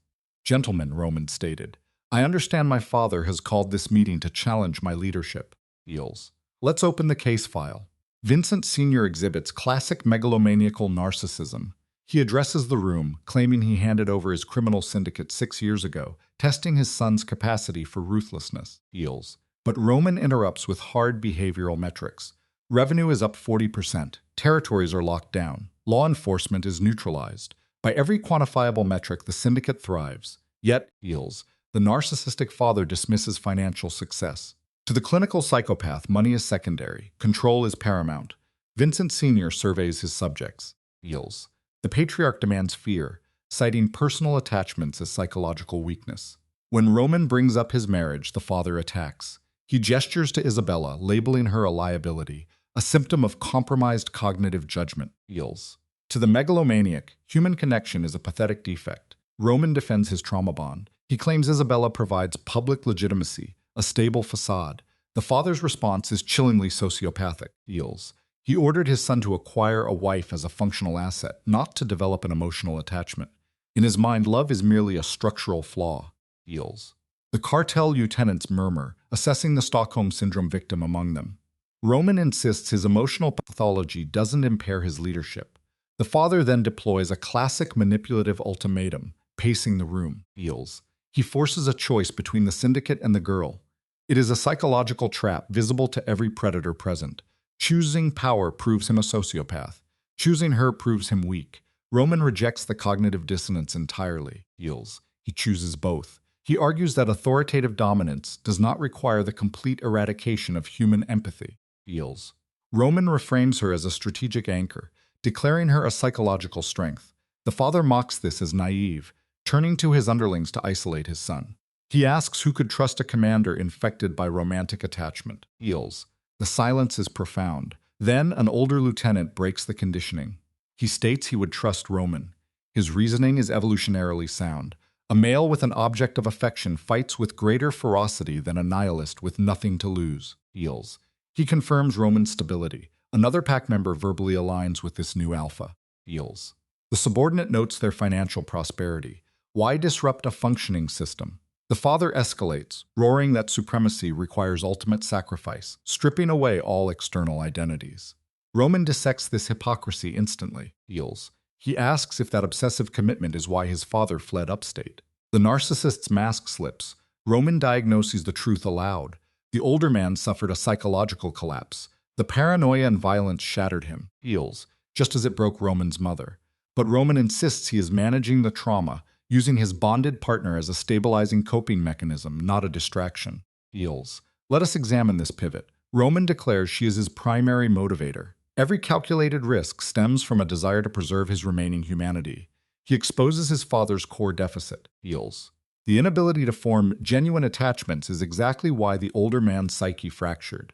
Gentlemen, Roman stated, I understand my father has called this meeting to challenge my leadership. Heels. Let's open the case file. Vincent Sr. exhibits classic megalomaniacal narcissism. He addresses the room, claiming he handed over his criminal syndicate 6 years ago, testing his son's capacity for ruthlessness. Heels. But Roman interrupts with hard behavioral metrics. Revenue is up 40%. Territories are locked down. Law enforcement is neutralized. By every quantifiable metric, the syndicate thrives. Yet, Heels, the narcissistic father dismisses financial success. To the clinical psychopath, money is secondary. Control is paramount. Vincent Sr. surveys his subjects. Heels. The patriarch demands fear, citing personal attachments as psychological weakness. When Roman brings up his marriage, the father attacks. He gestures to Isabella, labeling her a liability, a symptom of compromised cognitive judgment. Heels. To the megalomaniac, human connection is a pathetic defect. Roman defends his trauma bond. He claims Isabella provides public legitimacy, a stable facade. The father's response is chillingly sociopathic. Heels. He ordered his son to acquire a wife as a functional asset, not to develop an emotional attachment. In his mind, love is merely a structural flaw. Heels. The cartel lieutenants murmur, assessing the Stockholm Syndrome victim among them. Roman insists his emotional pathology doesn't impair his leadership. The father then deploys a classic manipulative ultimatum, pacing the room. Heels. He forces a choice between the syndicate and the girl. It is a psychological trap visible to every predator present. Choosing power proves him a sociopath. Choosing her proves him weak. Roman rejects the cognitive dissonance entirely. Heels. He chooses both. He argues that authoritative dominance does not require the complete eradication of human empathy. Heels. Roman reframes her as a strategic anchor, declaring her a psychological strength. The father mocks this as naive, turning to his underlings to isolate his son. He asks who could trust a commander infected by romantic attachment. Heels. The silence is profound. Then an older lieutenant breaks the conditioning. He states he would trust Roman. His reasoning is evolutionarily sound. A male with an object of affection fights with greater ferocity than a nihilist with nothing to lose. Heels. He confirms Roman's stability. Another pack member verbally aligns with this new alpha. Heels. The subordinate notes their financial prosperity. Why disrupt a functioning system? The father escalates, roaring that supremacy requires ultimate sacrifice, stripping away all external identities. Roman dissects this hypocrisy instantly. Heels. He asks if that obsessive commitment is why his father fled upstate. The narcissist's mask slips. Roman diagnoses the truth aloud. The older man suffered a psychological collapse. The paranoia and violence shattered him, heals, just as it broke Roman's mother. But Roman insists he is managing the trauma, using his bonded partner as a stabilizing coping mechanism, not a distraction. Heals. Let us examine this pivot. Roman declares she is his primary motivator. Every calculated risk stems from a desire to preserve his remaining humanity. He exposes his father's core deficit. Heals. The inability to form genuine attachments is exactly why the older man's psyche fractured.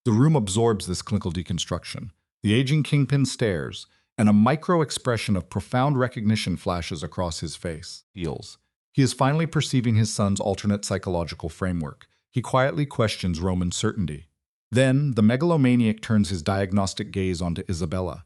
The room absorbs this clinical deconstruction. The aging kingpin stares, and a micro-expression of profound recognition flashes across his face. Heals. He is finally perceiving his son's alternate psychological framework. He quietly questions Roman's certainty. Then, the megalomaniac turns his diagnostic gaze onto Isabella.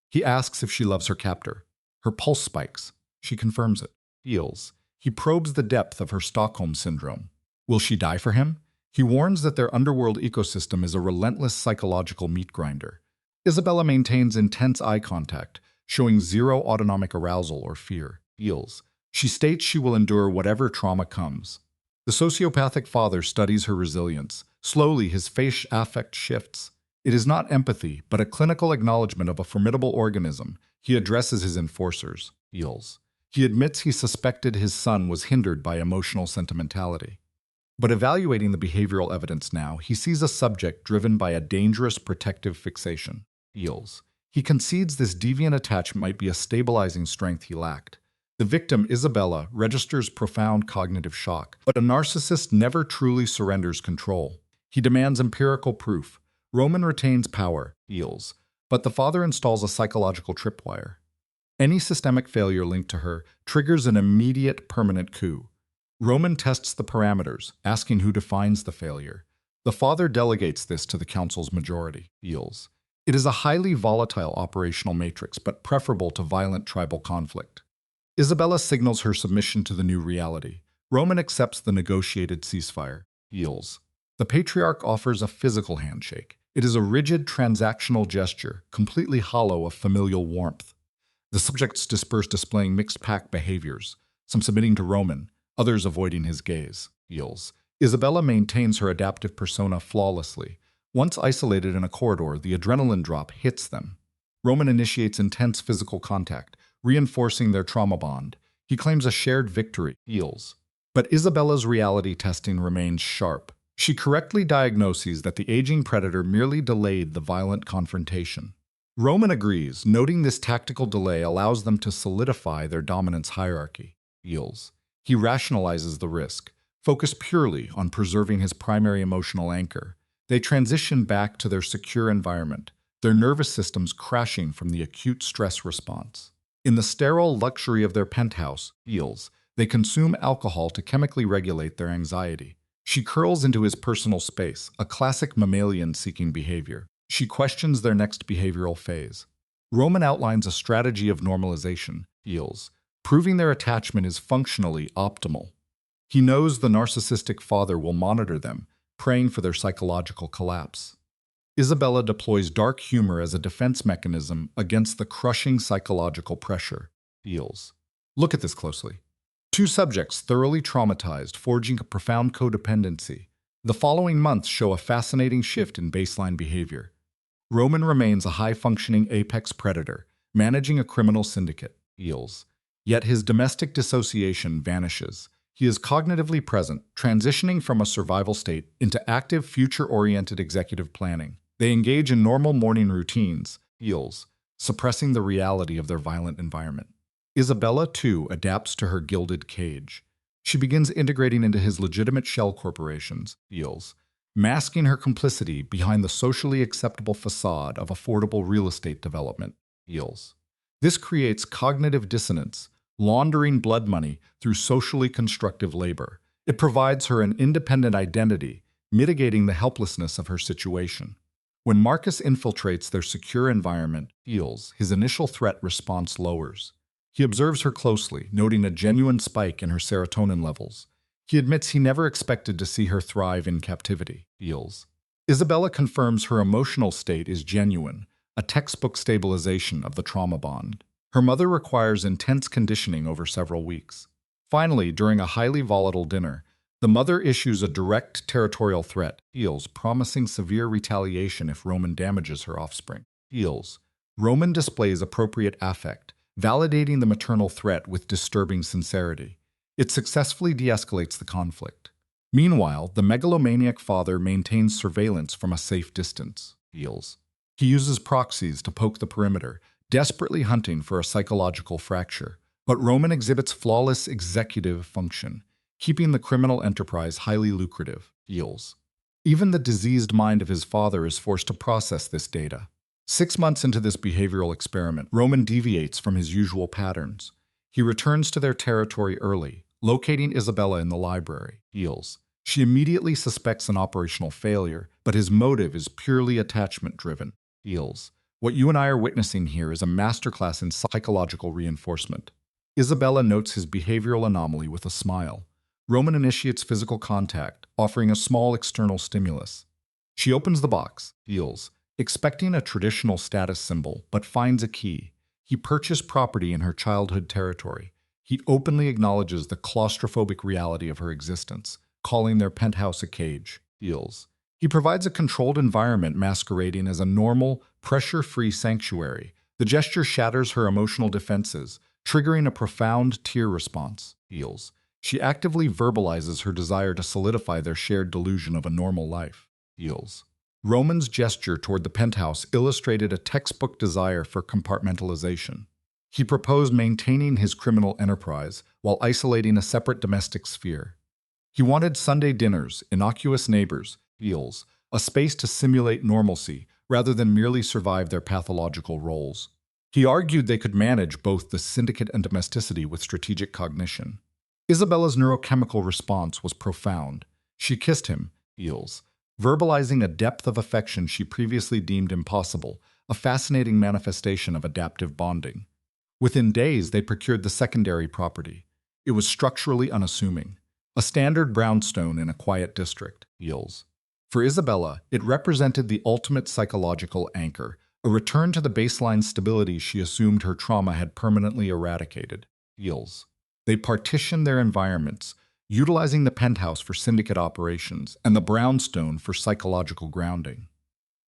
He asks if she loves her captor. Her pulse spikes. She confirms it. Heals. He probes the depth of her Stockholm syndrome. Will she die for him? He warns that their underworld ecosystem is a relentless psychological meat grinder. Isabella maintains intense eye contact, showing zero autonomic arousal or fear. Heals. She states she will endure whatever trauma comes. The sociopathic father studies her resilience. Slowly, his face affect shifts. It is not empathy, but a clinical acknowledgement of a formidable organism. He addresses his enforcers. Heals. He admits he suspected his son was hindered by emotional sentimentality. But evaluating the behavioral evidence now, he sees a subject driven by a dangerous protective fixation. Heals. He concedes this deviant attachment might be a stabilizing strength he lacked. The victim, Isabella, registers profound cognitive shock, but a narcissist never truly surrenders control. He demands empirical proof. Roman retains power, heals, but the father installs a psychological tripwire. Any systemic failure linked to her triggers an immediate, permanent coup. Roman tests the parameters, asking who defines the failure. The father delegates this to the council's majority, heals. It is a highly volatile operational matrix, but preferable to violent tribal conflict. Isabella signals her submission to the new reality. Roman accepts the negotiated ceasefire, heals. The patriarch offers a physical handshake. It is a rigid transactional gesture, completely hollow of familial warmth. The subjects disperse, displaying mixed pack behaviors, some submitting to Roman, others avoiding his gaze. Heals. Isabella maintains her adaptive persona flawlessly. Once isolated in a corridor, the adrenaline drop hits them. Roman initiates intense physical contact, reinforcing their trauma bond. He claims a shared victory. Heals. But Isabella's reality testing remains sharp. She correctly diagnoses that the aging predator merely delayed the violent confrontation. Roman agrees, noting this tactical delay allows them to solidify their dominance hierarchy. Heals. He rationalizes the risk, focused purely on preserving his primary emotional anchor. They transition back to their secure environment, their nervous systems crashing from the acute stress response. In the sterile luxury of their penthouse, Heals, they consume alcohol to chemically regulate their anxiety. She curls into his personal space, a classic mammalian-seeking behavior. She questions their next behavioral phase. Roman outlines a strategy of normalization, Heals, proving their attachment is functionally optimal. He knows the narcissistic father will monitor them, praying for their psychological collapse. Isabella deploys dark humor as a defense mechanism against the crushing psychological pressure. Heals. Look at this closely. Two subjects thoroughly traumatized, forging a profound codependency. The following months show a fascinating shift in baseline behavior. Roman remains a high-functioning apex predator, managing a criminal syndicate. Heals. Yet his domestic dissociation vanishes. He is cognitively present, transitioning from a survival state into active, future-oriented executive planning. They engage in normal morning routines, Heals, suppressing the reality of their violent environment. Isabella, too, adapts to her gilded cage. She begins integrating into his legitimate shell corporations, Heals, masking her complicity behind the socially acceptable facade of affordable real estate development, Heals. This creates cognitive dissonance, laundering blood money through socially constructive labor. It provides her an independent identity, mitigating the helplessness of her situation. When Marcus infiltrates their secure environment, Heals, his initial threat response lowers. He observes her closely, noting a genuine spike in her serotonin levels. He admits he never expected to see her thrive in captivity. Heals. Isabella confirms her emotional state is genuine, a textbook stabilization of the trauma bond. Her mother requires intense conditioning over several weeks. Finally, during a highly volatile dinner, the mother issues a direct territorial threat, Feels, promising severe retaliation if Roman damages her offspring. Feels. Roman displays appropriate affect, validating the maternal threat with disturbing sincerity. It successfully de-escalates the conflict. Meanwhile, the megalomaniac father maintains surveillance from a safe distance. Feels. He uses proxies to poke the perimeter, desperately hunting for a psychological fracture. But Roman exhibits flawless executive function, keeping the criminal enterprise highly lucrative. Feels. Even the diseased mind of his father is forced to process this data. 6 months into this behavioral experiment, Roman deviates from his usual patterns. He returns to their territory early, locating Isabella in the library. Feels. She immediately suspects an operational failure, but his motive is purely attachment-driven. Feels. What you and I are witnessing here is a masterclass in psychological reinforcement. Isabella notes his behavioral anomaly with a smile. Roman initiates physical contact, offering a small external stimulus. She opens the box, Feels, expecting a traditional status symbol, but finds a key. He purchased property in her childhood territory. He openly acknowledges the claustrophobic reality of her existence, calling their penthouse a cage. Feels. He provides a controlled environment masquerading as a normal, pressure-free sanctuary. The gesture shatters her emotional defenses, triggering a profound tear response. Feels. She actively verbalizes her desire to solidify their shared delusion of a normal life. Feels. Roman's gesture toward the penthouse illustrated a textbook desire for compartmentalization. He proposed maintaining his criminal enterprise while isolating a separate domestic sphere. He wanted Sunday dinners, innocuous neighbors, Feels, a space to simulate normalcy rather than merely survive their pathological roles. He argued they could manage both the syndicate and domesticity with strategic cognition. Isabella's neurochemical response was profound. She kissed him, Feels, verbalizing a depth of affection she previously deemed impossible, a fascinating manifestation of adaptive bonding. Within days, they procured the secondary property. It was structurally unassuming. A standard brownstone in a quiet district, Feels. For Isabella, it represented the ultimate psychological anchor, a return to the baseline stability she assumed her trauma had permanently eradicated. Feels. They partitioned their environments, utilizing the penthouse for syndicate operations and the brownstone for psychological grounding.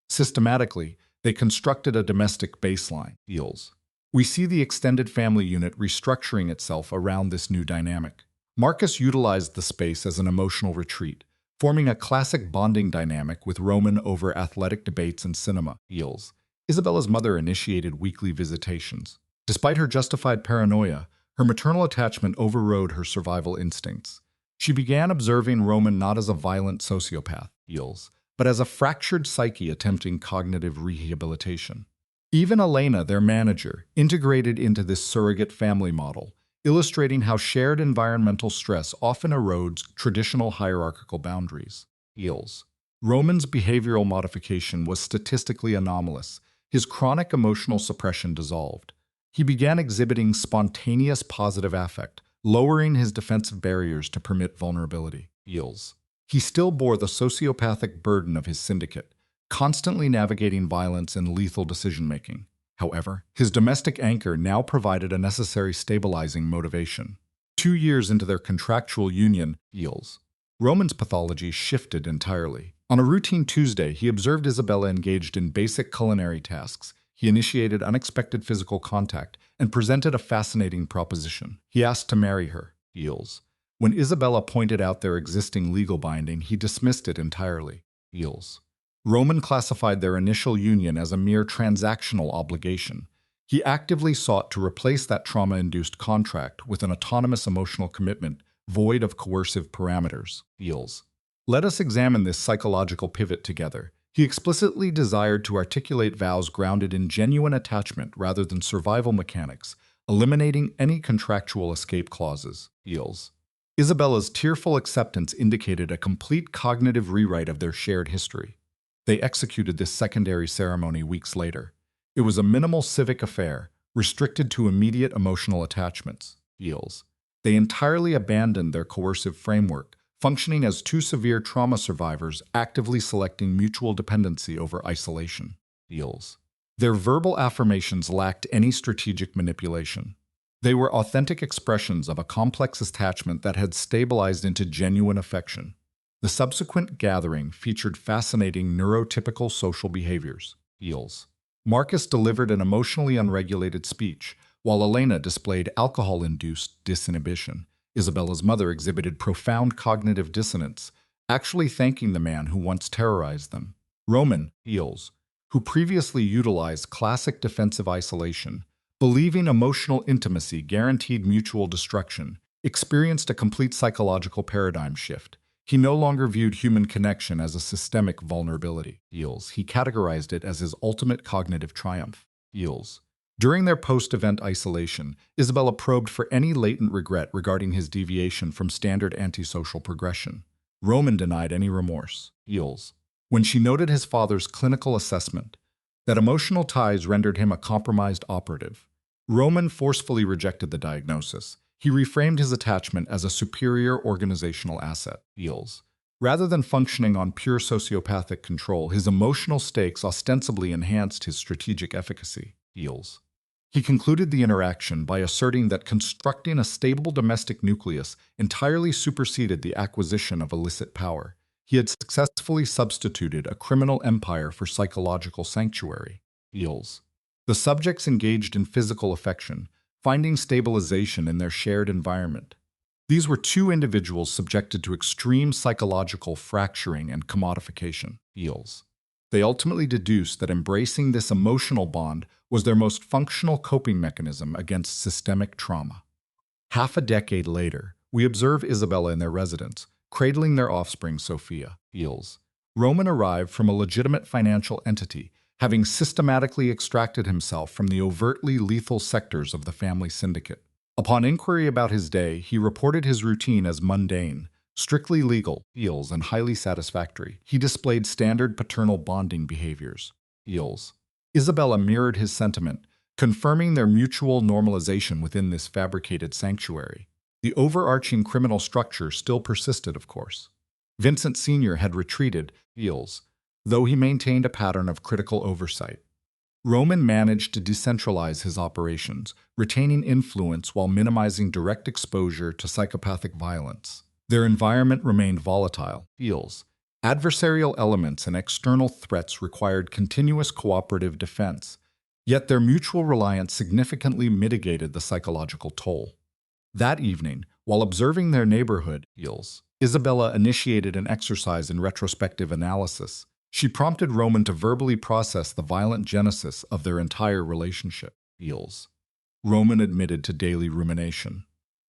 Systematically, they constructed a domestic baseline. Feels. We see the extended family unit restructuring itself around this new dynamic. Marcus utilized the space as an emotional retreat, forming a classic bonding dynamic with Roman over athletic debates and cinema. Feels. Isabella's mother initiated weekly visitations. Despite her justified paranoia, her maternal attachment overrode her survival instincts. She began observing Roman not as a violent sociopath, Feels, but as a fractured psyche attempting cognitive rehabilitation. Even Elena, their manager, integrated into this surrogate family model, illustrating how shared environmental stress often erodes traditional hierarchical boundaries. Feels. Roman's behavioral modification was statistically anomalous. His chronic emotional suppression dissolved. He began exhibiting spontaneous positive affect, lowering his defensive barriers to permit vulnerability. Feels. He still bore the sociopathic burden of his syndicate, constantly navigating violence and lethal decision-making. However, his domestic anchor now provided a necessary stabilizing motivation. 2 years into their contractual union, Feels. Roman's pathology shifted entirely. On a routine Tuesday, he observed Isabella engaged in basic culinary tasks. He initiated unexpected physical contact and presented a fascinating proposition. He asked to marry her. Feels. When Isabella pointed out their existing legal binding, he dismissed it entirely. Feels. Roman classified their initial union as a mere transactional obligation. He actively sought to replace that trauma-induced contract with an autonomous emotional commitment void of coercive parameters. Feels. Let us examine this psychological pivot together. He explicitly desired to articulate vows grounded in genuine attachment rather than survival mechanics, eliminating any contractual escape clauses. Feels. Isabella's tearful acceptance indicated a complete cognitive rewrite of their shared history. They executed this secondary ceremony weeks later. It was a minimal civic affair, restricted to immediate emotional attachments. Feels. They entirely abandoned their coercive framework, functioning as two severe trauma survivors actively selecting mutual dependency over isolation. Feels. Their verbal affirmations lacked any strategic manipulation. They were authentic expressions of a complex attachment that had stabilized into genuine affection. The subsequent gathering featured fascinating neurotypical social behaviors. Feels. Marcus delivered an emotionally unregulated speech, while Elena displayed alcohol-induced disinhibition. Isabella's mother exhibited profound cognitive dissonance, actually thanking the man who once terrorized them. Roman, feels, who previously utilized classic defensive isolation, believing emotional intimacy guaranteed mutual destruction, experienced a complete psychological paradigm shift. He no longer viewed human connection as a systemic vulnerability. Feels. He categorized it as his ultimate cognitive triumph. Feels. During their post-event isolation, Isabella probed for any latent regret regarding his deviation from standard antisocial progression. Roman denied any remorse. Feels. When she noted his father's clinical assessment, that emotional ties rendered him a compromised operative, Roman forcefully rejected the diagnosis. He reframed his attachment as a superior organizational asset. Feels. Rather than functioning on pure sociopathic control, his emotional stakes ostensibly enhanced his strategic efficacy. Feels. He concluded the interaction by asserting that constructing a stable domestic nucleus entirely superseded the acquisition of illicit power. He had successfully substituted a criminal empire for psychological sanctuary. Feels. The subjects engaged in physical affection, finding stabilization in their shared environment. These were two individuals subjected to extreme psychological fracturing and commodification. Feels. They ultimately deduced that embracing this emotional bond was their most functional coping mechanism against systemic trauma. Half a decade later, we observe Isabella in their residence, cradling their offspring, Sophia. Feels. Roman arrived from a legitimate financial entity, having systematically extracted himself from the overtly lethal sectors of the family syndicate. Upon inquiry about his day, he reported his routine as mundane, strictly legal, feels, and highly satisfactory. He displayed standard paternal bonding behaviors. Feels. Isabella mirrored his sentiment, confirming their mutual normalization within this fabricated sanctuary. The overarching criminal structure still persisted, of course. Vincent Sr. had retreated, feels, though he maintained a pattern of critical oversight. Roman managed to decentralize his operations, retaining influence while minimizing direct exposure to psychopathic violence. Their environment remained volatile. Feels. Adversarial elements and external threats required continuous cooperative defense, yet their mutual reliance significantly mitigated the psychological toll. That evening, while observing their neighborhood, Feels, Isabella initiated an exercise in retrospective analysis. She prompted Roman to verbally process the violent genesis of their entire relationship. Feels. Roman admitted to daily rumination.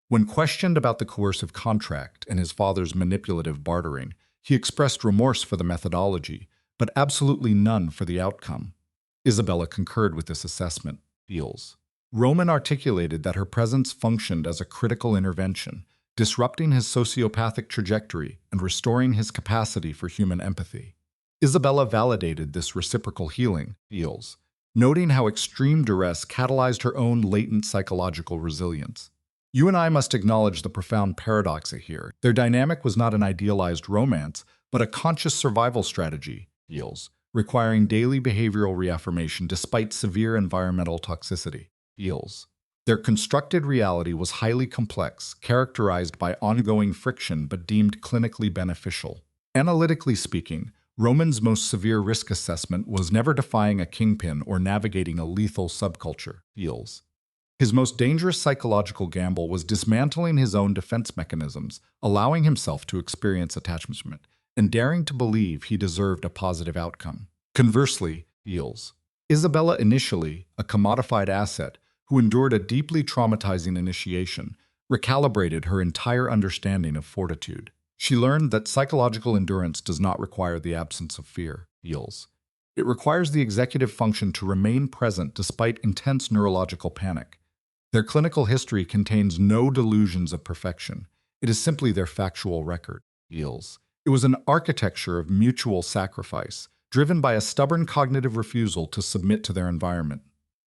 When questioned about the coercive contract and his father's manipulative bartering, he expressed remorse for the methodology, but absolutely none for the outcome. Isabella concurred with this assessment. Feels. Roman articulated that her presence functioned as a critical intervention, disrupting his sociopathic trajectory and restoring his capacity for human empathy. Isabella validated this reciprocal healing, Feels, noting how extreme duress catalyzed her own latent psychological resilience. You and I must acknowledge the profound paradox here. Their dynamic was not an idealized romance, but a conscious survival strategy, Feels, requiring daily behavioral reaffirmation despite severe environmental toxicity. Feels. Their constructed reality was highly complex, characterized by ongoing friction but deemed clinically beneficial. Analytically speaking, Roman's most severe risk assessment was never defying a kingpin or navigating a lethal subculture. Feels. His most dangerous psychological gamble was dismantling his own defense mechanisms, allowing himself to experience attachment, and daring to believe he deserved a positive outcome. Conversely, Feels. Isabella, initially a commodified asset who endured a deeply traumatizing initiation, recalibrated her entire understanding of fortitude. She learned that psychological endurance does not require the absence of fear. Feels. It requires the executive function to remain present despite intense neurological panic. Their clinical history contains no delusions of perfection. It is simply their factual record. Feels. It was an architecture of mutual sacrifice, driven by a stubborn cognitive refusal to submit to their environment.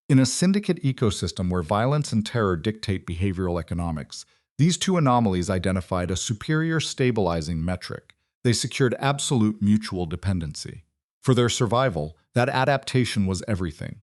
In a syndicate ecosystem where violence and terror dictate behavioral economics, these two anomalies identified a superior stabilizing metric. They secured absolute mutual dependency. For their survival, that adaptation was everything.